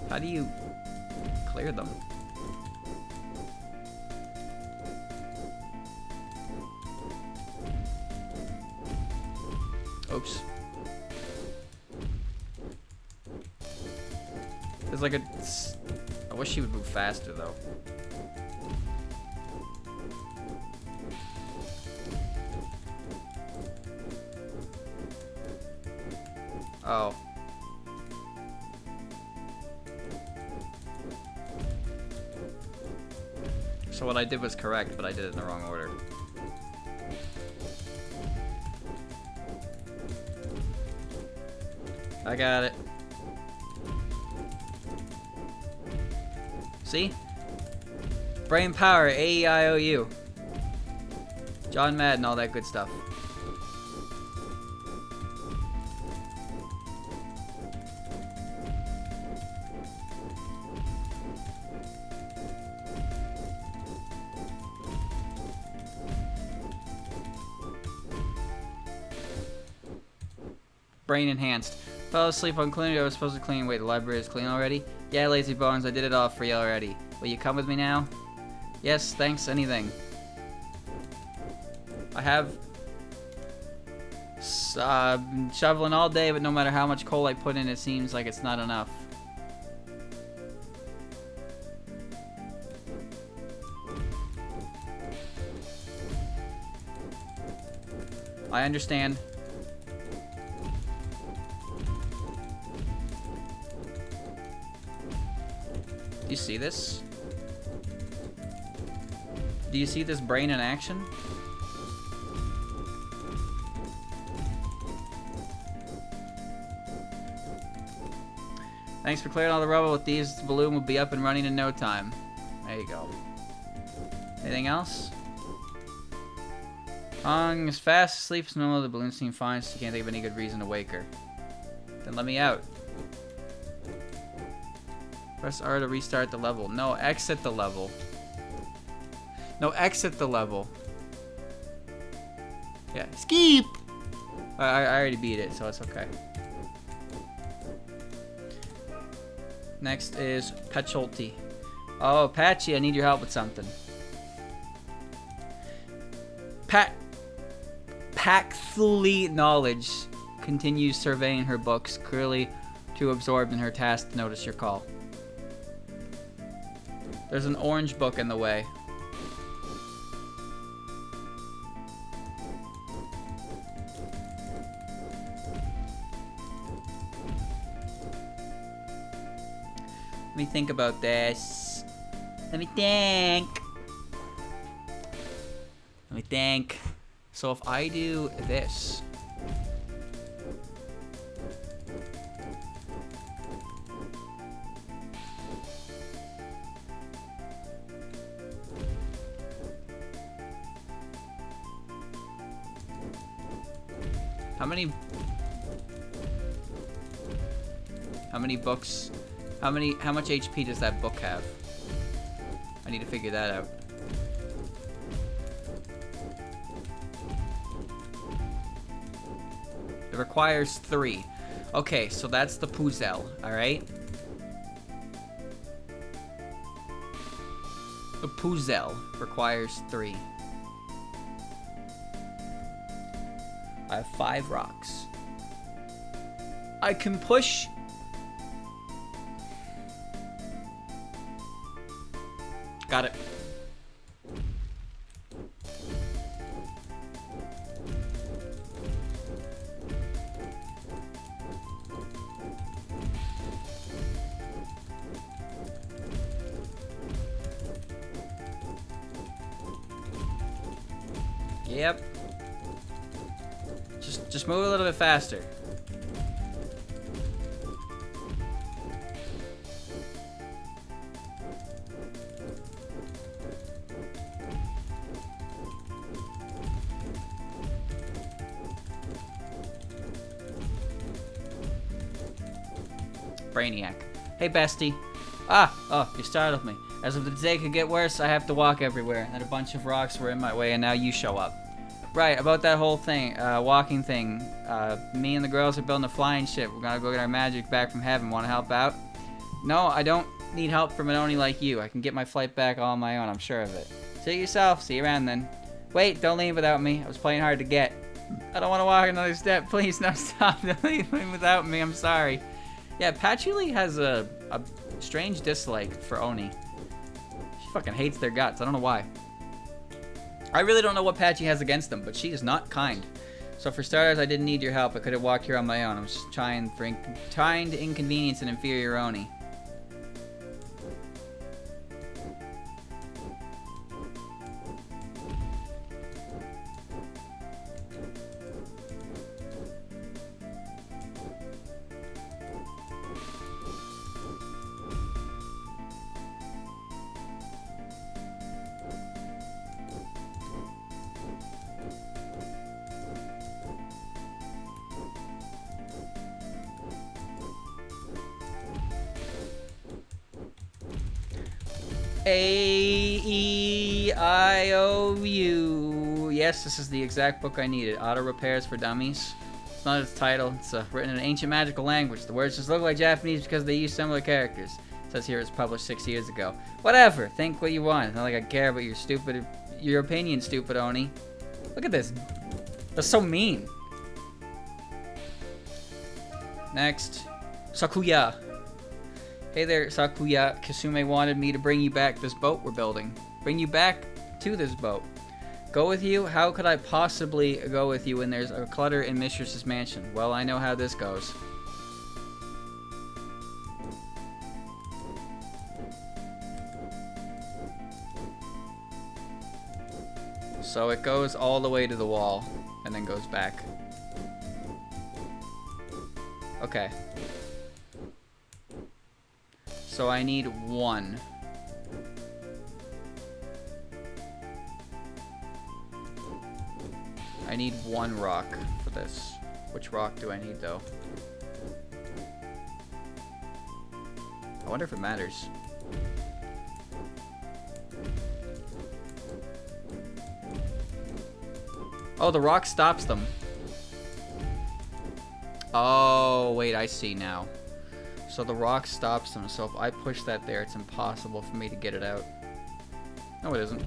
How do you clear them? There's like a... I wish she would move faster, though. Oh. So what I did was correct, but I did it in the wrong order. I got it. See? Brain power, A-E-I-O-U. John Madden, all that good stuff. Brain enhanced. Fell asleep on cleaning. I was supposed to clean. Wait, the library is clean already? Yeah, lazy bones. I did it all for you already. Will you come with me now? Yes, thanks. Anything. I have been shoveling all day, but no matter how much coal I put in, it seems like it's not enough. I understand. Do you see this? Do you see this brain in action? Thanks for clearing all the rubble. With these, the balloon will be up and running in no time. There you go. Anything else? Hong is fast asleep as normal. The balloon seems fine, so you can't think of any good reason to wake her. Then let me out. Press R to restart the level. No, exit the level. No, exit the level. Yeah, skip! I already beat it, so it's okay. Next is Pacholti. Oh, Patchy, I need your help with something. Paxley Knowledge continues surveying her books, clearly too absorbed in her task to notice your call. There's an orange book in the way. Let me think about this. Let me think. Let me think. So if I do this. How many books, how much HP does that book have? I need to figure that out. It requires 3. Okay, so that's the Puzel, alright? The Puzel requires 3. I have 5 rocks. I can push. Got it. Yep. Just move a little bit faster. Brainiac. Hey, bestie. Oh, you startled me. As if the day could get worse, I have to walk everywhere. And a bunch of rocks were in my way, and now you show up. Right, about that whole thing, walking thing. Me and the girls are building a flying ship. We're gonna go get our magic back from heaven. Want to help out? No, I don't need help from an Oni like you. I can get my flight back all on my own, I'm sure of it. See you yourself. See you around then. Wait, don't leave without me. I was playing hard to get. I don't want to walk another step. Please, no, stop. Don't leave without me. I'm sorry. Yeah, Patchouli has a strange dislike for Oni. She fucking hates their guts. I don't know why. I really don't know what Patchy has against them, but she is not kind. So for starters, I didn't need your help. I could have walked here on my own. I was just trying to inconvenience an inferior Oni. A-E-I-O-U. Yes, this is the exact book I needed. Auto Repairs for Dummies. It's not its title. It's written in an ancient magical language. The words just look like Japanese because they use similar characters. It says here it's published 6 years ago. Whatever. Think what you want. It's not like I care about your opinion, stupid Oni. Look at this. That's so mean. Next. Sakuya. Hey there, Sakuya. Kasume wanted me to bring you back this boat we're building. Bring you back to this boat. Go with you? How could I possibly go with you when there's a clutter in Mistress's mansion? Well, I know how this goes. So it goes all the way to the wall and then goes back. Okay. So I need one. I need one rock for this. Which rock do I need though? I wonder if it matters. Oh, the rock stops them. Oh, wait, I see now. So the rock stops them, so if I push that there, it's impossible for me to get it out. No, it isn't.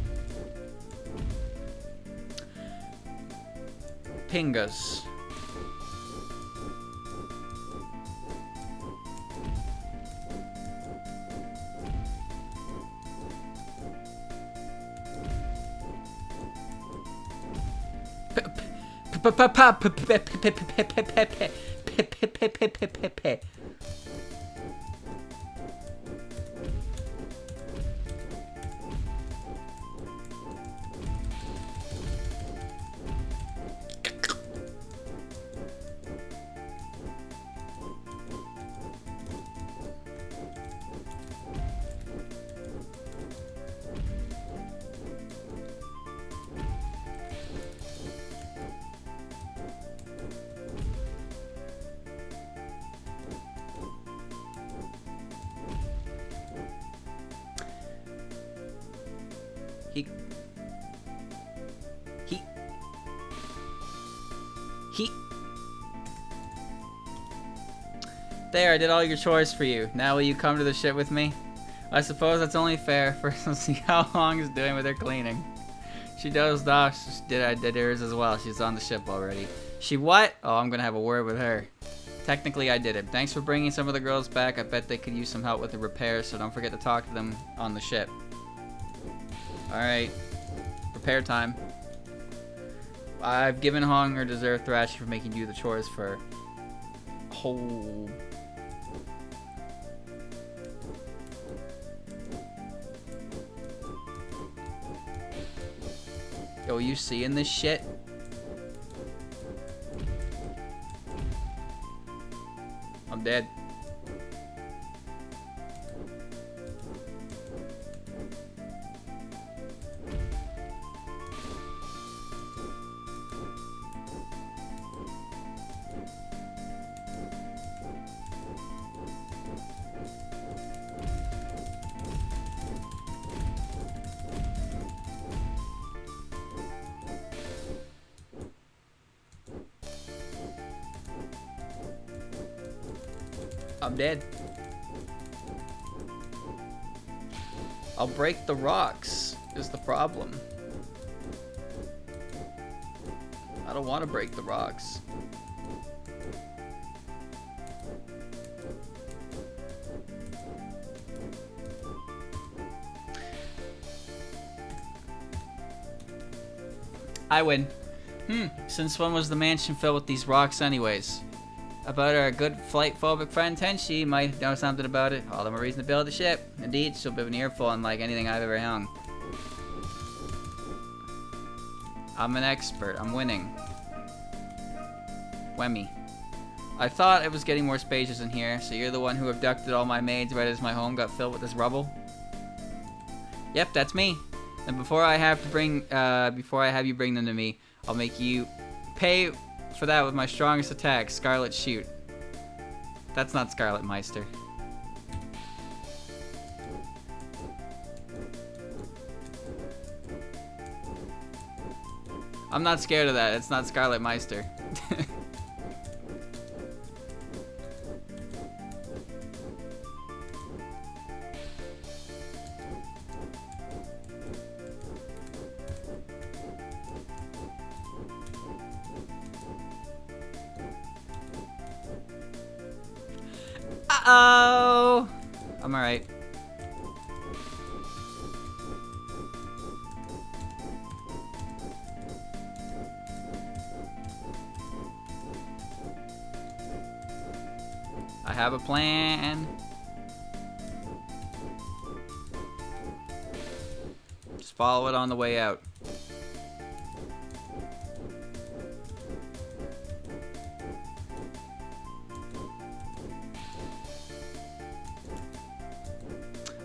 Pingas. There, I did all your chores for you. Now will you come to the ship with me? I suppose that's only fair. First, let's see how Hong is doing with her cleaning. She dozed off. I did hers as well. She's on the ship already. She what? Oh, I'm gonna have a word with her. Technically, I did it. Thanks for bringing some of the girls back. I bet they could use some help with the repairs, so don't forget to talk to them on the ship. Alright. Repair time. I've given Hong her deserved thrashing for making you the chores for... Oh... Yo, you seeing this shit? I'm dead. I'm dead. I'll break the rocks, is the problem. I don't want to break the rocks. I win. Since when was the mansion filled with these rocks anyways? About our good flight-phobic friend Tenkyuu might know something about it. All the more reason to build a ship. Indeed, she'll be an earful unlike anything I've ever hung. I'm an expert. I'm winning. Whammy. I thought it was getting more spacious in here, so you're the one who abducted all my maids right as my home got filled with this rubble? Yep, that's me. And before I have you bring them to me, I'll make you pay for that with my strongest attack, Scarlet Shoot. That's not Scarlet Meister. I'm not scared of that. It's not Scarlet Meister. Uh-oh! I'm alright. I have a plan. Just follow it on the way out.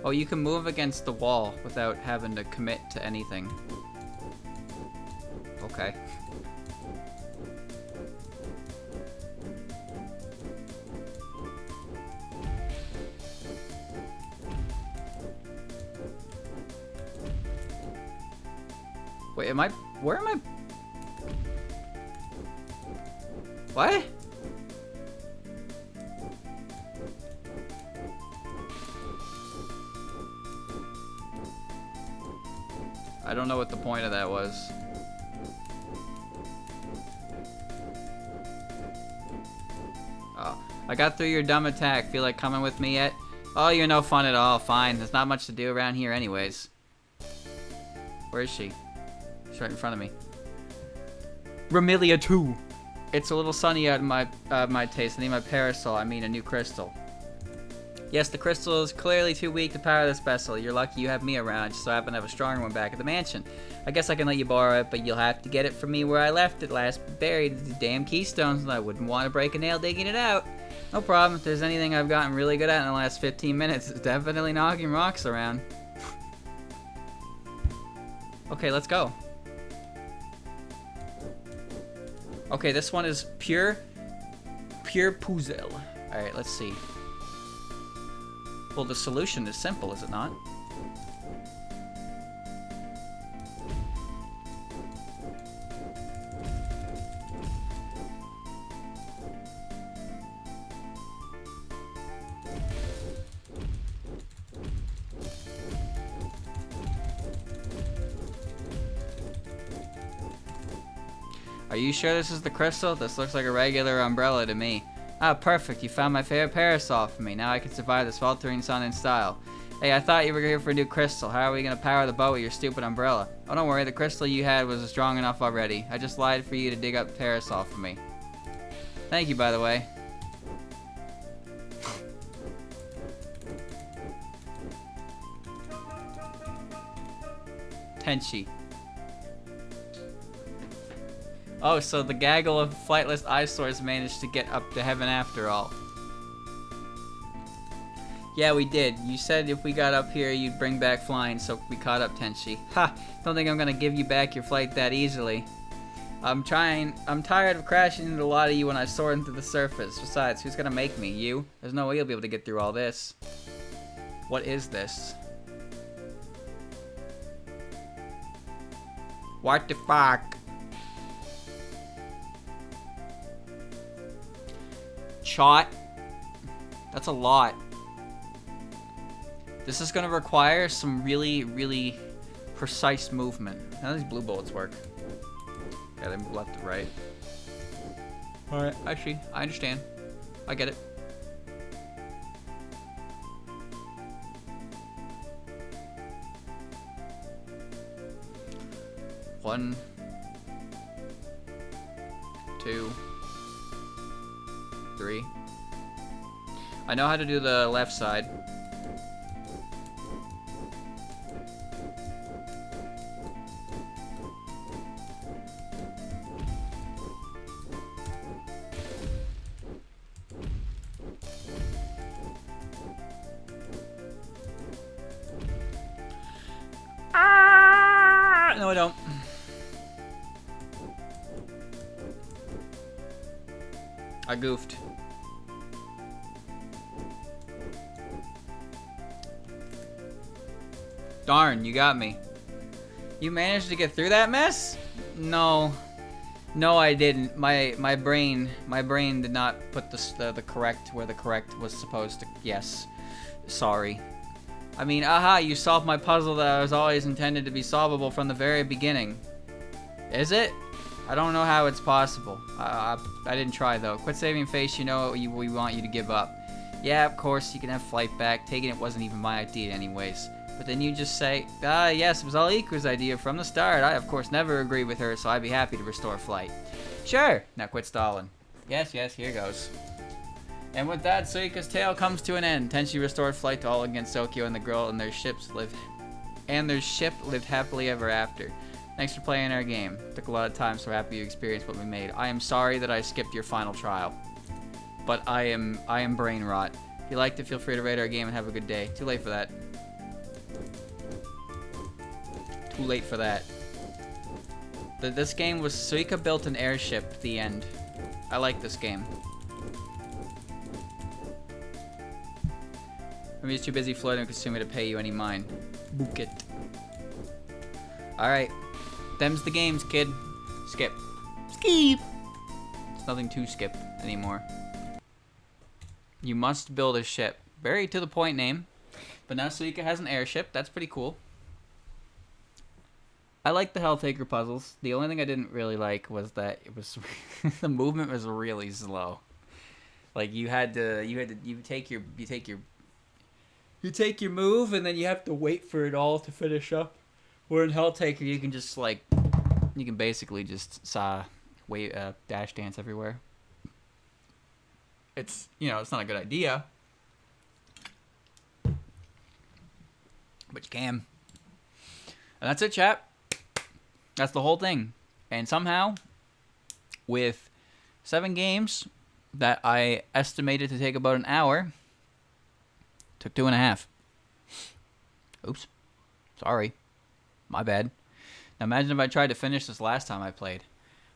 Oh, you can move against the wall without having to commit to anything. Okay. Wait, where am I? What? I don't know what the point of that was. Oh, I got through your dumb attack. Feel like coming with me yet? Oh, you're no fun at all. Fine. There's not much to do around here anyways. Where is she? She's right in front of me. Remilia 2. It's a little sunny out in my taste. I need my parasol. I mean a new crystal. Yes, the crystal is clearly too weak to power this vessel. You're lucky you have me around. I just so happen to have a stronger one back at the mansion. I guess I can let you borrow it, but you'll have to get it from me where I left it last buried. The damn keystones, and I wouldn't want to break a nail digging it out. No problem. If there's anything I've gotten really good at in the last 15 minutes, it's definitely knocking rocks around. Okay, let's go. Okay, this one is pure puzzle. Alright, let's see. Well, the solution is simple, is it not? Are you sure this is the crystal? This looks like a regular umbrella to me. Ah, perfect. You found my favorite parasol for me. Now I can survive this sweltering sun in style. Hey, I thought you were here for a new crystal. How are we going to power the boat with your stupid umbrella? Oh, don't worry. The crystal you had was strong enough already. I just lied for you to dig up the parasol for me. Thank you, by the way. Tenkyuu. Oh, so the gaggle of flightless eyesores managed to get up to heaven after all. Yeah, we did. You said if we got up here, you'd bring back flying, so we caught up, Tenkyuu. Ha! Don't think I'm gonna give you back your flight that easily. I'm tired of crashing into a lot of you when I soar into the surface. Besides, who's gonna make me? You? There's no way you'll be able to get through all this. What is this? What the fuck? Shot. That's a lot. This is gonna require some really, really precise movement. How do these blue bullets work? Yeah, they move left to right. Alright, actually, I understand. I get it. One, 2, 3. I know how to do the left side. No, I don't. I goofed. Darn, you got me. You managed to get through that mess? No. No, I didn't. My brain did not put the correct where the correct was supposed to. Yes. Sorry. I mean, aha, you solved my puzzle that was always intended to be solvable from the very beginning. Is it? I don't know how it's possible. I didn't try, though. Quit saving face, you know we want you to give up. Yeah, of course, you can have flight back. Taking it wasn't even my idea anyways. But then you just say, yes, it was all Iku's idea from the start. I, of course, never agree with her, so I'd be happy to restore flight. Sure. Now quit stalling. Yes, here goes. And with that, Suika's tale comes to an end. Tenchi restored flight to all against Tokyo, and the girl and their ship lived happily ever after. Thanks for playing our game. Took a lot of time, so happy you experienced what we made. I am sorry that I skipped your final trial, but I am brain rot. If you liked it, feel free to rate our game and have a good day. Too late for that. Too late for that. This game was Suika built an airship at the end. I like this game. I'm just too busy floating with Kasumi to pay you any mind. Book it. Alright. Them's the games, kid. Skip. Skip! There's nothing to skip anymore. You must build a ship. Very to the point name. But now Suika has an airship. That's pretty cool. I like the Helltaker puzzles. The only thing I didn't really like was that it was the movement was really slow. Like you take your move and then you have to wait for it all to finish up. Where in Helltaker you can just you can basically just dash dance everywhere. It's it's not a good idea, but you can. And that's it, chat. That's the whole thing. And somehow, with 7 games that I estimated to take about an hour, took 2.5. Oops. Sorry. My bad. Now imagine if I tried to finish this last time I played.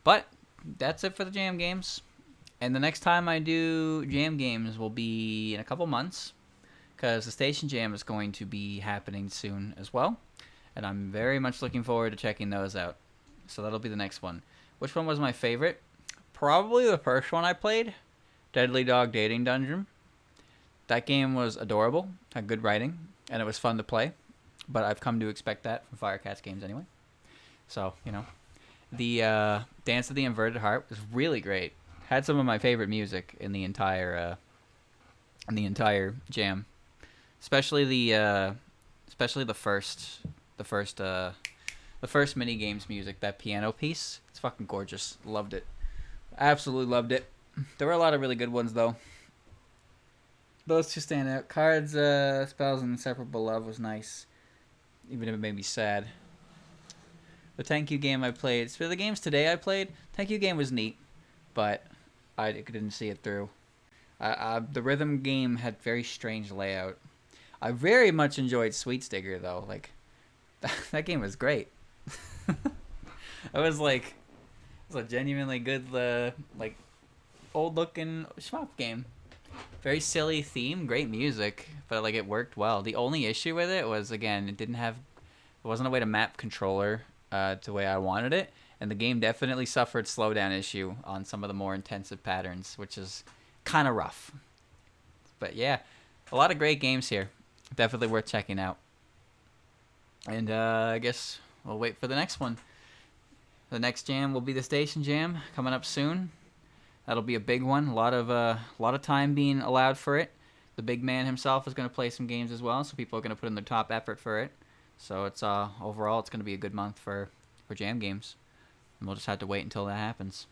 But that's it for the jam games. And the next time I do jam games will be in a couple months, because the Station Jam is going to be happening soon as well. And I'm very much looking forward to checking those out. So that'll be the next one. Which one was my favorite? Probably the first one I played, Deadly Dog Dating Dungeon. That game was adorable, had good writing, and it was fun to play. But I've come to expect that from Firecats games anyway. So, the Dance of the Inverted Heart was really great. Had some of my favorite music in the entire jam, especially the first mini games music, that piano piece. It's fucking gorgeous. Loved it. Absolutely loved it. There were a lot of really good ones though. Those two stand out. Cards, Spells, and Inseparable Love was nice, even if it made me sad. The Tenkyuu game I played, for the games today I played, Tenkyuu game was neat, but I didn't see it through. The rhythm game had very strange layout. I very much enjoyed Sweetsdigger though. Like, that game was great. It was a genuinely good, old looking shmup game. Very silly theme, great music, but it worked well. The only issue with it was, again, it wasn't a way to map controller to the way I wanted it, and the game definitely suffered slowdown issue on some of the more intensive patterns, which is kind of rough. But yeah, a lot of great games here. Definitely worth checking out. And I guess we'll wait for the next one. The next jam will be the Station Jam coming up soon. That'll be a big one. A lot of time being allowed for it. The big man himself is going to play some games as well, so people are going to put in their top effort for it. So it's overall it's going to be a good month for jam games. And we'll just have to wait until that happens.